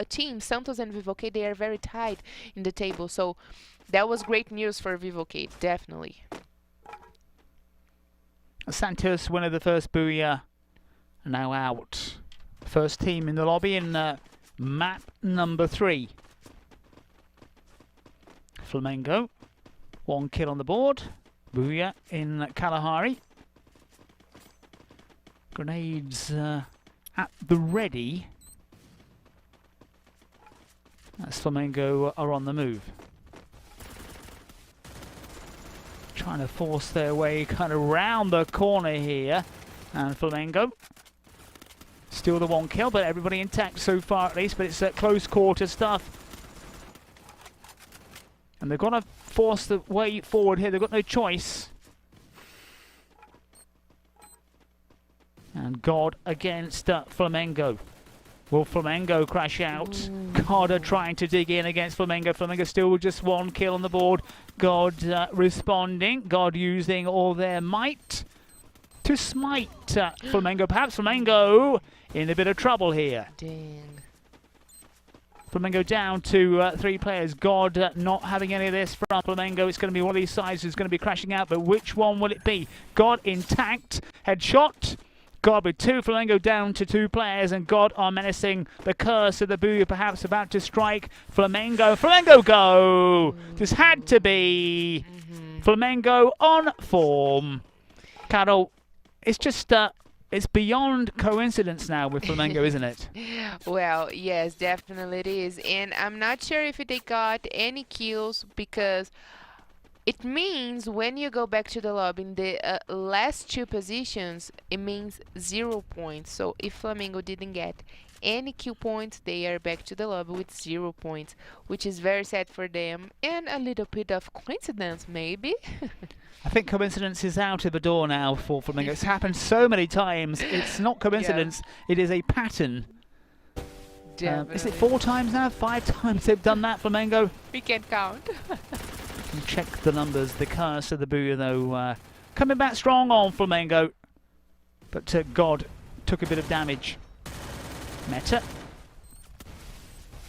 teams, Santos and Vivo Keyd, they are very tight in the table, so that was great news for Vivo Keyd, definitely. Santos, winner of the first Booyah, now out. First team in the lobby in map number 3. Flamengo, 1 kill on the board. Booyah in Kalahari. Grenades at the ready, as Flamengo are on the move. Trying to force their way kind of round the corner here. And Flamengo still the 1 kill, but everybody intact so far at least, but it's close quarter stuff. And they've got to force the way forward here. They've got no choice. And God against Flamengo. Will Flamengo crash out? God trying to dig in against Flamengo. Flamengo still with just 1 kill on the board. God responding. God using all their might to smite Flamengo. Perhaps Flamengo in a bit of trouble here. Dang. Flamengo down to 3 players. God not having any of this from Flamengo. It's going to be one of these sides who's going to be crashing out, but which one will it be? God intact. Headshot. God with 2. Flamengo down to 2 players, and God are menacing. The curse of the Booyah perhaps about to strike. Flamengo. Flamengo go! This had to be Flamengo on form. Carol, it's just it's beyond coincidence now with Flamengo, isn't it? Well, yes, definitely it is. And I'm not sure if they got any kills, because it means when you go back to the lobby in the last 2 positions, it means 0 points. So if Flamengo didn't get any kill points, they are back to the lobby with 0 points, which is very sad for them, and a little bit of coincidence maybe. I think coincidence is out of the door now for Flamengo. It's happened so many times. It's not coincidence. Yeah. It is a pattern. Is it 4 times now? 5 times they've done that, Flamengo? We can't count. Check the numbers. The curse of the Booyah, though, coming back strong on Flamengo. But God took a bit of damage. Meta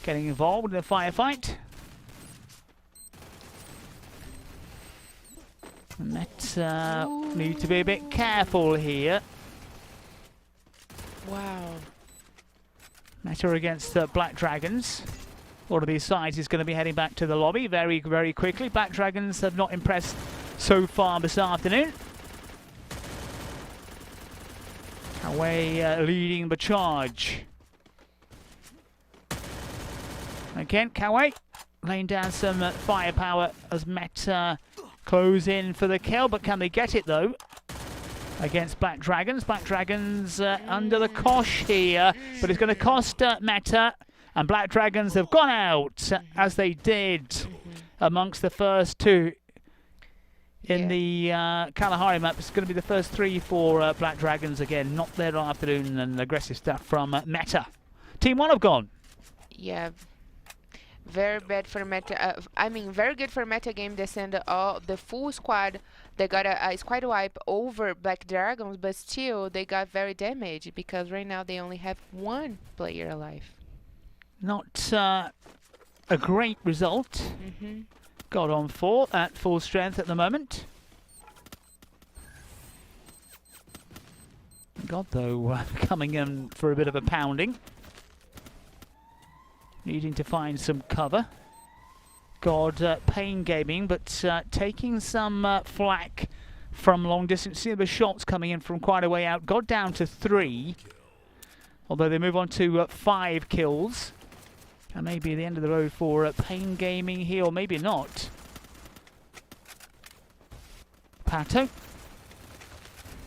getting involved in the firefight. Meta need to be a bit careful here. Wow. Meta against Black Dragons. One of these sides is going to be heading back to the lobby very, very quickly. Black Dragons have not impressed so far this afternoon. Kawaii leading the charge. Again, Kawaii laying down some firepower as Meta close in for the kill, but can they get it though? Against Black Dragons. Black Dragons under the cosh here, but it's going to cost Meta. And Black Dragons have gone out as they did amongst the first two in the Kalahari map. It's going to be the first 3 for Black Dragons again. Not their afternoon and aggressive stuff from Meta. Team 1 have gone. Yeah. Very bad for Meta. I mean, very good for Meta game. They send the full squad. They got a squad wipe over Black Dragons, but still they got very damaged because right now they only have 1 player alive. Not a great result. Got on 4 at full strength at the moment. God, though, coming in for a bit of a pounding. Needing to find some cover. God, Pain Gaming, but taking some flack from long distance. See the shots coming in from quite a way out. God down to 3. Although they move on to 5 kills. And maybe the end of the road for Pain Gaming here, or maybe not. Pato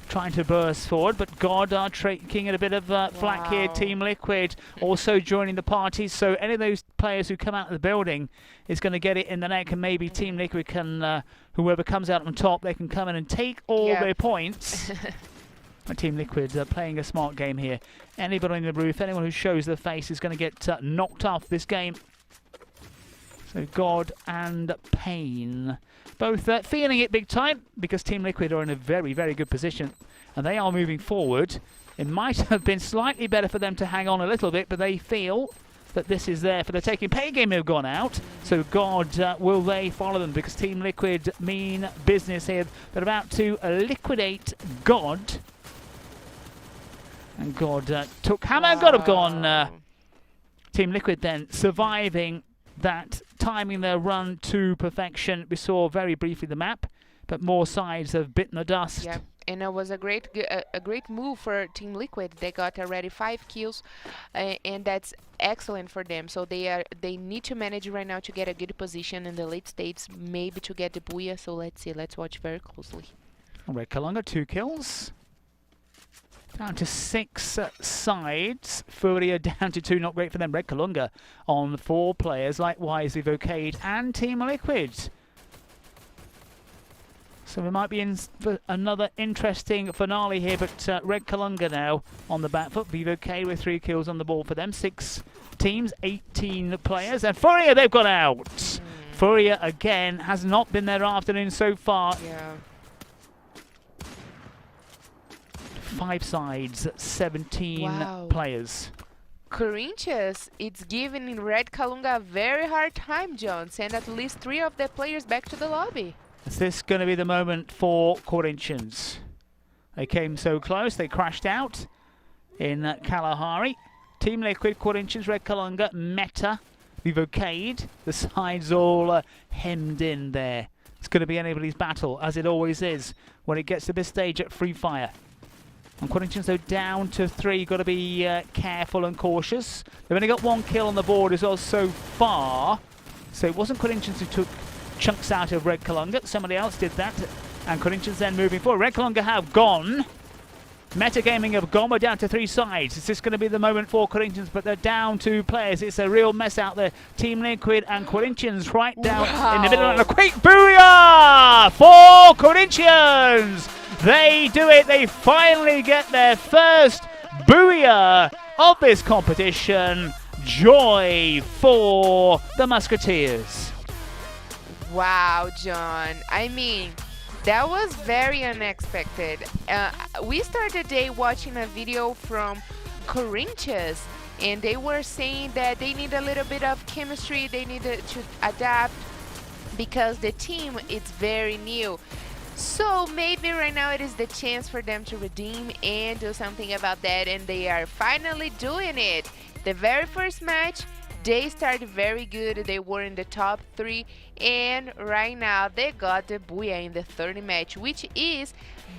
trying to burst forward, but God are taking a bit of flack here. Team Liquid also joining the party, so any of those players who come out of the building is going to get it in the neck, and maybe Team Liquid can, whoever comes out on top, they can come in and take all their points. Team Liquid playing a smart game here. Anybody on the roof, anyone who shows their face is going to get knocked off this game. So God and Pain both feeling it big time because Team Liquid are in a very, very good position and they are moving forward. It might have been slightly better for them to hang on a little bit, but they feel that this is there for the taking. Pain Game have gone out, so God, will they follow them? Because Team Liquid mean business here. They're about to liquidate God. And God took Hammer and God have gone. Team Liquid then surviving that, timing their run to perfection. We saw very briefly the map, but more sides have bitten the dust. Yeah, and it was a great move for Team Liquid. They got already 5 kills, and that's excellent for them. So they need to manage right now to get a good position in the late stages, maybe to get the Booyah. So let's see, let's watch very closely. Red Kalunga 2 kills. Down to 6 sides. FURIA down to 2, not great for them. Red Kalunga on 4 players. Likewise, Vivo Keyd and Team Liquid. So we might be in for another interesting finale here, but Red Kalunga now on the back foot. Vivo Keyd with 3 kills on the ball for them. 6 teams, 18 players. And FURIA, they've got out. FURIA, again, has not been their afternoon so far. Yeah. 5 sides, 17 players. Corinthians, it's giving Red Kalunga a very hard time, John. Send at least 3 of the players back to the lobby. Is this going to be the moment for Corinthians? They came so close, they crashed out in Kalahari. Team Liquid, Corinthians, Red Kalunga, Meta, Vivo Keyd. The sides all hemmed in there. It's going to be anybody's battle, as it always is when it gets to this stage at Free Fire. And Corinthians, though, down to 3. Got to be careful and cautious. They've only got 1 kill on the board as well so far. So it wasn't Corinthians who took chunks out of Red Kalunga. Somebody else did that. And Corinthians then moving forward. Red Kalunga have gone. Metagaming have gone. We're down to 3 sides. Is this going to be the moment for Corinthians? But they're down 2 players. It's a real mess out there. Team Liquid and Corinthians right down in the middle. And a quick booyah for Corinthians. They do it. They finally get their first booyah of this competition. Joy for the Musketeers. Wow, John. I mean, that was very unexpected. We started the day watching a video from Corinthians, and they were saying that they need a little bit of chemistry. They needed to adapt because the team is very new. So maybe right now it is the chance for them to redeem and do something about that, and they are finally doing it. The very first match, They started very good. They were in the top 3, and right now they got the Booyah in the third match, which is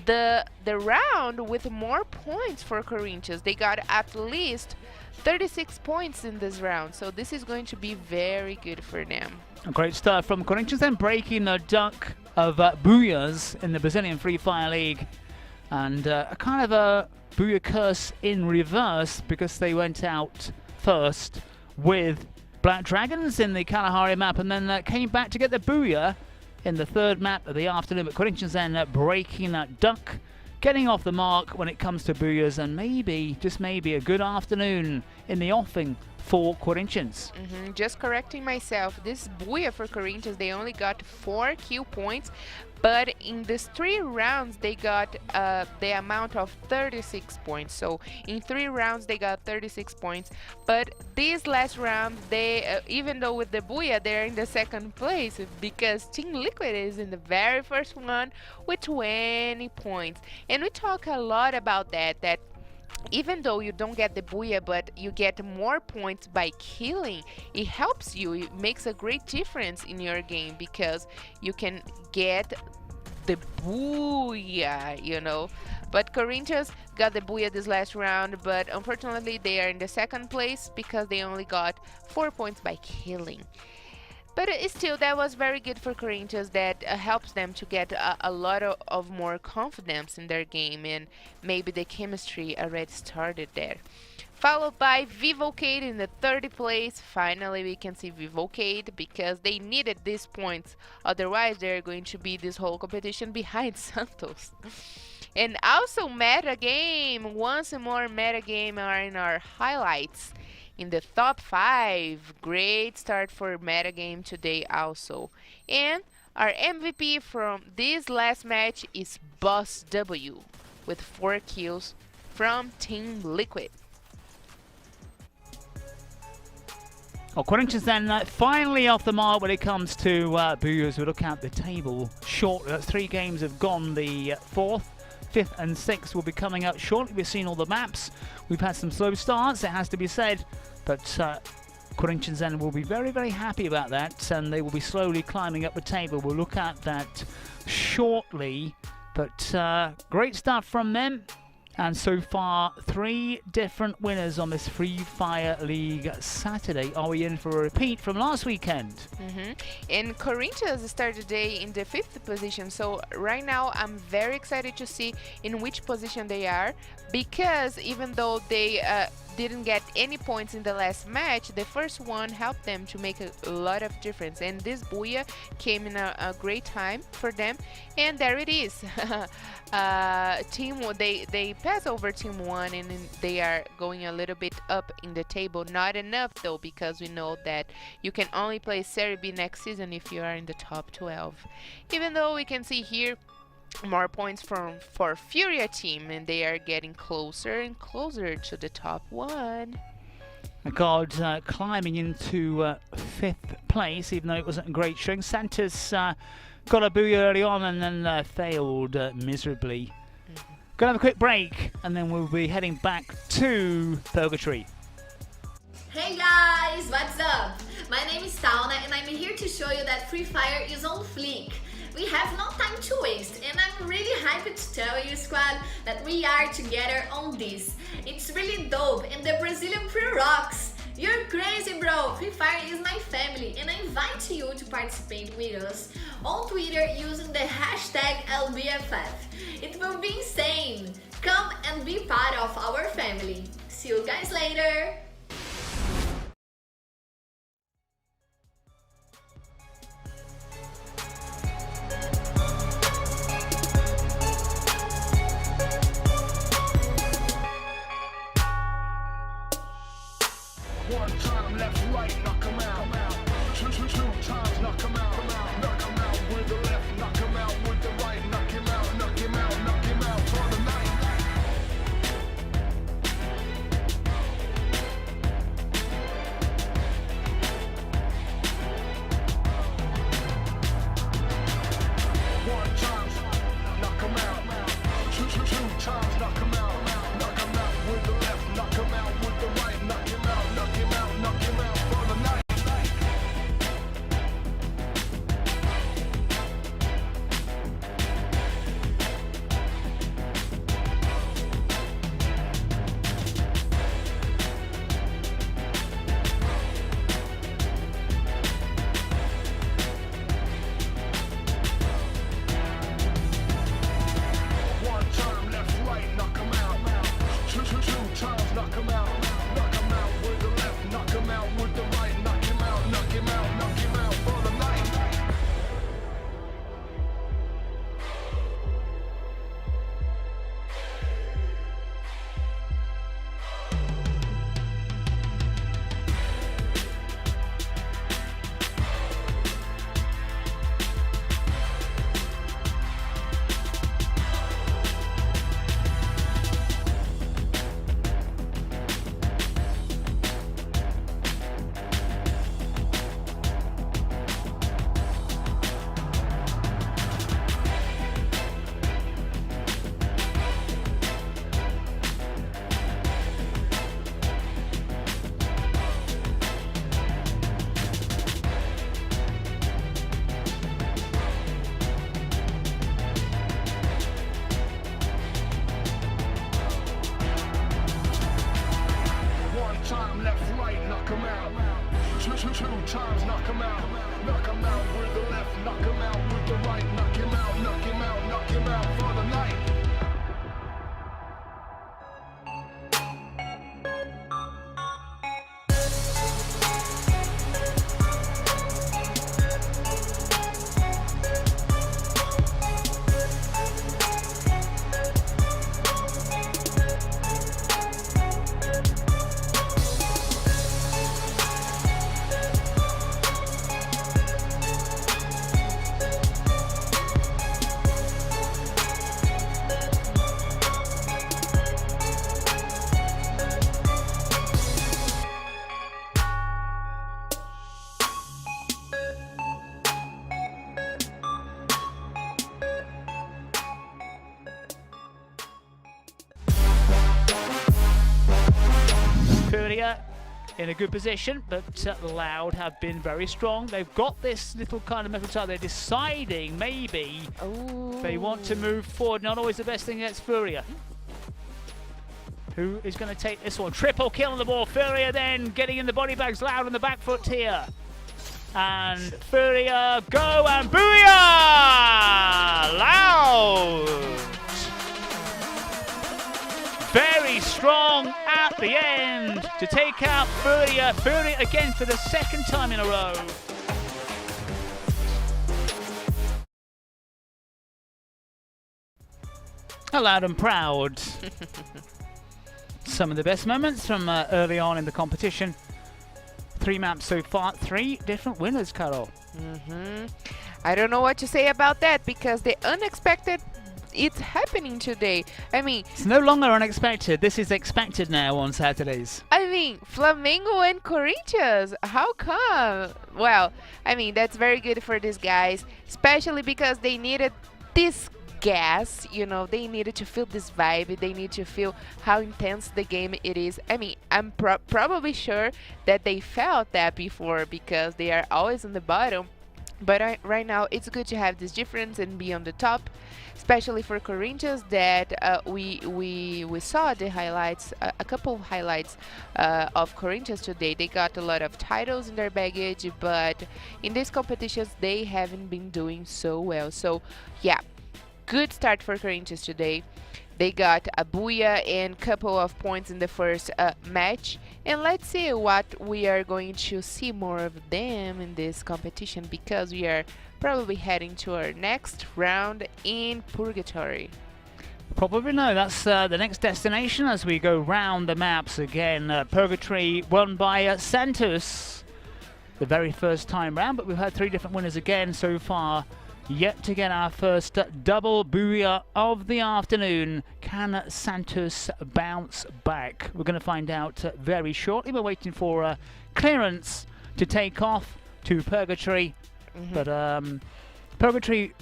the round with more points for Corinthians. They got at least 36 points in this round, so this is going to be very good for them. A great start from Corinthians, then breaking the duck of Booyahs in the Brazilian Free Fire League, and a kind of a Booyah curse in reverse, because they went out first with Black Dragons in the Kalahari map, and then came back to get the Booyah in the third map of the afternoon. But Corinthians then breaking that duck, getting off the mark when it comes to Booyahs, and maybe, just maybe, a good afternoon in the offing for Corinthians. Just correcting myself, this Booyah for Corinthians, they only got 4 kill points, but in these 3 rounds they got the amount of 36 points. So in 3 rounds they got 36 points, but this last round, they even though with the Booyah they're in the second place, because Team Liquid is in the very first one with 20 points. And we talk a lot about that even though you don't get the Booyah, but you get more points by killing, it helps you. It makes a great difference in your game, because you can get the Booyah, you know. But Corinthians got the Booyah this last round, but unfortunately they are in the second place because they only got 4 points by killing. But still, that was very good for Corinthians. That helps them to get a lot of more confidence in their game, and maybe the chemistry already started there. Followed by Vivo Keyd in the third place. Finally, we can see Vivo Keyd, because they needed these points. Otherwise, they're going to be this whole competition behind Santos. And also Meta Game. Once more, Meta Game are in our highlights. In the top 5, great start for Metagame today also. And our MVP from this last match is Boss W with 4 kills from Team Liquid. Well, Corinthians then finally off the mark when it comes to Booyahs. We look at the table shortly. 3 games have gone. The 4th, 5th and 6th will be coming out shortly. We've seen all the maps. We've had some slow starts, it has to be said. But Corinthians then will be very, very happy about that, and they will be slowly climbing up the table. We'll look at that shortly. But great start from them. And so far, 3 different winners on this Free Fire League Saturday. Are we in for a repeat from last weekend? And Corinthians started the day in the 5th position. So right now, I'm very excited to see in which position they are, because even though they didn't get any points in the last match, the first one helped them to make a lot of difference. And this Booyah came in a great time for them. And there it is. They pass over Team 1, and they are going a little bit up in the table. Not enough though, because we know that you can only play Serie B next season if you are in the top 12. Even though we can see here more points for FURIA team, and they are getting closer and closer to the top 1. God climbing into 5th place, even though it wasn't a great showing. Santos got a Booyah early on and then failed miserably. Gonna have a quick break, and then we'll be heading back to Purgatory. Hey guys, what's up? My name is Tauna, and I'm here to show you that Free Fire is on fleek. We have no time to waste, and I'm really happy to tell you, squad, that we are together on this. It's really dope, and the Brazilian Free rocks. You're crazy, bro! Free Fire is my family, and I invite you to participate with us on Twitter using the hashtag LBFF. It will be insane! Come and be part of our family. See you guys later! One time left, right, knock 'em out. Two times, knock 'em out. Knock 'em out with the left, knock 'em out with the right. Knock him out, knock him out, knock him out for the night. knock 'em out. Knock 'em out with the left, knock 'em out with the right. Knock him out, knock him out, knock him out for the night. FURIA in a good position, but Loud have been very strong. They've got this little kind of metal tile. They're deciding maybe they want to move forward. Not always the best thing against FURIA. Who is going to take this one? Triple kill on the ball. FURIA then getting in the body bags. Loud on the back foot here. And FURIA go and booyah! Loud! Very strong at the end to take out FURIA. FURIA again for the second time in a row. Loud and proud. Some of the best moments from early on in the competition. 3 maps so far, 3 different winners, Carol. I don't know what to say about that because the unexpected, it's happening today. I mean, it's no longer unexpected. This is expected now on Saturdays. I mean, Flamengo and Corinthians. How come? Well, I mean, that's very good for these guys, especially because they needed this gas, you know, they needed to feel this vibe. They need to feel how intense the game it is. I mean, I'm probably sure that they felt that before because they are always on the bottom. But right now, it's good to have this difference and be on the top, especially for Corinthians that we saw the highlights, a couple of highlights of Corinthians today. They got a lot of titles in their baggage, but in these competitions, they haven't been doing so well. So, yeah, good start for Corinthians today. They got a booyah and couple of points in the first match. And let's see what we are going to see more of them in this competition because we are probably heading to our next round in Purgatory. Probably no, that's the next destination as we go round the maps again. Purgatory won by Santos the very first time round, but we've had 3 different winners again so far. Yet to get our first double booyah of the afternoon. Can Santos bounce back? We're going to find out very shortly. We're waiting for clearance to take off to Purgatory. But Purgatory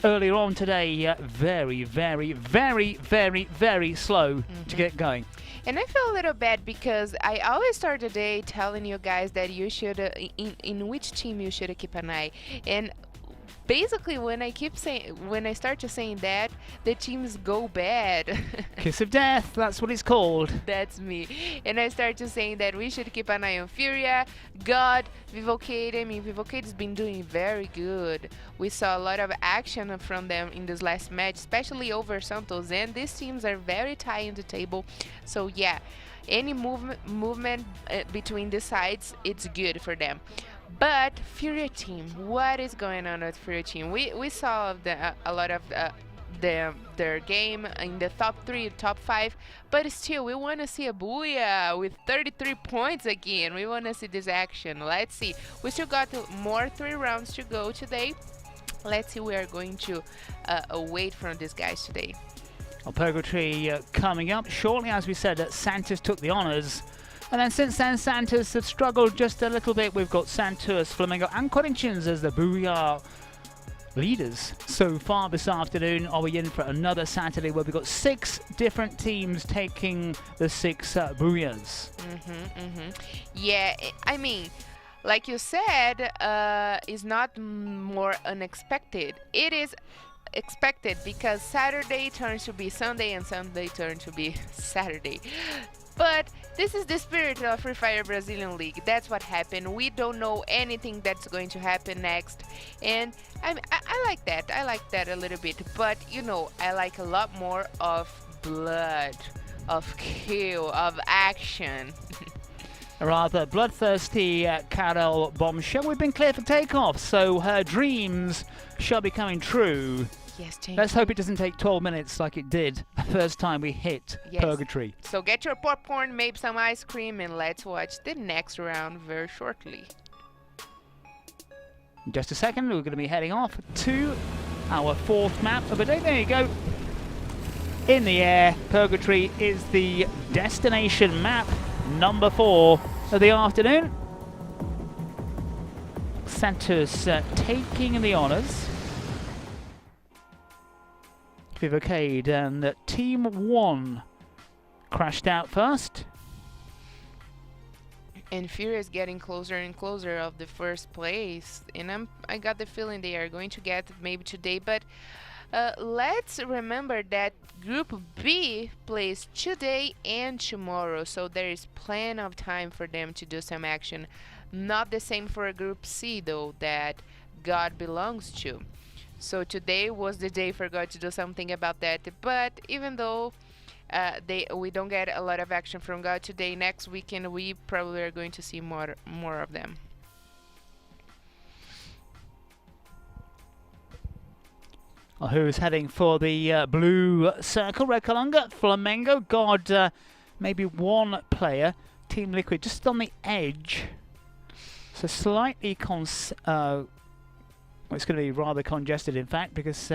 earlier on today, very, very, very, very, very slow to get going. And I feel a little bad because I always start the day telling you guys that you should, in which team you should keep an eye. And basically, when I start to saying that, the teams go bad. Kiss of death, that's what it's called. That's me. And I start to saying that we should keep an eye on FURIA, God, Vivo Keyd. I mean, Vivo Keyd has been doing very good. We saw a lot of action from them in this last match, especially over Santos. And these teams are very tight in the table. So yeah, any movement between the sides, it's good for them. But FURIA team, what is going on with FURIA team? We saw a lot of their game in the top 3, top 5, but still we want to see a booyah with 33 points again. We want to see this action. Let's see. We still got more 3 rounds to go today. Let's see we are going to wait from these guys today. Well, Purgatory coming up shortly, as we said, Santos took the honours. And then since then, Santos have struggled just a little bit. We've got Santos, Flamengo and Corinthians as the booyah leaders so far this afternoon. Are we in for another Saturday where we've got 6 different teams taking the 6 booyahs? Yeah, I mean, like you said, is not more unexpected. It is expected because Saturday turns to be Sunday and Sunday turns to be Saturday. But this is the spirit of Free Fire Brazilian League. That's what happened. We don't know anything that's going to happen next. And I like that. I like that a little bit. But, you know, I like a lot more of blood, of kill, of action. A rather bloodthirsty Carol Bombshell. We've been clear for takeoff, so her dreams shall be coming true. Yes, thank Let's you. hope it doesn't take 12 minutes like it did the first time we hit Yes. Purgatory. So get your popcorn, maybe some ice cream, and let's watch the next round very shortly. In just a second, we're going to be heading off to our fourth map of the day. There you go. In the air, Purgatory is the destination map number 4 of the afternoon. Santos taking the honours. Vivo Keyd and Team 1 crashed out first. And FURIA is getting closer and closer of the first place. And I got the feeling they are going to get maybe today. But let's remember that Group B plays today and tomorrow. So there is plenty of time for them to do some action. Not the same for Group C though, that God belongs to. So today was the day for God to do something about that. But even though we don't get a lot of action from God today, next weekend we probably are going to see more of them. Who's heading for the blue circle? Red Kalunga, Flamengo. God, maybe one player. Team Liquid just on the edge. So slightly it's going to be rather congested, in fact, because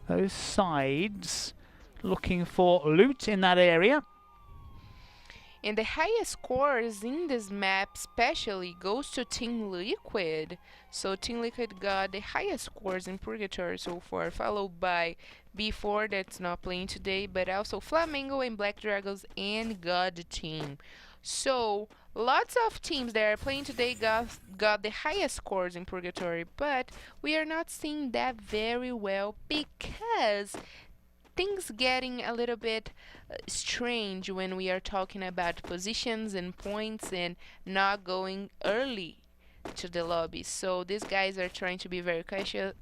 those sides looking for loot in that area. And the highest scores in this map especially goes to Team Liquid. So Team Liquid got the highest scores in Purgatory so far, followed by B4 that's not playing today, but also Flamengo and Black Dragons and God Team. So lots of teams that are playing today got the highest scores in Purgatory, but we are not seeing that very well because things getting a little bit strange when we are talking about positions and points and not going early to the lobby. So these guys are trying to be very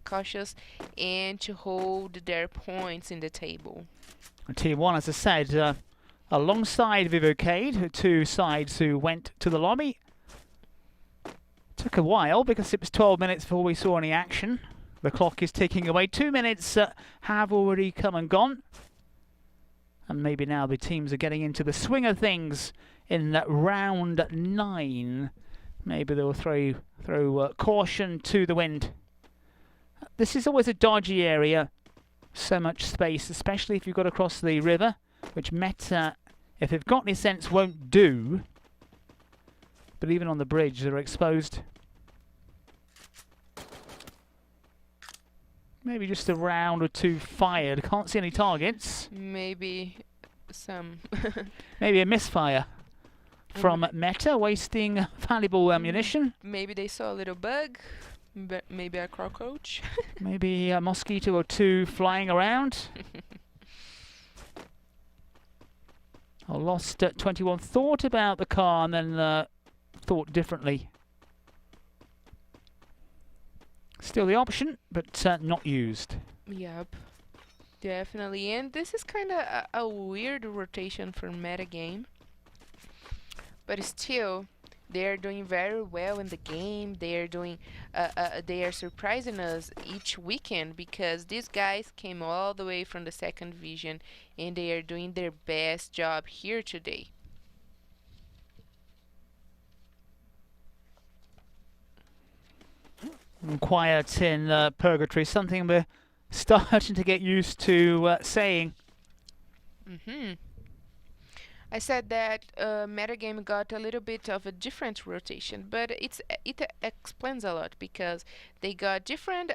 cautious and to hold their points in the table. And Team 1, as I said, alongside Vivo Keyd, 2 sides who went to the lobby. Took a while because it was 12 minutes before we saw any action. The clock is ticking away. 2 minutes have already come and gone. And maybe now the teams are getting into the swing of things in round 9. Maybe they'll throw caution to the wind. This is always a dodgy area. So much space, especially if you've got to cross the river, which Meta, if they've got any sense, won't do. But even on the bridge, they're exposed. Maybe just a round or 2 fired. Can't see any targets. Maybe some. Maybe a misfire from Meta, wasting valuable ammunition. Maybe they saw a little bug. Maybe a cockroach. Maybe a mosquito or 2 flying around. I lost 21. Thought about the car and then thought differently. Still the option, but not used. Yep, definitely. And this is kind of a weird rotation for metagame. But still, they are doing very well in the game. They are doing, they are surprising us each weekend because these guys came all the way from the second division and they are doing their best job here today. Quiet in Purgatory, something we're starting to get used to saying. I said that metagame got a little bit of a different rotation, but it explains a lot because they got different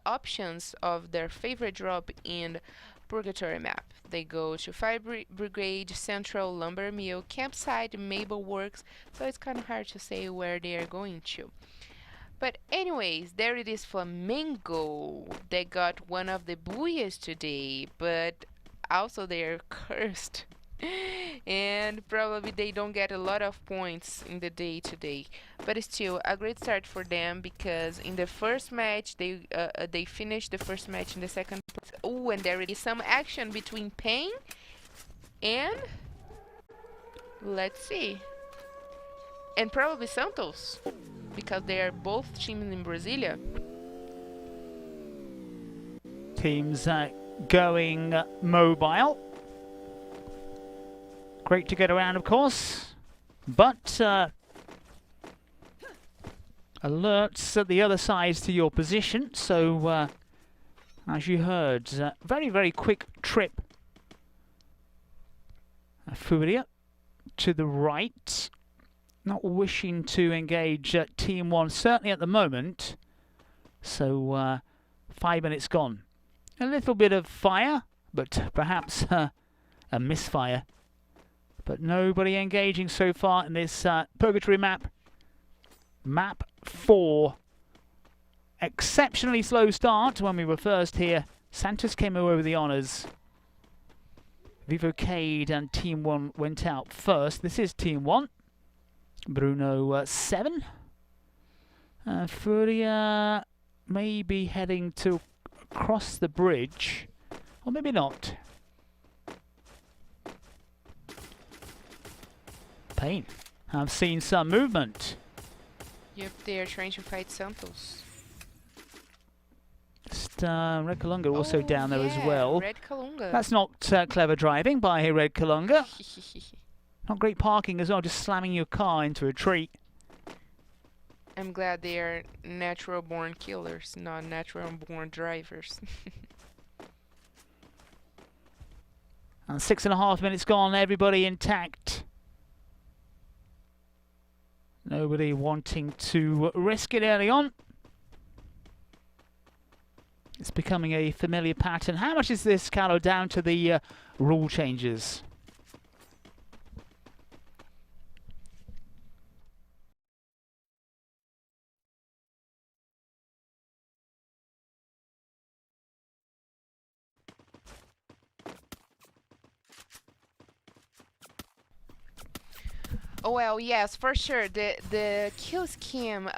options of their favorite drop in Purgatory map. They go to Fire Brigade, Central, Lumber Mill, Campsite, Maple Works, so it's kind of hard to say where they are going to. But anyways, there it is, Flamengo. They got one of the booyahs today, but also they are cursed. And probably they don't get a lot of points in the day today, but still a great start for them, because in the first match they finished the first match in the second place. Oh, and there is some action between Pain and, let's see, and probably Santos, because they are both teams in Brasilia. Teams going mobile. Great to get around, of course, but alerts at the other sides to your position. So, as you heard, very, very quick trip. FURIA to the right, not wishing to engage Team 1, certainly at the moment. So, 5 minutes gone. A little bit of fire, but perhaps a misfire. But nobody engaging so far in this Purgatory map. Map 4. Exceptionally slow start when we were first here. Santos came away with the honours. Vivo Keyd and Team 1 went out first. This is Team 1. Bruno 7. FURIA may be heading to across the bridge. Or maybe not. Pain. I've seen some movement. Yep, they are trying to fight Santos. Red Kalunga also down there as well. Red Kalunga. That's not clever driving by Red Kalunga. Not great parking as well, just slamming your car into a tree. I'm glad they are natural-born killers, not natural-born drivers. And 6.5 minutes gone, everybody intact. Nobody wanting to risk it early on. It's becoming a familiar pattern. How much is this, Calo, down to the rule changes? Oh well, yes, for sure. The kill scheme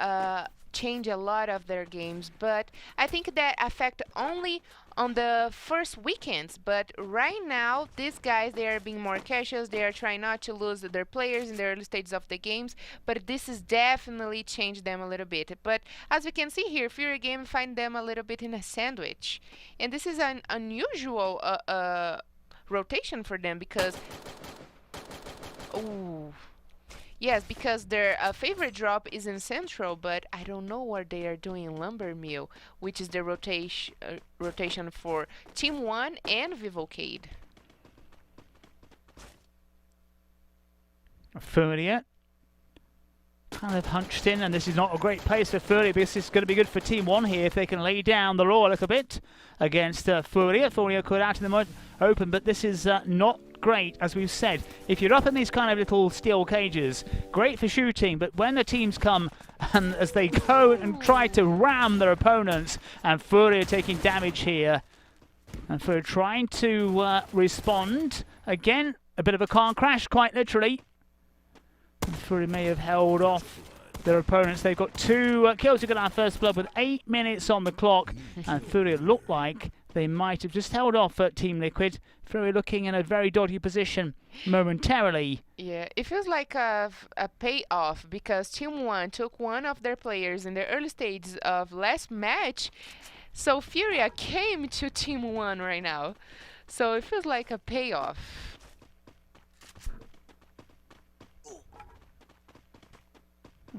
change a lot of their games, but I think that affect only on the first weekends. But right now, these guys, they are being more cautious. They are trying not to lose their players in the early stages of the games. But this has definitely changed them a little bit. But as we can see here, FURIA game find them a little bit in a sandwich, and this is an unusual rotation for them because. Ooh. Yes, because their favorite drop is in Central, but I don't know what they are doing in Lumber Mill, which is the rotation for Team 1 and Vivo Keyd. FURIA kind of hunched in, and this is not a great pace for FURIA, because this is going to be good for Team 1 here if they can lay down the law a little bit against FURIA. FURIA could out in the mud open, but this is not great, as we've said. If you're up in these kind of little steel cages, great for shooting, but when the teams come and as they go and try to ram their opponents, and FURIA taking damage here, and FURIA trying to respond, again, a bit of a car crash, quite literally. FURIA may have held off their opponents. They've got 2 kills to get our first blood with 8 minutes on the clock, and FURIA looked like they might have just held off at Team Liquid. FURIA looking in a very dodgy position momentarily. Yeah, it feels like a payoff, because Team 1 took one of their players in the early stages of last match, so FURIA came to Team 1 right now. So it feels like a payoff.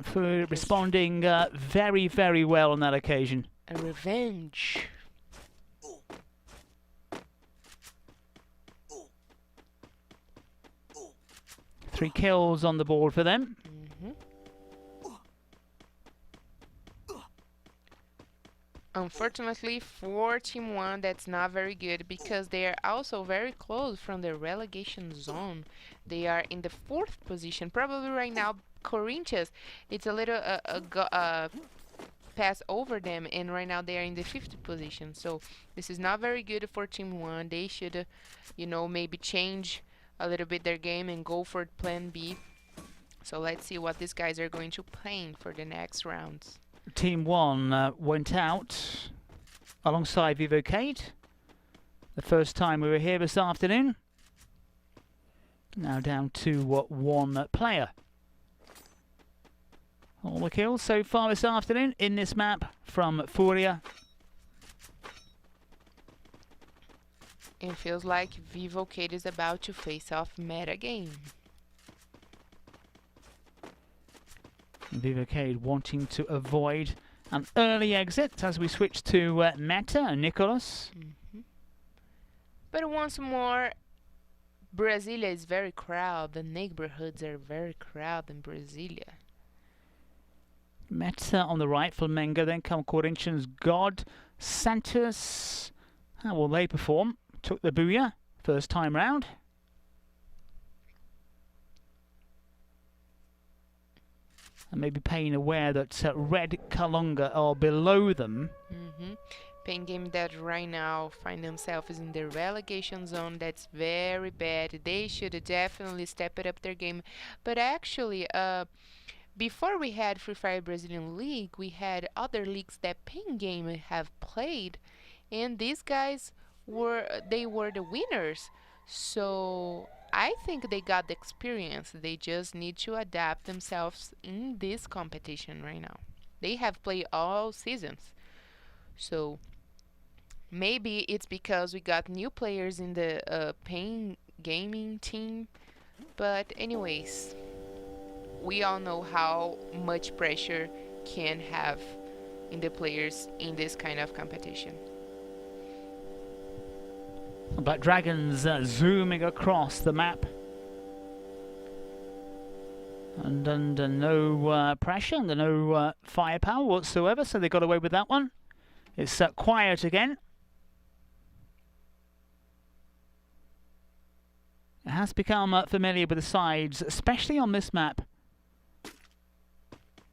FURIA responding very, very well on that occasion. A revenge. 3 kills on the board for them. Unfortunately for Team 1, that's not very good, because they are also very close from the relegation zone. They are in the 4th position. Probably right now, Corinthians, it's a little pass over them, and right now they are in the 5th position. So this is not very good for Team 1. They should, you know, maybe change a little bit their game and go for plan B. So let's see what these guys are going to plan for the next rounds. Team 1 went out alongside Vivo Keyd. The first time we were here this afternoon. Now down to one player. All the kills so far this afternoon in this map from FURIA. It feels like Vivo Keyd is about to face off Meta game. Vivo Keyd wanting to avoid an early exit as we switch to Meta and Nicholas. But once more, Brasilia is very crowded. The neighborhoods are very crowded in Brasilia. Meta on the right, Flamengo, then come Corinthians, God, Santos. How will they perform? Took the booyah first time round. And maybe Payne aware that Red Kalunga are below them. Payne game that right now find themselves in the relegation zone. That's very bad. They should definitely step it up their game. But actually, before we had Free Fire Brazilian League, we had other leagues that Payne game have played, and these guys were the winners. So I think they got the experience. They just need to adapt themselves in this competition right now. They have played all seasons. So maybe it's because we got new players in the Payne gaming team. But anyways, we all know how much pressure can have in the players in this kind of competition. Black Dragons zooming across the map. And under no pressure, under no firepower whatsoever, so they got away with that one. It's quiet again. It has become familiar with the sides, especially on this map.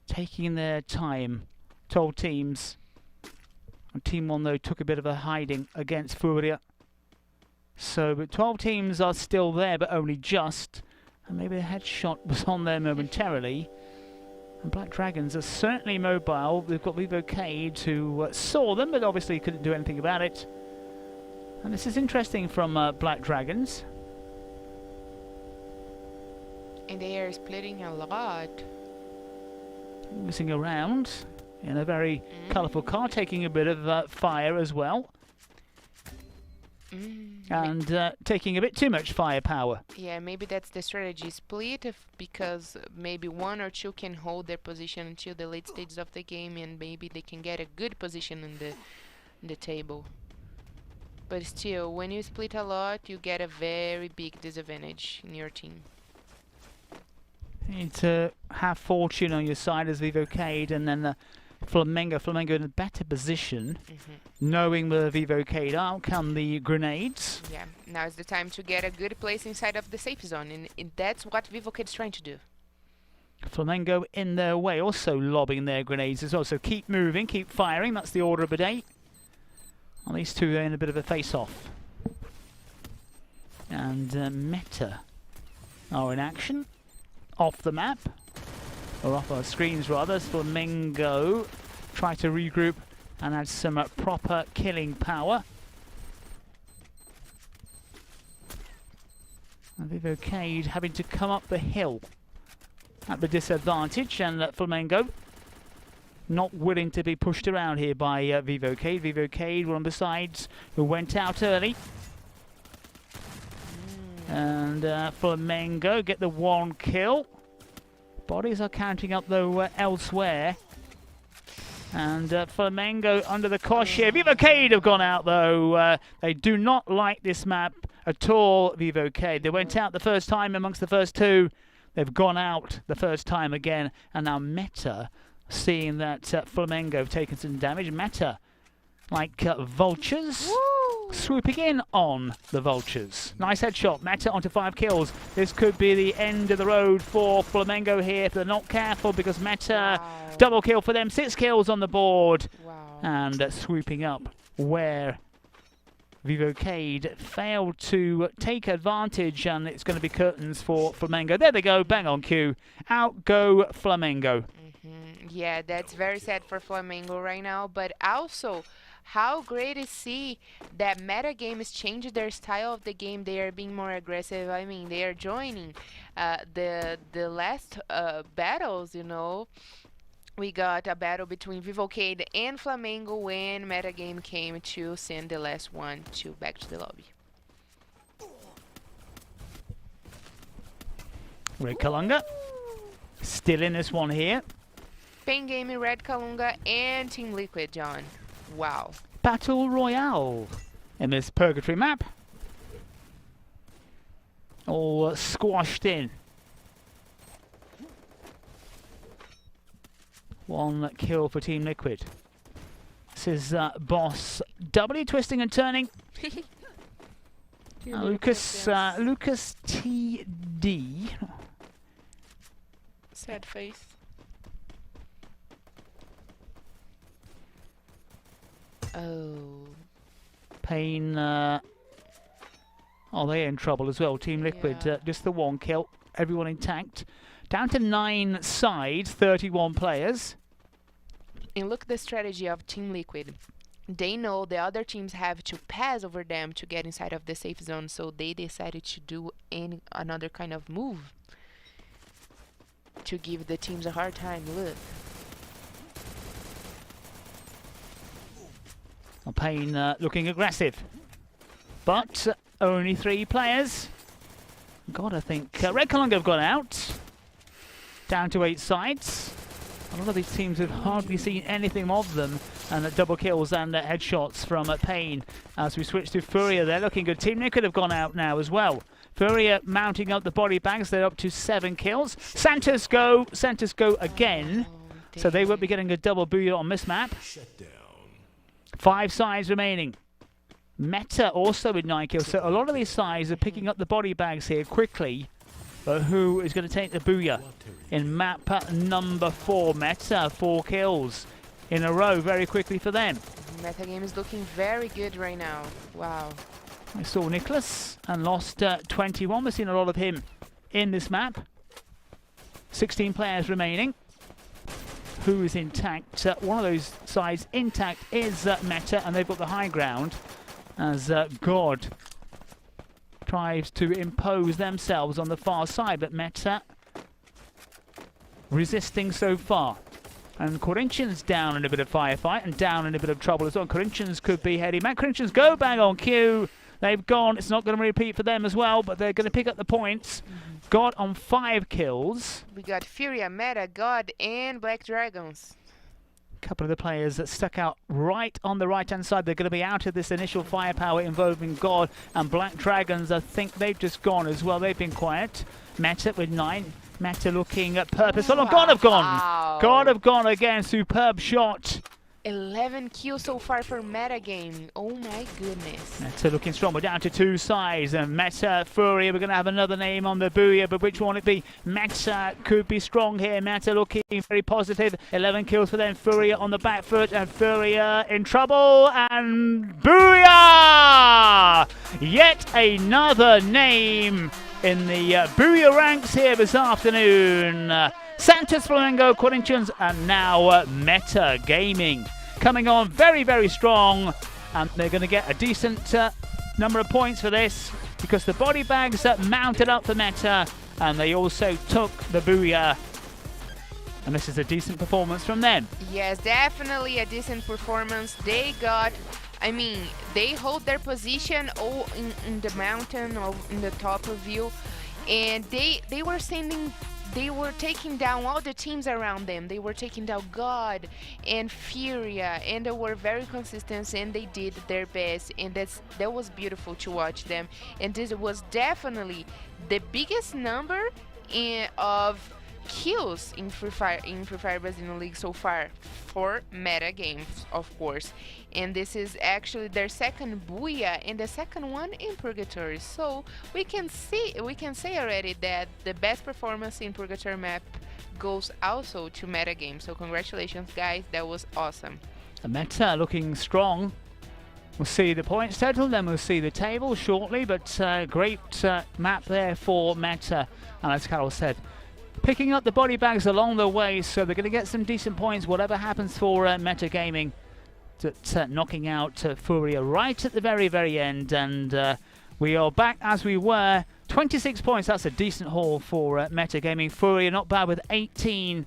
Taking their time, 12 teams. And Team 1 though took a bit of a hiding against FURIA. So, but 12 teams are still there, but only just. And maybe a headshot was on there momentarily. And Black Dragons are certainly mobile. They've got Vivo Keyd who saw them, but obviously couldn't do anything about it. And this is interesting from Black Dragons. And they are splitting a lot. Moving around in a very colourful car, taking a bit of fire as well. And taking a bit too much firepower. Yeah, maybe that's the strategy. Split because maybe one or two can hold their position until the late stages of the game, and maybe they can get a good position in the table. But still, when you split a lot, you get a very big disadvantage in your team. You need to have fortune on your side as Vivo Keyd, and then Flamengo in a better position, knowing where Vivo Keyd are. Come the grenades. Yeah, now is the time to get a good place inside of the safe zone, and that's what Vivo Keyd is trying to do. Flamengo in their way, also lobbing their grenades as well. So keep moving, keep firing. That's the order of the day. Well, these two are in a bit of a face-off. And Meta are in action. Off the map. Or off our screens rather. Flamengo try to regroup and add some proper killing power. And Vivo Keyd having to come up the hill at the disadvantage, and Flamengo not willing to be pushed around here by Vivo Keyd. Vivo Keyd were on the sides, who went out early. And Flamengo get the one kill. Bodies are counting up though elsewhere. And Flamengo under the cosh here. Vivo Keyd have gone out though. They do not like this map at all, Vivo Keyd. They went out the first time amongst the first two. They've gone out the first time again. And now Meta, seeing that Flamengo have taken some damage. Meta, like vultures, swooping in on the vultures. Nice headshot. Meta onto 5 kills. This could be the end of the road for Flamengo here if they're not careful, because Meta, double kill for them. 6 kills on the board. And swooping up where Vivo Keyd failed to take advantage, and it's going to be curtains for Flamengo. There they go, bang on cue. Out go Flamengo. Yeah, that's very sad for Flamengo right now, but also how great is see that meta games changed their style of the game. They are being more aggressive. I mean, they are joining the last battles, you know. We got a battle between Vivo Keyd and Flamengo when metagame came to send the last one back to the lobby. Red Kalunga still in this one here. Pain Gaming, Red Kalunga, and Team Liquid, John. Wow. Battle Royale in this Purgatory map. All squashed in. One kill for Team Liquid. This is Boss W twisting and turning. Lucas TD. Sad face. Oh. Pain. Oh, they're in trouble as well. Team Liquid, just the one kill. Everyone intact. Down to 9 sides, 31 players. And look at the strategy of Team Liquid. They know the other teams have to pass over them to get inside of the safe zone, so they decided to do another kind of move to give the teams a hard time. Look. Pain looking aggressive. But only 3 players. God, I think Red Kalunga have gone out. Down to 8 sides. A lot of these teams have hardly seen anything of them. And the double kills and headshots from Pain. As we switch to FURIA, they're looking good. Team Liquid have gone out now as well. FURIA mounting up the body bags. They're up to 7 kills. Santos go again. So they won't be getting a double booyah on this map. 5 sides remaining. Meta also with 9 kills. So a lot of these sides are picking up the body bags here quickly. But who is going to take the booyah in map number 4? Meta, 4 kills in a row very quickly for them. Meta game is looking very good right now. Wow. I saw Nicholas and lost 21. We've seen a lot of him in this map. 16 players remaining. Who is intact? One of those sides intact is Meta, and they've got the high ground as God tries to impose themselves on the far side, but Meta resisting so far. And Corinthians down in a bit of firefight and down in a bit of trouble as well. Corinthians could be heading back. Corinthians go bang on cue. They've gone. It's not going to repeat for them as well, but they're going to pick up the points. God on 5 kills. We got FURIA, Meta, God, and Black Dragons. A couple of the players that stuck out right on the right-hand side. They're going to be out of this initial firepower involving God and Black Dragons. I think they've just gone as well. They've been quiet. Meta with 9. Meta looking at purpose. Oh, God have gone. God have gone again. Superb shot. 11 kills so far for Meta game. Oh my goodness. Meta looking strong. We're down to 2 sides. And Meta, FURIA, we're going to have another name on the booyah, but which one it be? Meta could be strong here. Meta looking very positive. 11 kills for them. FURIA on the back foot, and FURIA in trouble. And booyah! Yet another name in the booyah ranks here this afternoon. Santos, Flamengo, Corinthians, and now Meta Gaming. Coming on very, very strong, and they're going to get a decent number of points for this because the body bags mounted up for Meta, and they also took the booyah. And this is a decent performance from them. Yes, definitely a decent performance. They got, I mean, they hold their position all in the mountain or in the top of you, and they were taking down all the teams around them. They were taking down God and FURIA, and they were very consistent, and they did their best, and that was beautiful to watch them. And this was definitely the biggest number of kills in Free Fire Brazilian League so far for meta games, of course. And this is actually their second booyah and the second one in Purgatory. So we can say already that the best performance in Purgatory map goes also to meta games. So congratulations, guys, that was awesome. The Meta looking strong. We'll see the points total, then we'll see the table shortly, but great map there for Meta, and as Carol said, picking up the body bags along the way, so they're going to get some decent points, whatever happens for Meta Gaming, knocking out FURIA right at the very, very end, and we are back as we were. 26 points, that's a decent haul for Meta Gaming. FURIA not bad with 18,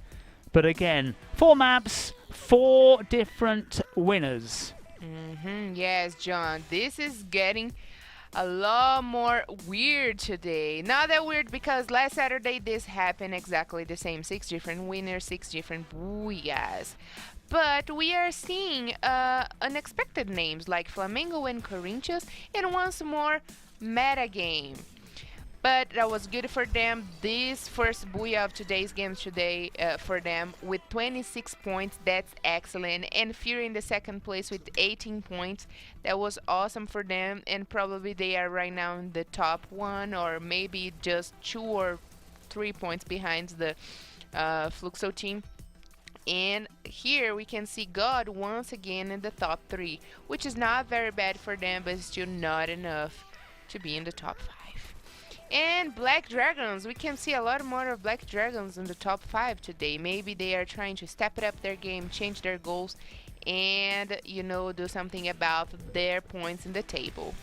but again, 4 maps, 4 different winners. Yes, John, this is getting a lot more weird today. Not that weird because last Saturday this happened exactly the same. 6 different winners, 6 different booyahs. But we are seeing unexpected names like Flamengo and Corinthians, and once more meta game. But that was good for them. This first booyah of today's games today for them with 26 points. That's excellent. And FURIA in the second place with 18 points. That was awesome for them. And probably they are right now in the top 1 or maybe just 2 or 3 points behind the Fluxo team. And here we can see God once again in the top 3, which is not very bad for them, but still not enough to be in the top 5. And Black Dragons, we can see a lot more of Black Dragons in the top 5 today. Maybe they are trying to step it up their game, change their goals, and, you know, do something about their points in the table.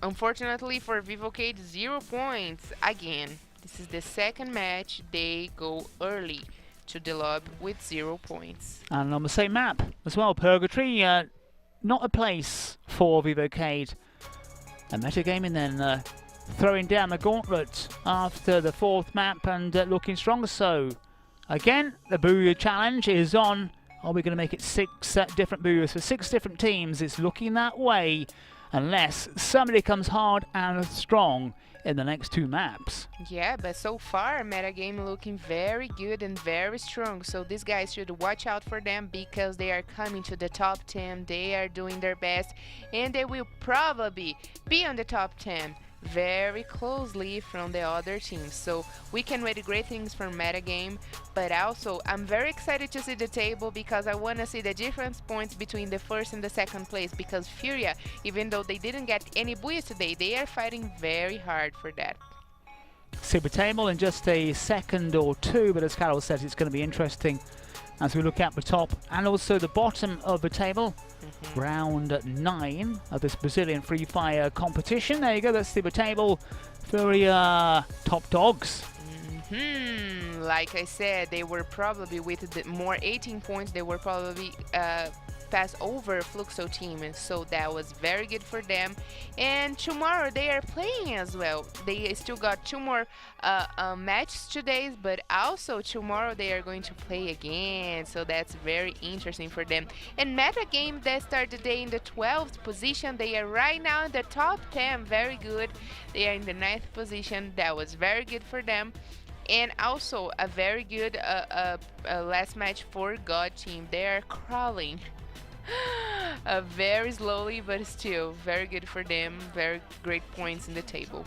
Unfortunately for Vivo Keyd, 0 points again. This is the second match they go early to the lob with 0 points. And on the same map as well, Purgatory, not a place for Vivo Keyd. And Metagaming then throwing down the gauntlet after the 4th map and looking stronger. So again, the Booyah challenge is on. Are we going to make it 6 different Booyahs for 6 different teams? It's looking that way unless somebody comes hard and strong in the next 2 maps. Yeah, but so far Metagame looking very good and very strong, so these guys should watch out for them because they are coming to the top 10. They are doing their best and they will probably be on the top 10 very closely from the other teams. So we can wait great things from Metagame, but also I'm very excited to see the table because I want to see the difference points between the first and the second place, because FURIA, even though they didn't get any booyahs today, they are fighting very hard for that. Super table in just a second or 2, but as Carol says, it's going to be interesting as we look at the top and also the bottom of the table. Round 9 of this Brazilian Free Fire competition. There you go, that's the table. FURIA top dogs. Like I said, they were probably with the more 18 points, they were probably pass over Fluxo team, and so that was very good for them. And tomorrow they are playing as well. They still got 2 more matches today, but also tomorrow they are going to play again, so that's very interesting for them. And Metagame, that started the day in the 12th position. They are right now in the top 10, very good. They are in the 9th position. That was very good for them. And also a very good last match for God team. They are crawling very slowly, but still very good for them. Very great points in the table.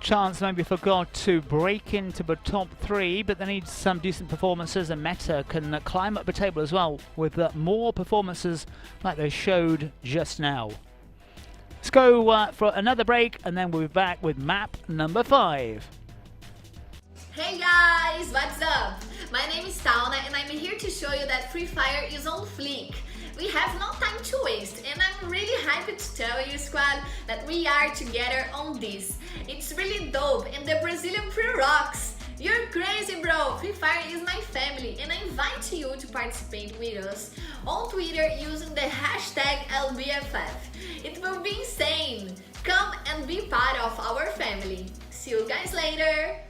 Chance maybe for God to break into the top 3, but they need some decent performances, and Meta can climb up the table as well with more performances like they showed just now. Let's go for another break and then we'll be back with map number 5. Hey guys, what's up? My name is Tauna and I'm here to show you that Free Fire is on fleek. We have no time to waste and I'm really happy to tell you, squad, that we are together on this. It's really dope and the Brazilian pre-rocks. You're crazy, bro! Free Fire is my family and I invite you to participate with us on Twitter using the hashtag LBFF. It will be insane! Come and be part of our family. See you guys later!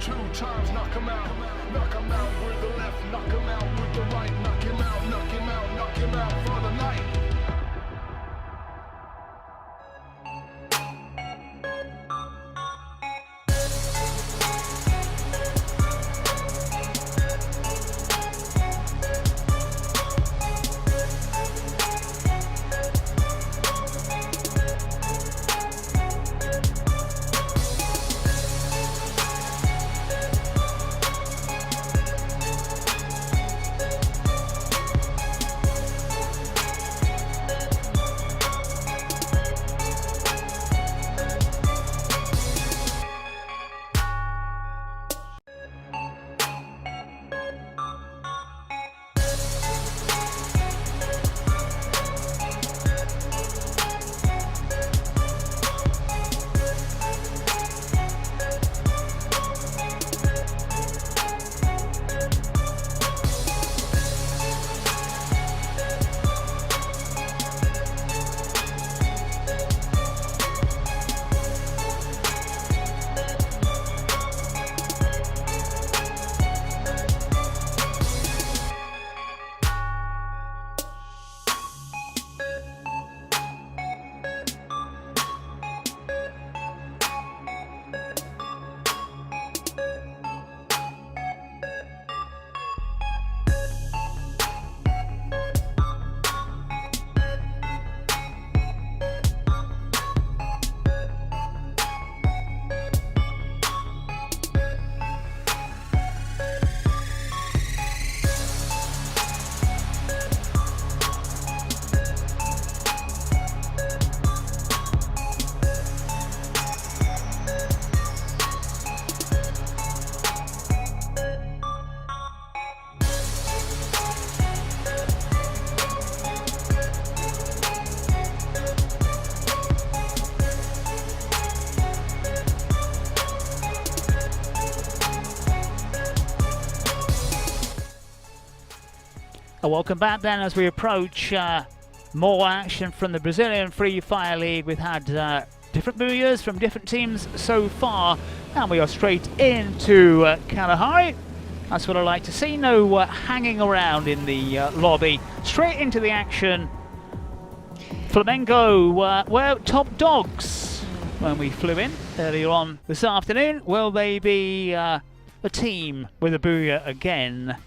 two times, knock him out. Knock him out with the left, knock him out with the right. Knock him out, knock him out, knock him out for the night. Welcome back then as we approach more action from the Brazilian Free Fire League. We've had different booyahs from different teams so far, and we are straight into Kalahari. That's what I like to see. No hanging around in the lobby. Straight into the action. Flamengo were top dogs when we flew in earlier on this afternoon. Will they be a team with a booyah again?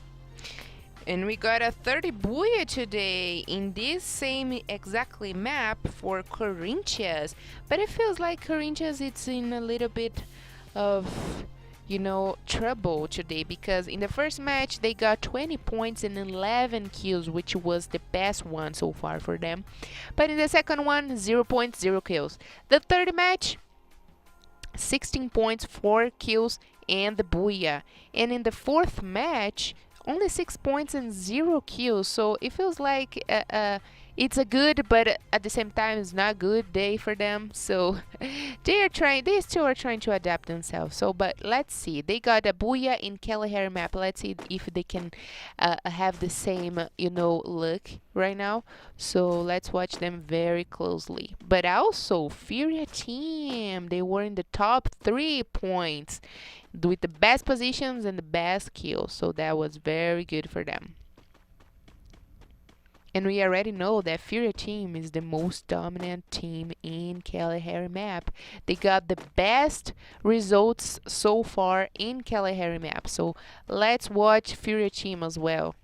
And we got a 30 booyah today in this same exactly map for Corinthians. But it feels like Corinthians it's in a little bit of, you know, trouble today, because in the first match they got 20 points and 11 kills, which was the best one so far for them. But in the second one, 0 points, 0 kills. The third match, 16 points, 4 kills, and the booyah. And in the fourth match, only 6 points and 0 kills. So it feels like it's a good, but at the same time it's not good day for them. So they still are trying to adapt themselves. So but let's see, they got a booyah in Kalahari map. Let's see if they can have the same, you know, look right now. So let's watch them very closely. But also FURIA team, they were in the top 3 points with the best positions and the best kills, so that was very good for them. And we already know that FURIA team is the most dominant team in Kalahari map. They got the best results so far in Kalahari map. So let's watch FURIA team as well.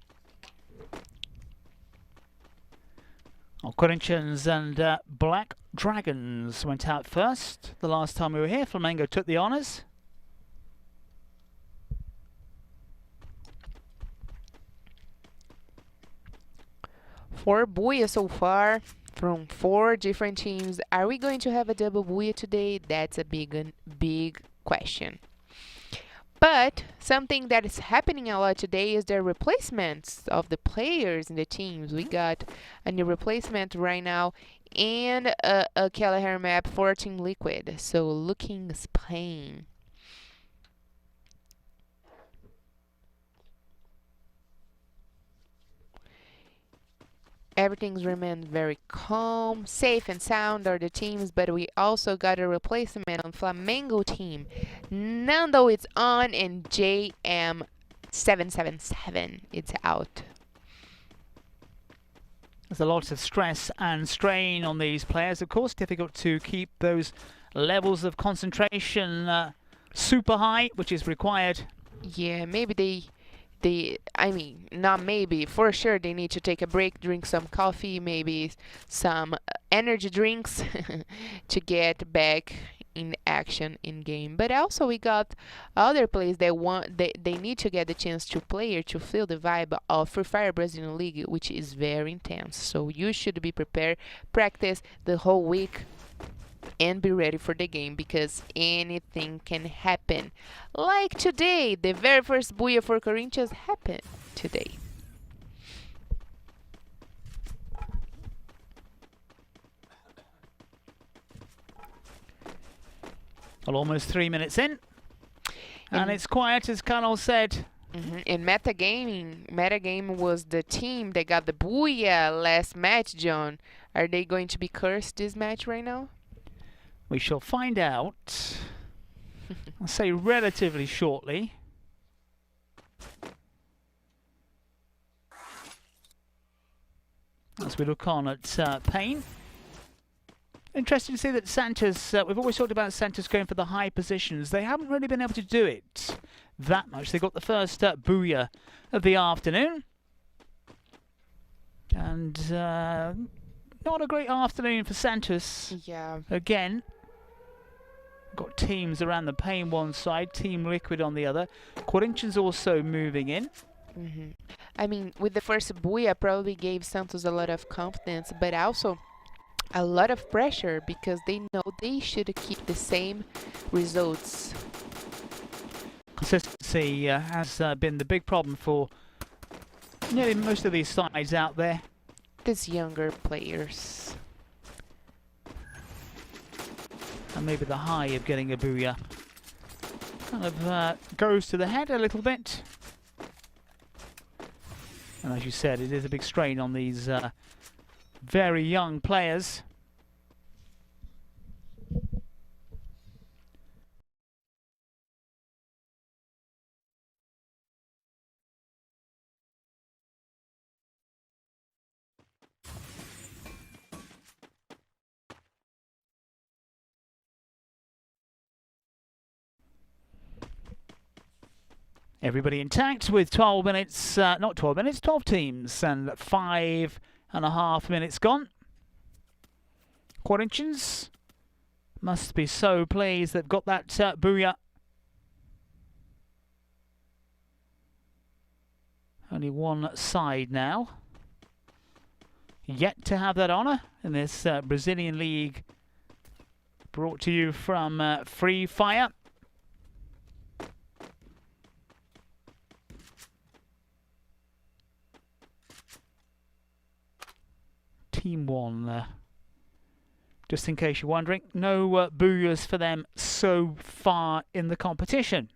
Corinthians and Black Dragons went out first. The last time we were here, Flamengo took the honours. Four booyah so far from 4 different teams. Are we going to have a double booyah today? That's a big question. But something that is happening a lot today is the replacements of the players in the teams. We got a new replacement right now and a Kalahari map for Team Liquid. So looking Spain. Everything's remained very calm, safe and sound are the teams, but we also got a replacement on Flamengo team. Nando is on and JM777 it's out. There's a lot of stress and strain on these players. Of course, difficult to keep those levels of concentration super high, which is required. Yeah, maybe I mean, not maybe, for sure they need to take a break, drink some coffee, maybe some energy drinks to get back in action in game. But also we got other players that they need to get the chance to play or to feel the vibe of Free Fire Brazilian League, which is very intense. So you should be prepared, practice the whole week and be ready for the game, because anything can happen. Like today, the very first booyah for Corinthians happened today. Well, almost 3 minutes in, and it's quiet, as Carol said. In Metagame was the team that got the booyah last match, John. Are they going to be cursed this match right now? We shall find out, I'll say relatively shortly. As we look on at Payne. Interesting to see that Santos, we've always talked about Santos going for the high positions. They haven't really been able to do it that much. They got the first booyah of the afternoon. And not a great afternoon for Santos. Yeah. Again. Got teams around the Payne one side, Team Liquid on the other. Corinthians also moving in. I mean, with the first booyah probably gave Santos a lot of confidence, but also a lot of pressure, because they know they should keep the same results. Consistency has been the big problem for nearly most of these sides out there. These younger players. And maybe the high of getting a booyah kind of goes to the head a little bit. And as you said, it is a big strain on these very young players. Everybody intact with 12 minutes, not 12 minutes, 12 teams and 5.5 minutes gone. Corinthians must be so pleased they've got that booyah. Only one side now yet to have that honour in this Brazilian League, brought to you from Free Fire. Team 1, just in case you're wondering, no booyahs for them so far in the competition.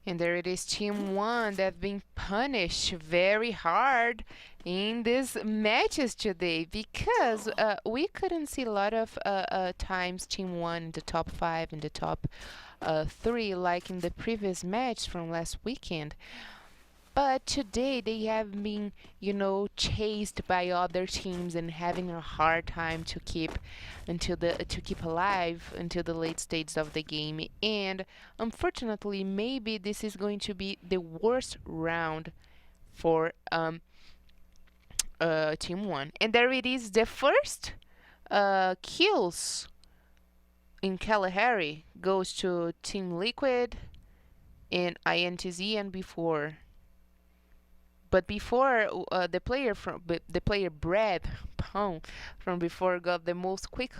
And there it is, Team 1 that been punished very hard in these matches today, because we couldn't see a lot of times Team 1 in the top 5, in the top 3, like in the previous match from last weekend. But today they have been, you know, chased by other teams and having a hard time to keep alive until the late stages of the game. And unfortunately, maybe this is going to be the worst round for Team 1. And there it is, the first kills in Kalahari goes to Team Liquid and INTZ and before. But before the player Brad Pong from before got the most quick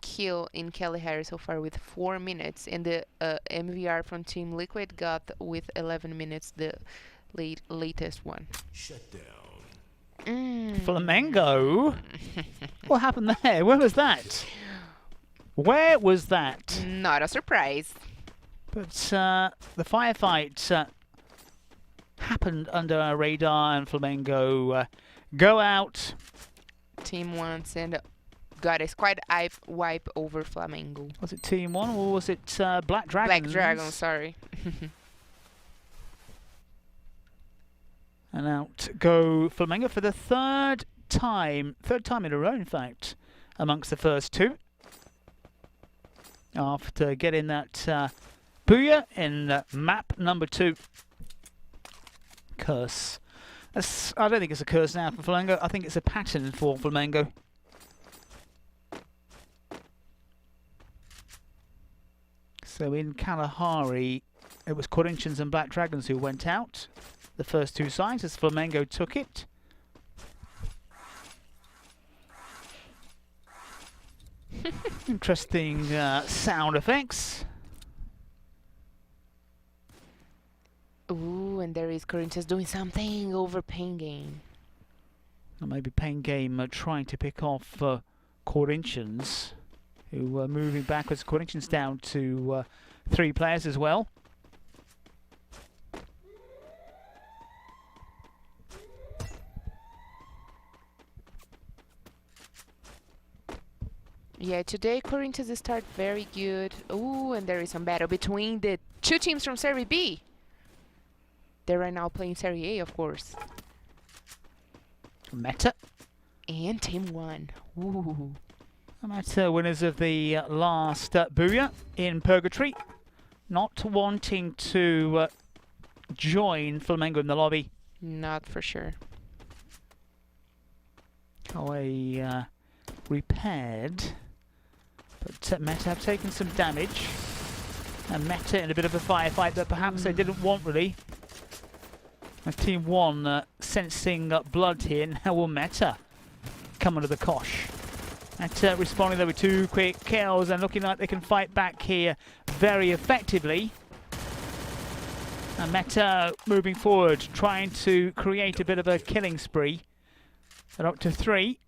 kill in Kalahari so far with 4 minutes, and the MVR from Team Liquid got with 11 minutes the latest one. Flamengo? What happened there? Where was that? Where was that? Not a surprise. But the firefight happened under our radar, and Flamengo go out. Team 1 send got a squad wipe over Flamengo. Was it Team 1 or was it Black Dragons? Black Dragon, sorry. And out go Flamengo for the third time in a row, in fact, amongst the first two. After getting that booyah in map number 2. Curse. I don't think it's a curse now for Flamengo. I think it's a pattern for Flamengo. So in Kalahari, it was Corinthians and Black Dragons who went out. The first two sides as Flamengo took it. Interesting sound effects. Ooh, and there is Corinthians doing something over Pain Game. Or maybe Pain Game trying to pick off Corinthians, who were moving backwards. Corinthians down to 3 players as well. Yeah, today Corinthians start very good. Ooh, and there is some battle between the 2 teams from Serie B. They're right now playing Serie A, of course. Meta. And Team 1. Ooh. Meta winners of the last booyah in Purgatory. Not wanting to join Flamengo in the lobby. Not for sure. Repaired. But Meta have taken some damage. And Meta in a bit of a firefight that perhaps they didn't want, really. And Team 1 sensing blood here. Now will Meta come under the cosh. Meta responding there with 2 quick kills and looking like they can fight back here very effectively. And Meta moving forward, trying to create a bit of a killing spree. They're up to 3.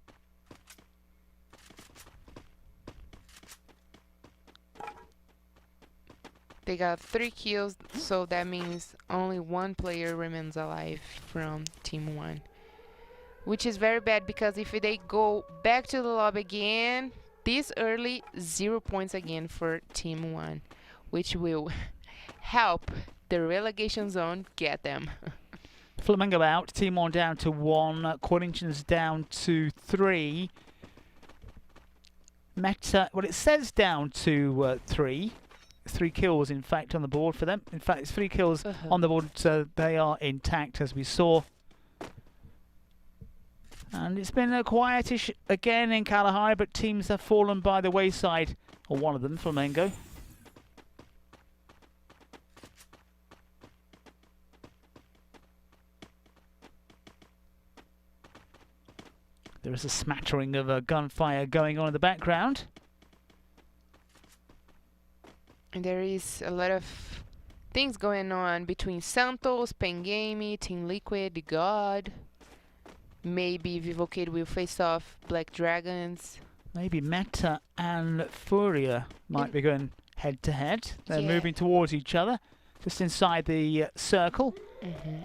They got 3 kills, so that means only 1 player remains alive from Team 1. Which is very bad, because if they go back to the lobby again, this early, 0 points again for Team 1. Which will help the relegation zone get them. Flamengo out, Team 1 down to 1, Corinthians down to 3. Meta, well, it says down to 3. 3 kills, in fact, on the board for them. In fact, it's 3 kills on the board, so they are intact, as we saw. And it's been quietish again in Kalahari, but teams have fallen by the wayside. Or one of them, Flamengo. There is a smattering of gunfire going on in the background. And there is a lot of things going on between Santos, Pengame, Team Liquid, God. Maybe Vivo Keyd will face off Black Dragons. Maybe Meta and FURIA might be going head to head. They're moving towards each other, just inside the circle,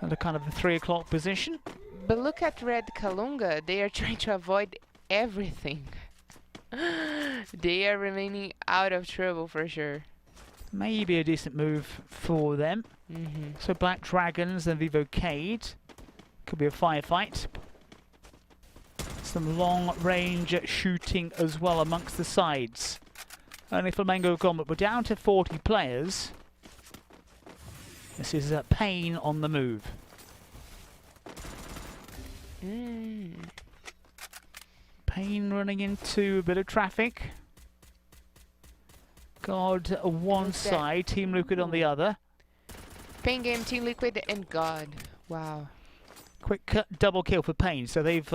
at a kind of a 3 o'clock position. But look at Red Kalunga. They are trying to avoid everything. They are remaining out of trouble for sure. Maybe a decent move for them. So Black Dragons and Vivo Keyd. Could be a firefight. Some long range shooting as well amongst the sides. Only Flamengo have gone, but we're down to 40 players. This is Pain on the move. Pain running into a bit of traffic. God one side, Team Liquid on the other. Pain Game, Team Liquid, and God. Wow. Quick double kill for Payne. So they've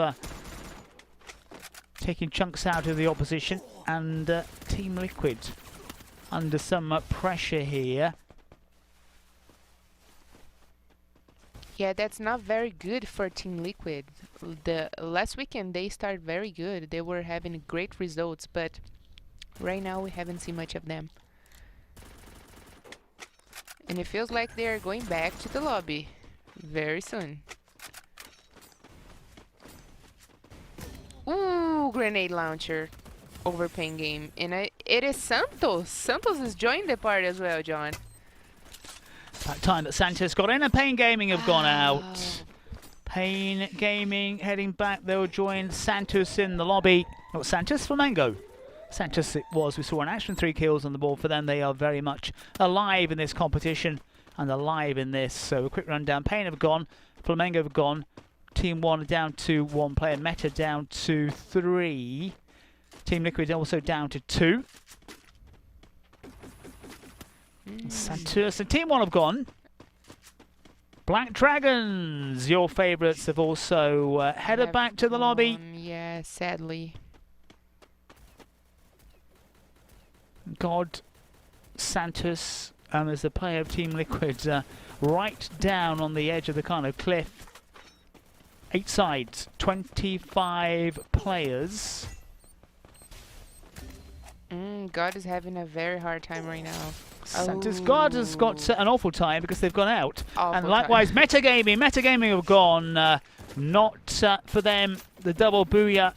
taken chunks out of the opposition. And Team Liquid under some pressure here. Yeah, that's not very good for Team Liquid. The last weekend they started very good. They were having great results, but right now we haven't seen much of them. And it feels like they're going back to the lobby very soon. Ooh, grenade launcher over Pain Game. And it is Santos. Santos is joining the party as well, John. That time that Santos got in and Pain Gaming have gone out. Pain Gaming heading back. They'll join Santos in the lobby. Not Santos, Flamengo. Santos it was. We saw an action 3 kills on the board for them. They are very much alive in this competition and alive in this. So a quick rundown. Pain have gone. Flamengo have gone. Team 1 down to 1 player. Meta down to 3. Team Liquid also down to 2. Santos and Team 1 have gone. Black Dragons, your favourites, have also headed back to the lobby. Yeah, sadly. God, Santos as the player of Team Liquid right down on the edge of the kind of cliff. 8 sides, 25 players. God is having a very hard time right now. Santos God has got an awful time because they've gone out. Awful And likewise, Metagaming have gone. Not for them. The double booyah.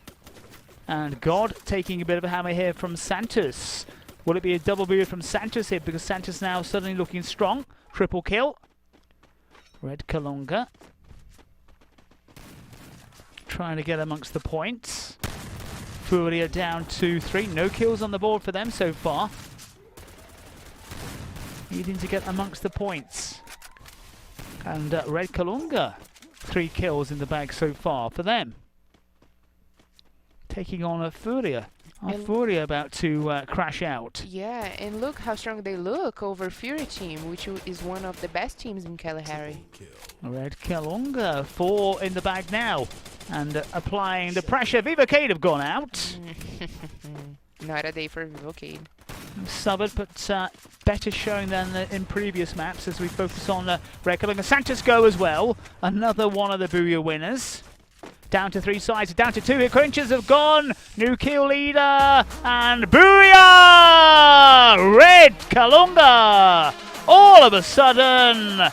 And God taking a bit of a hammer here from Santos. Will it be a double booyah from Santos here? Because Santos now suddenly looking strong. Triple kill. Red Kalunga trying to get amongst the points. FURIA down to 3. No kills on the board for them so far. Needing to get amongst the points. And Red Kalunga, 3 kills in the bag so far for them. Taking on a FURIA. FURIA about to crash out. Yeah, and look how strong they look over FURIA team, which is one of the best teams in Kalahari. Red Kalunga, 4 in the bag now. And applying the pressure. Vivo Keyd have gone out. Not a day for Vivo Keyd. Subbed, but better showing than in previous maps as we focus on Red Kalunga. Santos go as well. Another one of the Booyah winners. Down to 3 sides, down to 2. Here, Corinthians have gone. New kill leader. And Booyah! Red Kalunga! All of a sudden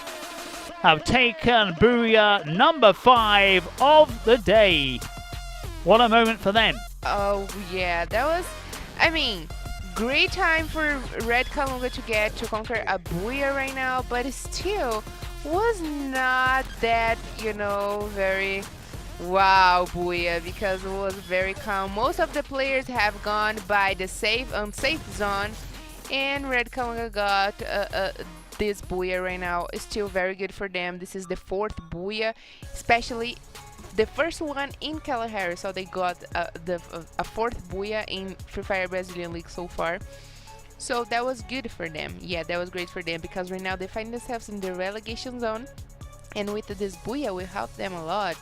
have taken Booyah number 5 of the day. What a moment for them. Oh, yeah. That was, I mean, great time for Red Kalunga to conquer a Booyah right now, but it still was not that, you know, very wow Booyah, because it was very calm. Most of the players have gone by the unsafe zone, and Red Kalunga got this Booyah right now. Is still very good for them. This is the 4th Booyah, especially the first one in Kalahari, so they got a 4th Booyah in Free Fire Brazilian League so far. So that was good for them. Yeah, that was great for them, because right now they find themselves in the relegation zone, and with this Booyah will help them a lot.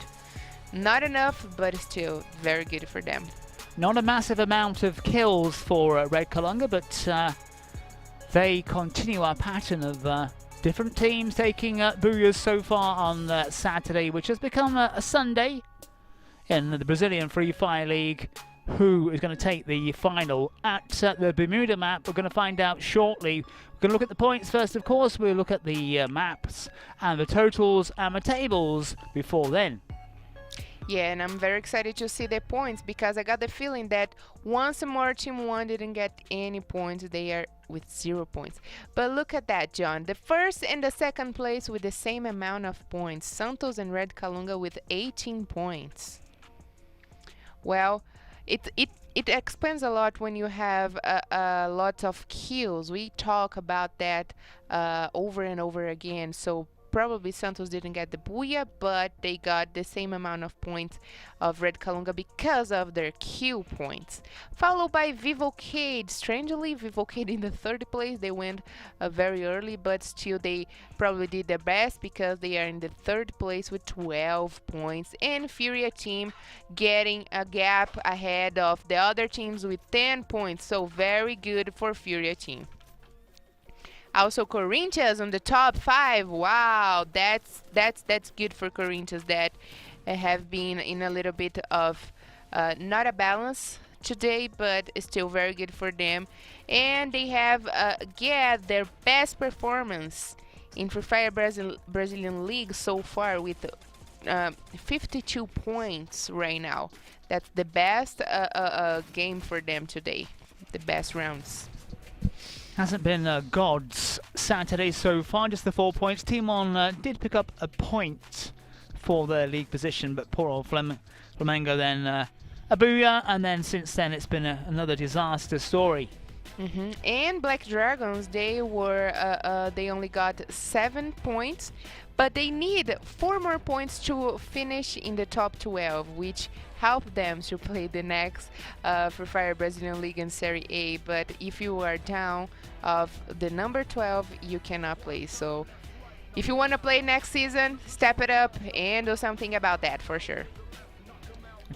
Not enough, but still very good for them. Not a massive amount of kills for Red Kalunga, but they continue our pattern of different teams taking Booyahs so far on Saturday, which has become a Sunday in the Brazilian Free Fire League. Who is going to take the final at the Bermuda map? We're going to find out shortly. We're going to look at the points first, of course. We'll look at the maps and the totals and the tables before then. Yeah, and I'm very excited to see the points, because I got the feeling that once more Team 1 didn't get any points, they are with 0 points. But look at that, John. The first and the second place with the same amount of points. Santos and Red Kalunga with 18 points. Well, it explains a lot when you have a lot of kills. We talk about that over and over again. So probably Santos didn't get the Buia, but they got the same amount of points of Red Kalunga because of their Q points. Followed by Vivo Keyd. Strangely, Vivo Keyd in the third place. They went very early, but still they probably did their best because they are in the third place with 12 points. And FURIA team getting a gap ahead of the other teams with 10 points. So very good for FURIA team. Also, Corinthians on the top 5. Wow, that's good for Corinthians that have been in a little bit of not a balance today, but it's still very good for them. And they have get their best performance in Free Fire Brazilian League so far with 52 points right now. That's the best game for them today, the best rounds. Hasn't been God's Saturday so far, just the 4 points. Timon did pick up a point for their league position, but poor old Flamengo then a booyah, and then since then it's been another disaster story. And Black Dragons, they only got 7 points, but they need 4 more points to finish in the top 12, which help them to play the next Free Fire Brazilian League and Serie A. But if you are down of the number 12, you cannot play. So if you want to play next season, step it up and do something about that for sure.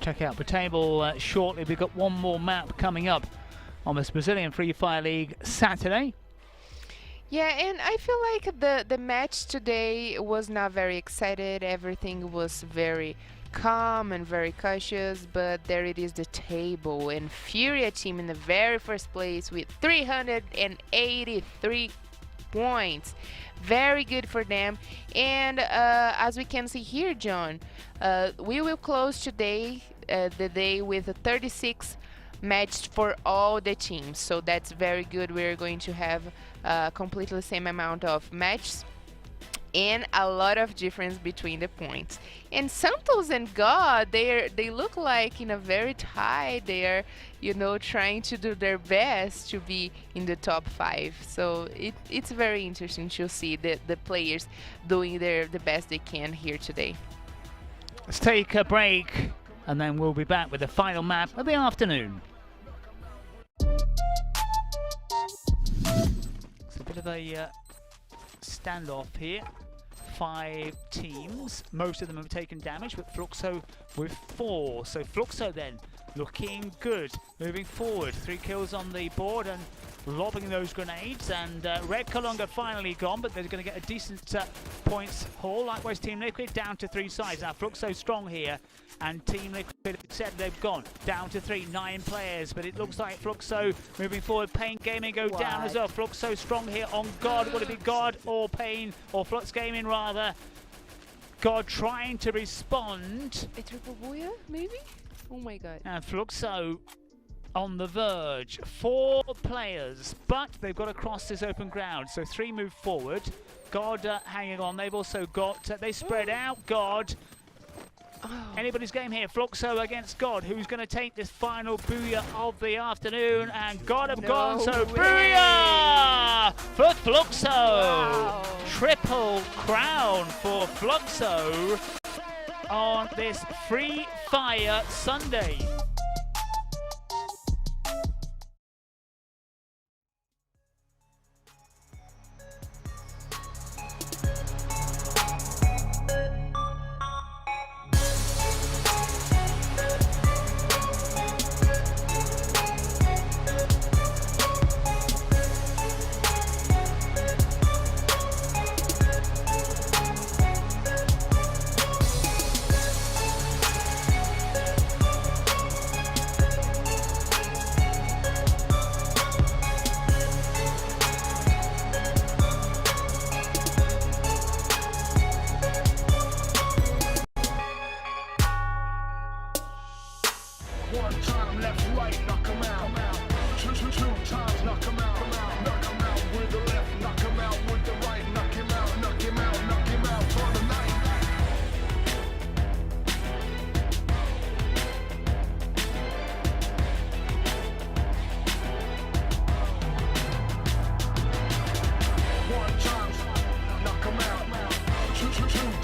Check out the table shortly. We've got one more map coming up on this Brazilian Free Fire League Saturday. Yeah, and I feel like the match today was not very excited. Everything was very calm and very cautious, but there it is, the table, and FURIA team in the very first place with 383 points. Very good for them. And as we can see here, John, we will close today the day with a 36 matched for all the teams, so that's very good. We're going to have completely the same amount of matches and a lot of difference between the points. And Santos and God, they look like in a very tie. They are, you know, trying to do their best to be in the top 5. So it's very interesting to see the players doing the best they can here today. Let's take a break, and then we'll be back with the final map of the afternoon. It's a bit of a standoff here. 5 teams, most of them have taken damage, but Fluxo with 4. So Fluxo then looking good, moving forward. 3 kills on the board and lobbing those grenades, and Red Kalunga finally gone, but they're going to get a decent points haul. Likewise Team Liquid down to 3 sides. Now Fluxo strong here, and Team Liquid said they've gone down to 3, 9 players, but it looks like Fluxo moving forward. Pain Gaming go down as well. Fluxo strong here on God. Would it be God or Pain, or Flux Gaming rather? God trying to respond. A triple booyah, maybe? Oh my god. And Fluxo on the verge. 4 players, but they've got to cross this open ground. So 3 move forward. God hanging on. They've also got, they spread out. God. Anybody's game here. Fluxo against God. Who's going to take this final booyah of the afternoon? And God have gone. So booyah for Fluxo. Wow. Triple crown for Fluxo on this Free Fire Sunday.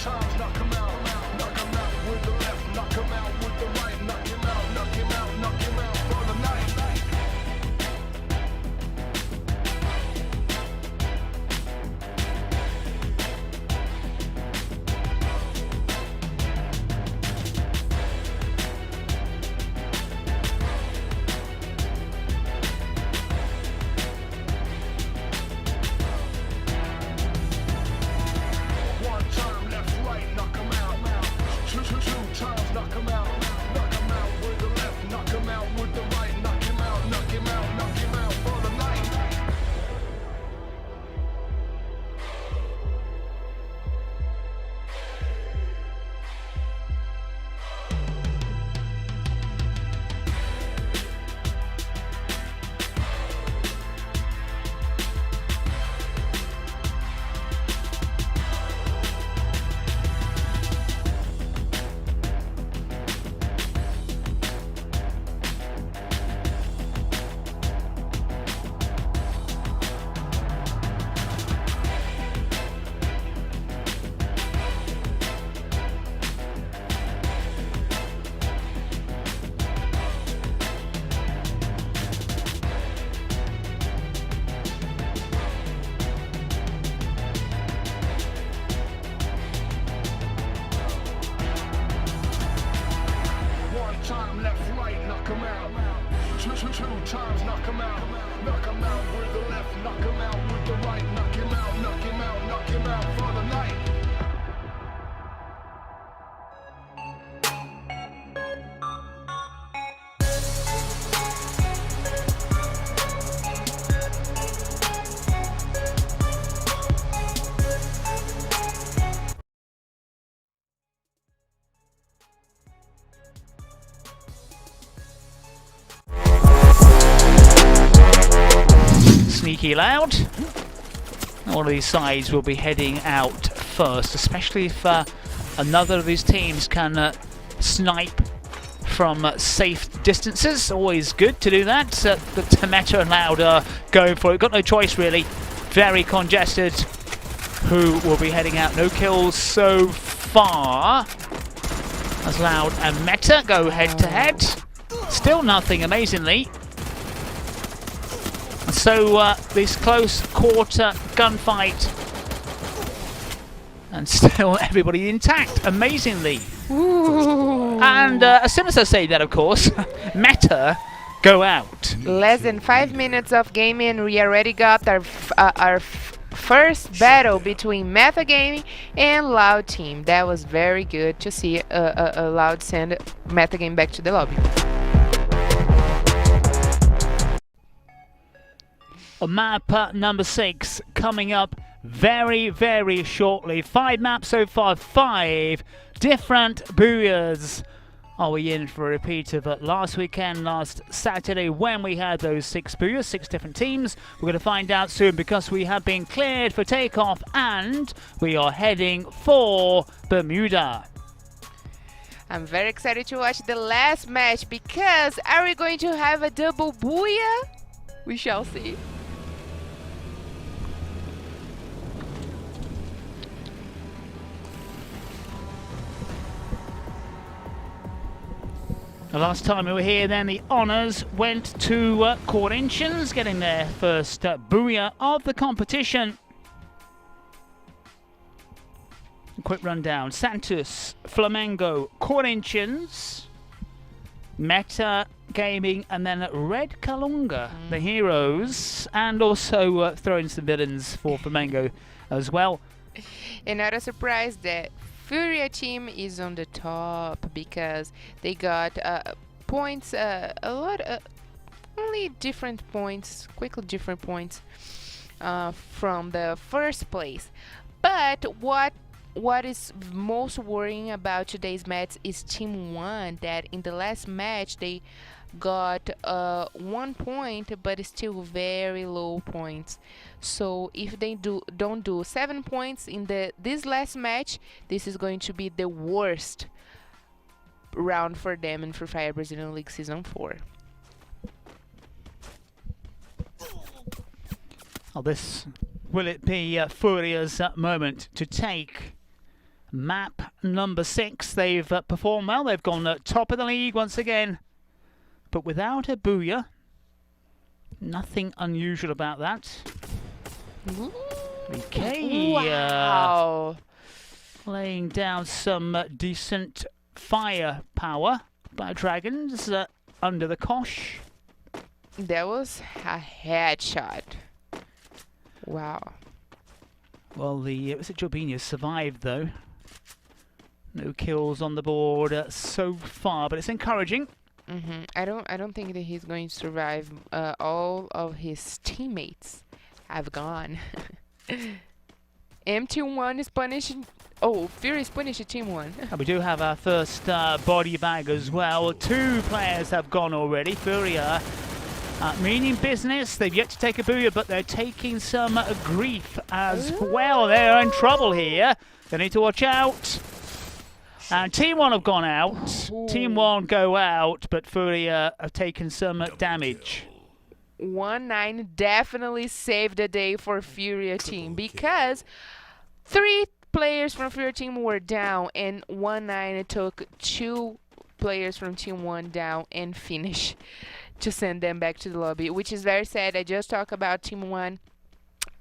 times, knock 'em out. Knock 'em out with the left, knock 'em out with the right. Knock him out, knock him out, knock him out for the night. One time, left, right, knock 'em out. Two times, knock 'em out. Knock 'em out with the left, knock 'em out with the right. Knock him out, knock him out, knock him out for the night. One time, left, right, knock 'em out. Two times, knock 'em out. Knock 'em out with the left, knock 'em out with the right. Knock him out, knock him out, knock him out for the night. Sneaky Loud. All of these sides will be heading out first, especially if another of these teams can snipe from safe distances. Always good to do that. The Meta and Loud are going for it. Got no choice really. Very congested. Who will be heading out? No kills so far. As Loud and Meta go head to head. Still nothing, amazingly. So this close quarter gunfight, and still everybody intact, amazingly. Ooh. And as soon as I say that, of course, Meta go out. Less than 5 minutes of gaming, we already got our first battle between Meta Gaming and Loud Team. That was very good to see a Loud send Meta Game back to the lobby. Map number 6 coming up very, very shortly. 5 maps so far, 5 different booyahs. Are we in for a repeat of last weekend, last Saturday, when we had those 6 booyahs, 6 different teams? We're going to find out soon because we have been cleared for takeoff and we are heading for Bermuda. I'm very excited to watch the last match because are we going to have a double booyah? We shall see. The last time we were here then, the honours went to Corinthians, getting their first booyah of the competition. A quick rundown. Santos, Flamengo, Corinthians, Meta Gaming, and then Red Kalunga, the heroes, and also throwing some villains for Flamengo as well. And not a surprise that FURIA team is on the top because they got points, only different points, quickly different points from the first place. But what is most worrying about today's match is Team 1, that in the last match they got 1 point, but still very low points. So if they don't do 7 points in this last match, this is going to be the worst round for them in Free Fire Brazilian League Season 4. Oh, will it be Furia's moment to take Map number 6. They've performed well. They've gone top of the league once again. But without a booyah. Nothing unusual about that. Okay. Wow. Laying down some decent firepower by Dragons under the kosh. That was a headshot. Wow. Well, the was it Jobinho survived though. No kills on the board so far, but it's encouraging. I don't think that he's going to survive. All of his teammates have gone. MT1 is punishing. Oh, Fury is punishing Team 1. And we do have our first body bag as well. 2 players have gone already. FURIA meaning business. They've yet to take a booyah, but they're taking some grief as well. They're in trouble here. They need to watch out. And Team 1 have gone out. Team 1 go out, but FURIA have taken some damage. 1-9 definitely saved the day for FURIA team because 3 players from FURIA team were down and 1-9 took 2 players from Team 1 down and finished to send them back to the lobby, which is very sad. I just talked about Team 1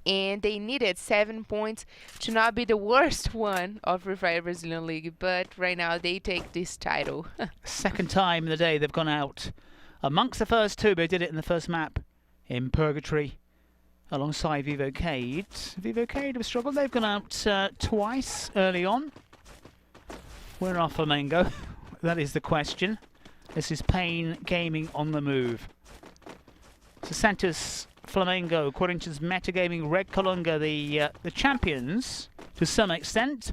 and they needed 7 points to not be the worst one of Free Fire Brazilian League, but right now they take this title. Second time in the day they've gone out. Amongst the first 2, they did it in the first map in Purgatory alongside Vivo Keyd. Vivo Keyd have struggled. They've gone out twice early on. Where are Flamengo? That is the question. This is Pain Gaming on the move. So Santos, Flamengo, Corinthians, Metagaming, Red Kalunga, the champions to some extent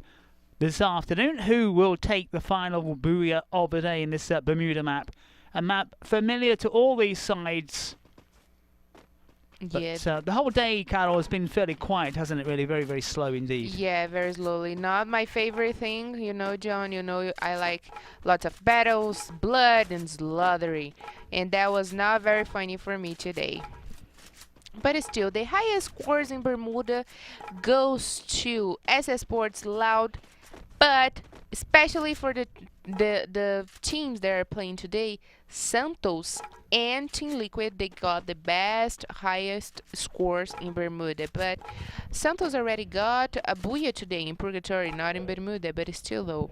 this afternoon. Who will take the final booyah of the day in this Bermuda map? A map familiar to all these sides. But the whole day, Carol, has been fairly quiet, hasn't it, really? Very, very slow indeed. Yeah, very slowly. Not my favorite thing, you know, John. You know, I like lots of battles, blood, and slaughtery. And that was not very funny for me today. But still, the highest scores in Bermuda goes to Esports Loud. But especially for the teams that are playing today, Santos and Team Liquid, they got the best, highest scores in Bermuda. But Santos already got a booyah today in Purgatory, not in Bermuda, but still though.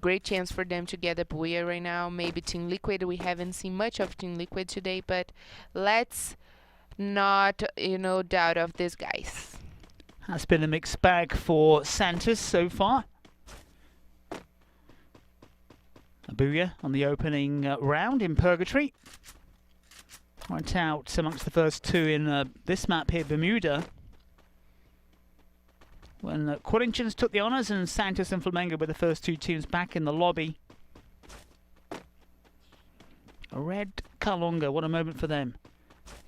Great chance for them to get a booyah right now. Maybe Team Liquid, we haven't seen much of Team Liquid today, but let's not, you know, doubt of these guys. Has been a mixed bag for Santos so far. A booyah on the opening round in Purgatory. Went out amongst the first 2 in this map here, Bermuda. When Corinthians took the honours and Santos and Flamengo were the first 2 teams back in the lobby. A Red Kalunga, what a moment for them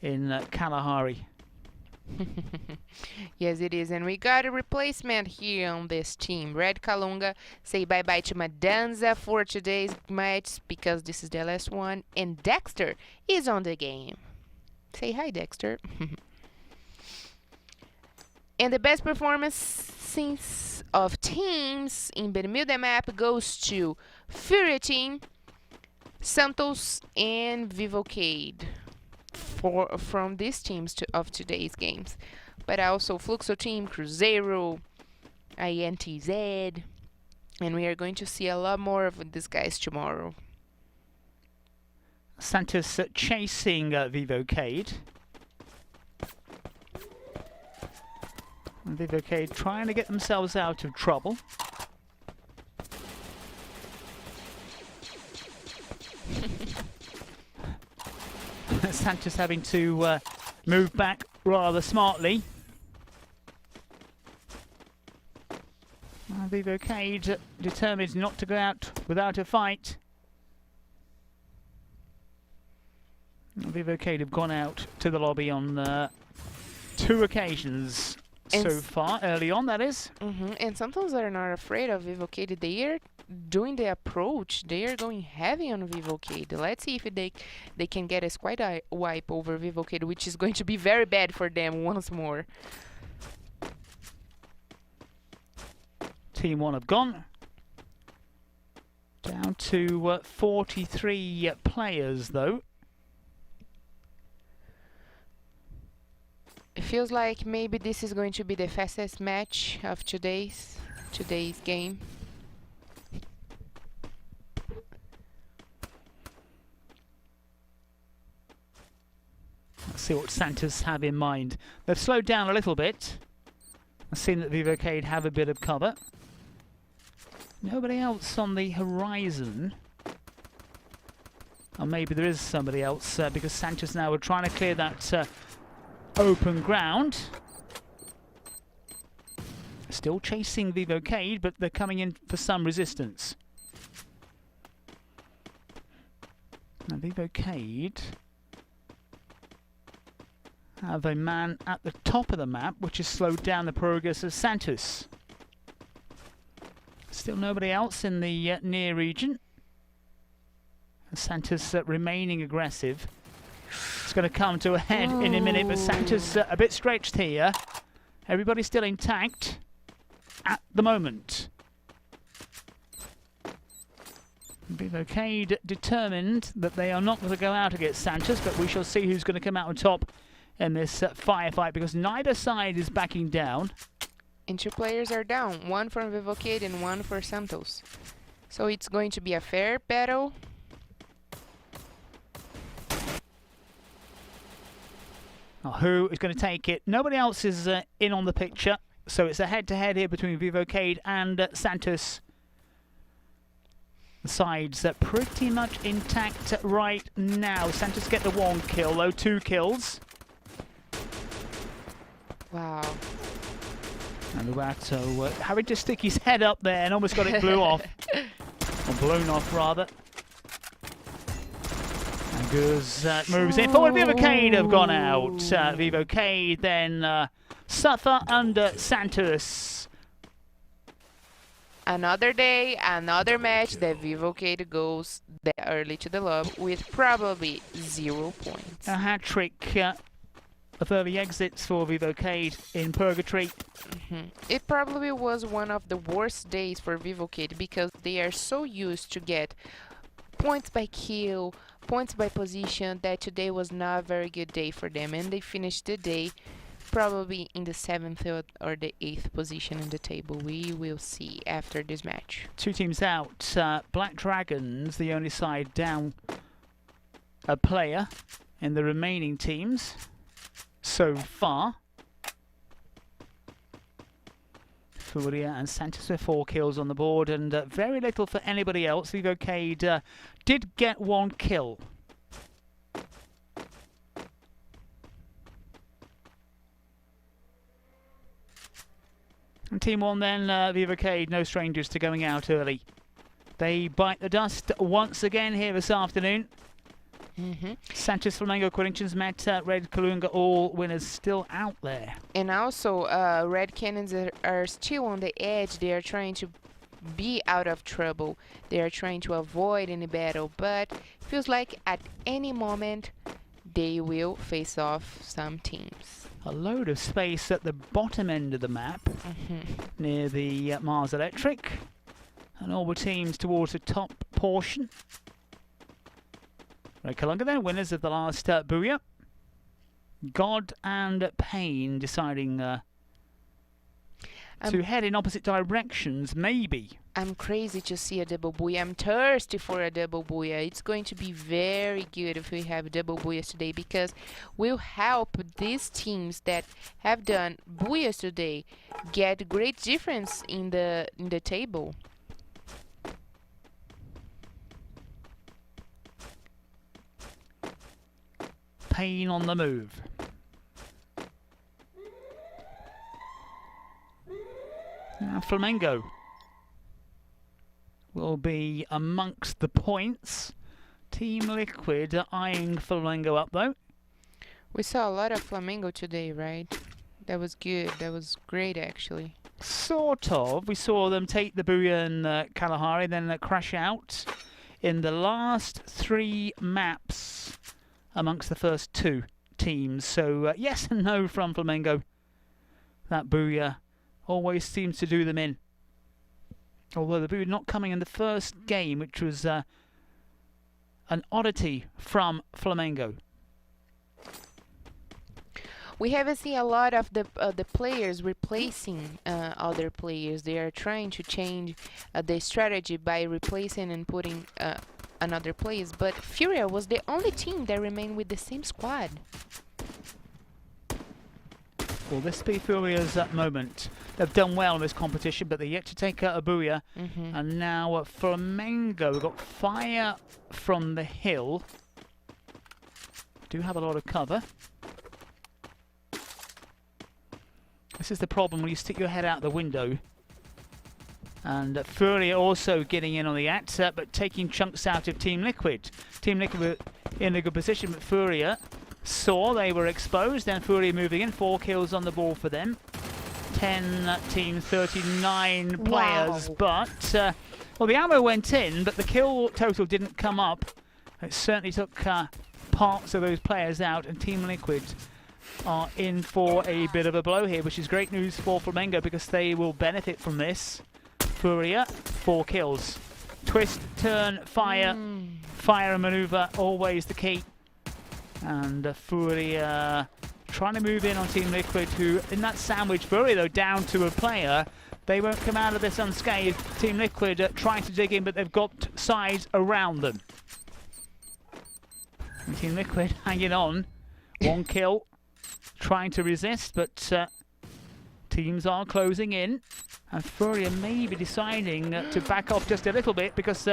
in Kalahari. Yes, it is. And we got a replacement here on this team. Red Kalunga say bye-bye to Madanza for today's match because this is the last one. And Dexter is on the game. Say hi, Dexter. And the best performance of teams in Bermuda map goes to FURIA team, Santos, and Vivo Keyd. From these teams of today's games, but also Fluxo team, Cruzeiro, INTZ, and we are going to see a lot more of these guys tomorrow. Santos chasing Vivo Keyd. And Vivo Keyd trying to get themselves out of trouble. Santos having to move back rather smartly. Vivo Keyd determined not to go out without a fight. Vivo Keyd have gone out to the lobby on 2 occasions so far, early on that is. And Santos are not afraid of Vivo Keyd. They are doing the approach. They are going heavy on Vivo Keyd. Let's see if they can get a squad wipe over Vivo Keyd, which is going to be very bad for them once more. Team 1 have gone. Down to 43 players, though. It feels like maybe this is going to be the fastest match of today's game. Let's see what Santos have in mind. They've slowed down a little bit. I've seen that Vivo Keyd have a bit of cover. Nobody else on the horizon. Or maybe there is somebody else because Santos now are trying to clear that open ground. Still chasing Vivo Keyd, but they're coming in for some resistance. Now Vivo Keyd have a man at the top of the map, which has slowed down the progress of Santos. Still nobody else in the near region. And Santos remaining aggressive. It's going to come to a head in a minute, but Santos a bit stretched here. Everybody's still intact at the moment. Vivo Keyd determined that they are not going to go out against Santos, but we shall see who's going to come out on top in this firefight, because neither side is backing down. And 2 players are down, one for Vivo Keyd and one for Santos. So it's going to be a fair battle. Now, who is going to take it? Nobody else is in on the picture, so it's a head-to-head here between Vivo Keyd and Santos. The sides are pretty much intact right now. Santos get the 1 kill, though 2 kills. Wow. And Luato having to stick his head up there and almost got it blew off. Or blown off, rather. And Guz moves in forward. Vivo Keyd have gone out. Vivo Keyd then suffer under Santos. Another day, another match that Vivo Keyd goes that early to the lob with probably 0 points. A hat-trick of early exits for Vivo Keyd in Purgatory. It probably was one of the worst days for Vivo Keyd because they are so used to get points by kill, points by position, that today was not a very good day for them, and they finished the day probably in the 7th or the 8th position in the table. We will see after this match. 2 teams out. Black Dragons, the only side down a player in the remaining teams so far. FURIA and Santos with 4 kills on the board, and very little for anybody else. Vivo Keyd did get 1 kill. And Team 1 then, Vivo Keyd, no strangers to going out early. They bite the dust once again here this afternoon. Santos, Flamengo, Corinthians, met Red Kalunga, all winners still out there. And also, Red Canids are still on the edge. They are trying to be out of trouble. They are trying to avoid any battle, but it feels like at any moment they will face off some teams. A load of space at the bottom end of the map, near the Mars Electric, and all the teams towards the top portion. Red Kalunga then, winners of the last Booyah. God and Pain deciding to head in opposite directions, maybe. I'm crazy to see a double booyah. I'm thirsty for a double booyah. It's going to be very good if we have double booyahs today, because we'll help these teams that have done booyahs today get great difference in the table. Pain on the move. Now Flamengo will be amongst the points. Team Liquid are eyeing Flamengo up, though. We saw a lot of Flamengo today, right? That was good. That was great, actually. Sort of. We saw them take the Booyah and Kalahari, then crash out in the last 3 maps amongst the first 2 teams. So yes and no from Flamengo. That Booyah always seems to do them in. Although the boo not coming in the first game, which was an oddity from Flamengo. We haven't seen a lot of the players replacing other players. They are trying to change the strategy by replacing and putting another players. But FURIA was the only team that remained with the same squad. Will this be FURIA's moment? They've done well in this competition, but they're yet to take out a booyah. And now Flamengo, we've got fire from the hill. Do have a lot of cover. This is the problem when you stick your head out the window. And FURIA also getting in on the act, but taking chunks out of Team Liquid. Team Liquid were in a good position, but FURIA saw they were exposed. Then FURIA moving in, 4 kills on the ball for them. 10 teams, 39 players. But, well, the ammo went in, but the kill total didn't come up. It certainly took parts of those players out, and Team Liquid are in for a bit of a blow here, which is great news for Flamengo because they will benefit from this. FURIA, 4 kills. Twist, turn, fire. Fire and maneuver, always the key. And FURIA trying to move in on Team Liquid, who in that sandwich, FURIA though down to a player. They won't come out of this unscathed. Team Liquid trying to dig in, but they've got sides around them. And Team Liquid hanging on. 1 kill. Trying to resist, but teams are closing in. And FURIA may be deciding to back off just a little bit because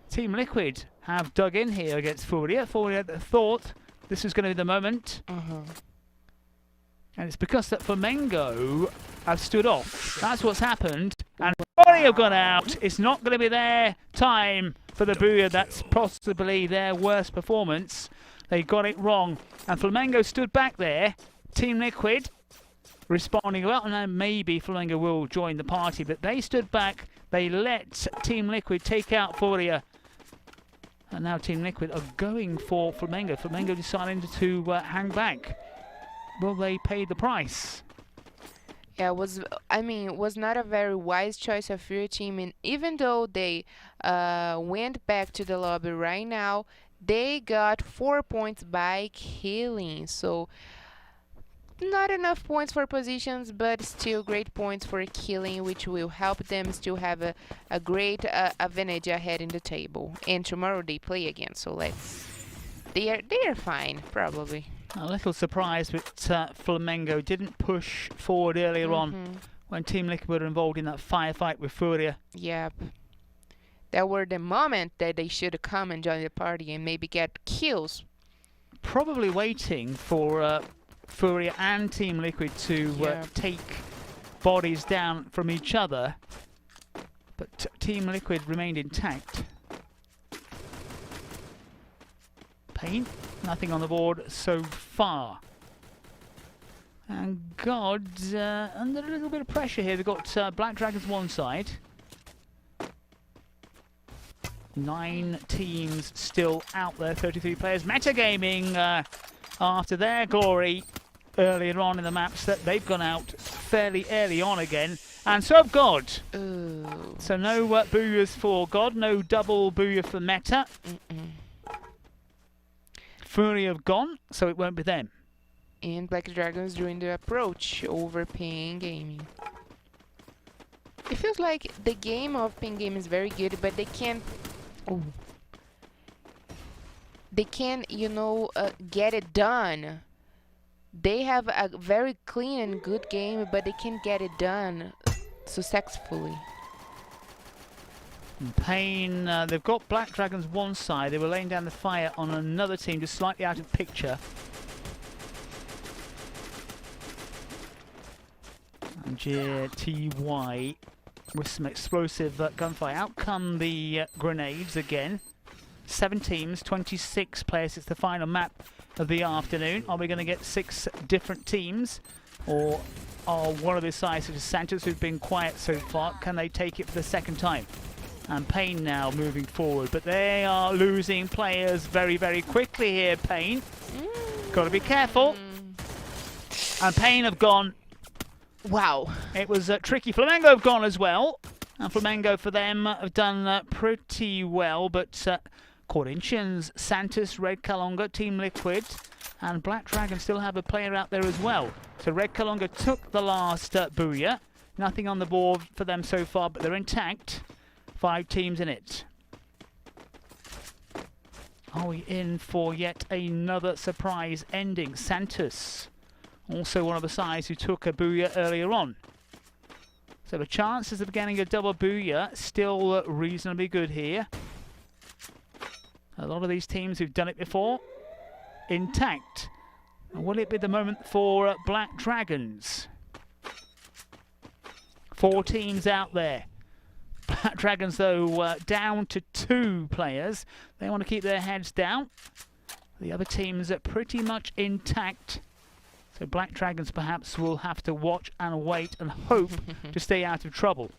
Team Liquid have dug in here against FURIA. FURIA thought this was going to be the moment. And it's because that Flamengo have stood off. That's what's happened. And FURIA have gone out. It's not going to be their time for the booyah. That's possibly their worst performance. They got it wrong. And Flamengo stood back there. Team Liquid responding well. And then maybe Flamengo will join the party. But they stood back. They let Team Liquid take out FURIA. And now Team Liquid are going for Flamengo. Flamengo deciding to hang back. Will they pay the price? Yeah, it was not a very wise choice of FURIA team. And even though they went back to the lobby right now, they got 4 points by killing. So not enough points for positions, but still great points for killing, which will help them still have a great advantage ahead in the table. And tomorrow they play again, so they are fine probably. A little surprised that Flamengo didn't push forward earlier on when Team Liquid were involved in that firefight with FURIA. Yep. That were the moment that they should come and join the party and maybe get kills. Probably waiting for FURIA and Team Liquid to take bodies down from each other. But Team Liquid remained intact. Pain, nothing on the board so far. And God, under a little bit of pressure here. They've got Black Dragons one side. 9 teams still out there, 33 players. Metagaming after their glory earlier on in the maps that they've gone out fairly early on again. And so have God. Ooh. So no booyahs for God, no double booyah for Meta. FURIA have gone, so it won't be them. And Black Dragons doing the approach over Ping Gaming. It feels like the game of Ping Gaming is very good, but they can't... They can, get it done. They have a very clean and good game, but they can't get it done successfully. Pain, they've got Black Dragons one side. They were laying down the fire on another team, just slightly out of picture. And GTY with some explosive gunfire. Out come the grenades again. 7 teams, 26 players. It's the final map of the afternoon. Are we going to get 6 different teams? Or are one of the sides, such as Santos, who've been quiet so far, can they take it for the second time? And Pain now moving forward. But they are losing players very, very quickly here, Pain. Got to be careful. And Pain have gone. Wow. It was tricky. Flamengo have gone as well. And Flamengo for them have done pretty well, but Corinthians, Santos, Red Kalunga, Team Liquid, and Black Dragon still have a player out there as well. So Red Kalunga took the last Booyah. Nothing on the board for them so far, but they're intact. 5 teams in it. Are we in for yet another surprise ending? Santos, also one of the sides who took a Booyah earlier on. So the chances of getting a double Booyah still reasonably good here. A lot of these teams who've done it before, intact. And will it be the moment for Black Dragons? 4 teams out there. Black Dragons, though, down to 2 players. They want to keep their heads down. The other teams are pretty much intact. So Black Dragons perhaps will have to watch and wait and hope to stay out of trouble.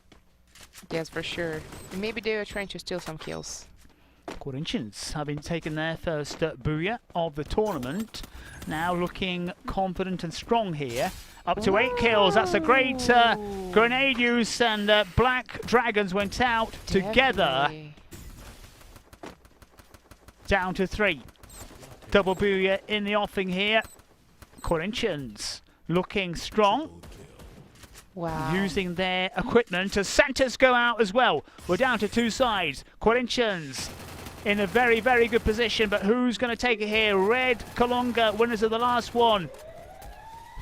Yes, for sure. Maybe they were trying to steal some kills. Corinthians have been taking their first Booyah of the tournament. Now looking confident and strong here. Up to 8 kills. That's a great grenade use, and Black Dragons went out together. Down to 3. Double Booyah in the offing here. Corinthians looking strong. Wow. Using their equipment as Santos go out as well. We're down to 2 sides. Corinthians in a very, very good position, but who's going to take it here? Red Kalunga, winners of the last one,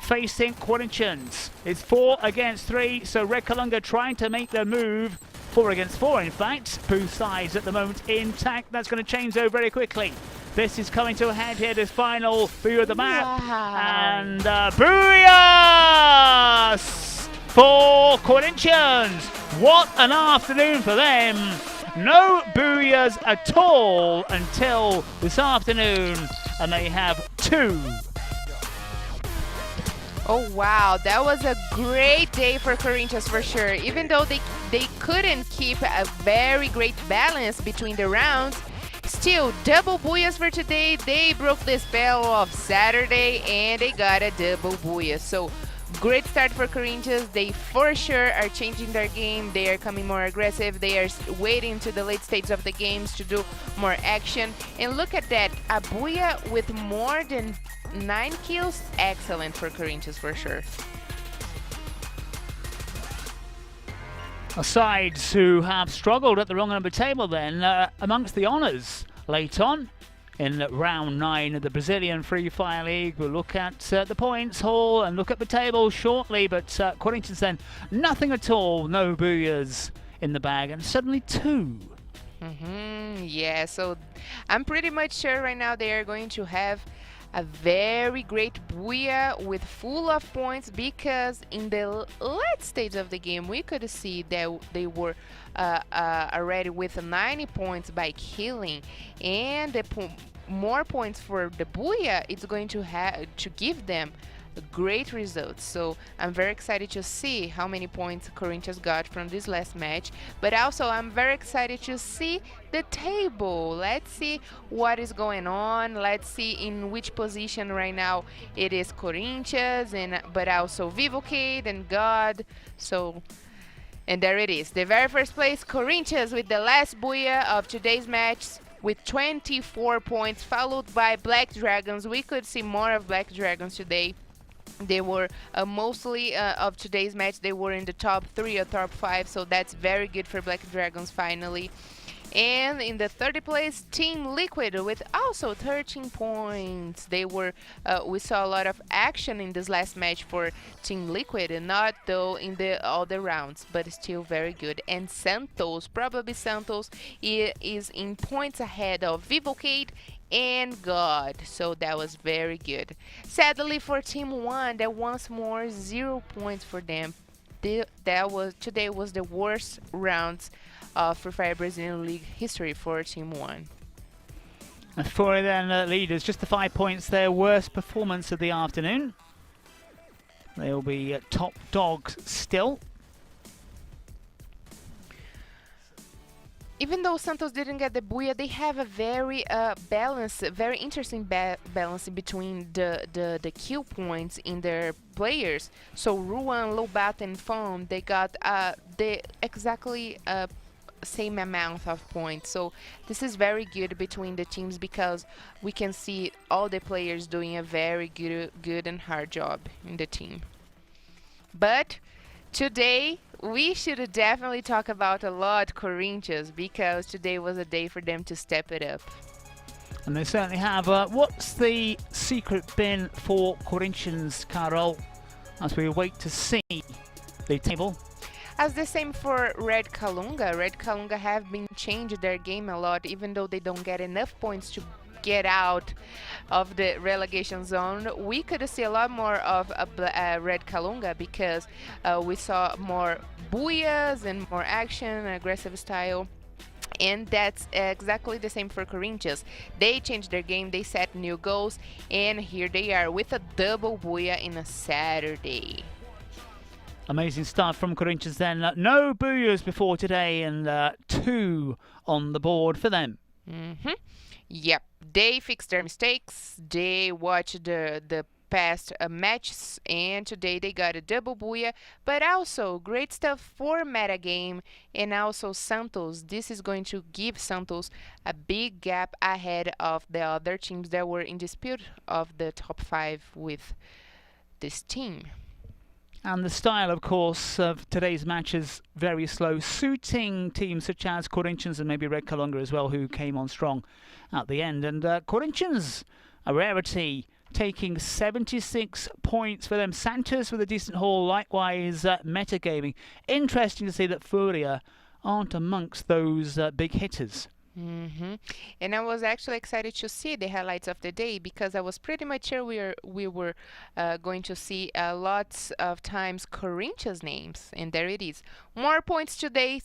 facing Corinthians. It's 4 against 3, so Red Kalunga trying to make their move. 4 against 4, in fact. Both sides at the moment intact. That's going to change though very quickly. This is coming to a head here, this final Booyah of the map. Wow. And Booyah for Corinthians. What an afternoon for them. No Booyahs at all until this afternoon, and they have 2. Oh wow, that was a great day for Corinthians for sure. Even though they couldn't keep a very great balance between the rounds, still double Booyahs for today. They broke the spell of Saturday and they got a double Booyah. So great start for Corinthians. They for sure are changing their game. They are coming more aggressive. They are waiting to the late stages of the games to do more action. And look at that, a Booyah with more than 9 kills. Excellent for Corinthians for sure. Sides who have struggled at the wrong end of the table then, amongst the honours late on in round 9 of the Brazilian Free Fire League. We'll look at the points haul and look at the table shortly, but Corinthians then nothing at all, no Booyahs in the bag, and suddenly 2. Yeah, so I'm pretty much sure right now they are going to have a very great Booyah with full of points, because in the late stage of the game we could see that they were already with 90 points by killing, and the more points for the Booyah, it's going to give them great results. So I'm very excited to see how many points Corinthians got from this last match, but also I'm very excited to see the table. Let's see what is going on. Let's see in which position right now it is Corinthians, but also Vivo Keyd and God. So, and there it is, the very first place, Corinthians with the last Booyah of today's match with 24 points, followed by Black Dragons. We could see more of Black Dragons today. They were mostly of today's match, they were in the top 3 or top 5, so that's very good for Black Dragons finally. And in the third place, Team Liquid with also 13 points. They were, we saw a lot of action in this last match for Team Liquid, and not though in the other rounds, but still very good. And Santos, probably Santos, is in points ahead of Vivo Keyd and God, so that was very good. Sadly for Team 1, that once more 0 points for them. Today was the worst rounds of Free Fire Brazilian League history for Team 1. And FURIA then leaders, just the 5 points, their worst performance of the afternoon. They'll be top dogs still. even though Santos didn't get the Booyah, they have a very very interesting balance between the kill points in their players. So Ruan, Lobat, and Fon, they got the exactly same amount of points. So this is very good between the teams because we can see all the players doing a very good and hard job in the team. But today, we should definitely talk about a lot Corinthians because today was a day for them to step it up. And they certainly have. What's the secret been for Corinthians, Carol, as we wait to see the table? As the same for Red Kalunga. Red Kalunga have been changing their game a lot, even though they don't get enough points to get out of the relegation zone. We could see a lot more of Red Kalunga because we saw more booyahs and more action, aggressive style. And that's exactly the same for Corinthians. They changed their game, they set new goals, and here they are with a double booyah in a Saturday. Amazing start from Corinthians then. No booyahs before today, and 2 on the board for them. Yep, they fixed their mistakes, they watched the past matches, and today they got a double booyah, but also great stuff for meta game, and also Santos. This is going to give Santos a big gap ahead of the other teams that were in dispute of the top 5 with this team. And the style, of course, of today's match is very slow, suiting teams such as Corinthians and maybe Red Kalunga as well, who came on strong at the end. And Corinthians, a rarity, taking 76 points for them. Santos with a decent haul, likewise metagaming. Interesting to see that FURIA aren't amongst those big hitters. And I was actually excited to see the highlights of the day because I was pretty much sure we were going to see lots of times Corinthians names, and there it is. More points today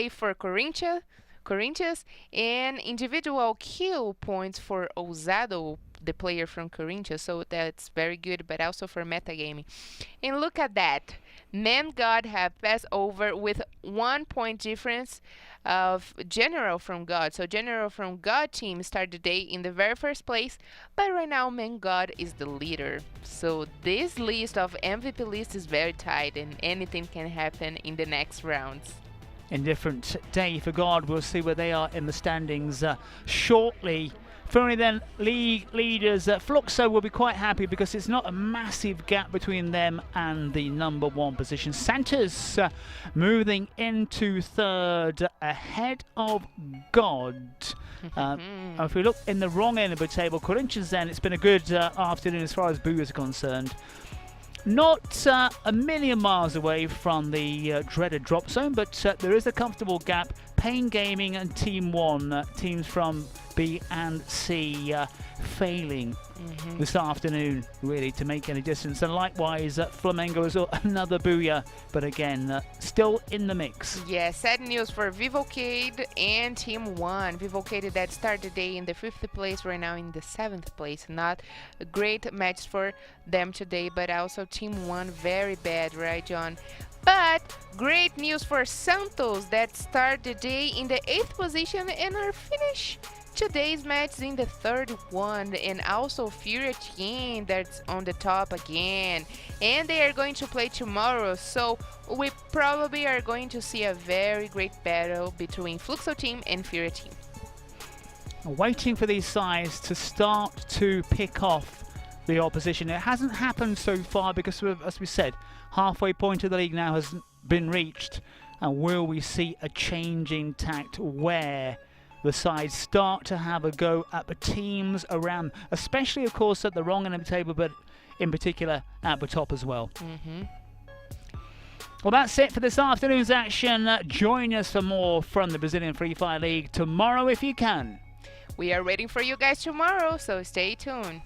for Corinthians, and individual kill points for Ousado, the player from Corinthians, so that's very good, but also for metagaming. And look at that. Man God have passed over with 1 point difference of General from God. So General from God team started the day in the very first place, but right now Man God is the leader. So this list of MVP list is very tight and anything can happen in the next rounds. Indifferent day for God. We'll see where they are in the standings shortly. FURIA then league leaders. Fluxo will be quite happy because it's not a massive gap between them and the number 1 position. Santos moving into 3rd ahead of God. If we look in the wrong end of the table, Corinthians then, it's been a good afternoon as far as booyahs are concerned. Not a million miles away from the dreaded drop zone, but there is a comfortable gap. Pain Gaming and Team 1, teams from B and C, failing this afternoon, really, to make any distance. And likewise, Flamengo as well, another booyah, but again, still in the mix. Yeah, sad news for Vivo Keyd and Team 1. Vivo Keyd that started the day in the 5th place, right now in the 7th place. Not a great match for them today, but also Team 1 very bad, right, John? But great news for Santos that start the day in the 8th position and are finished today's match in the 3rd one, and also FURIA team that's on the top again, and they are going to play tomorrow, so we probably are going to see a very great battle between Fluxo team and FURIA team. Waiting for these sides to start to pick off the opposition. It hasn't happened so far because, as we said, halfway point of the league now has been reached, and will we see a change in tact where the sides start to have a go at the teams around, especially of course at the wrong end of the table, but in particular at the top as well. Well, that's it for this afternoon's action. Join us for more from the Brazilian Free Fire League tomorrow if you can. We are waiting for you guys tomorrow, so stay tuned.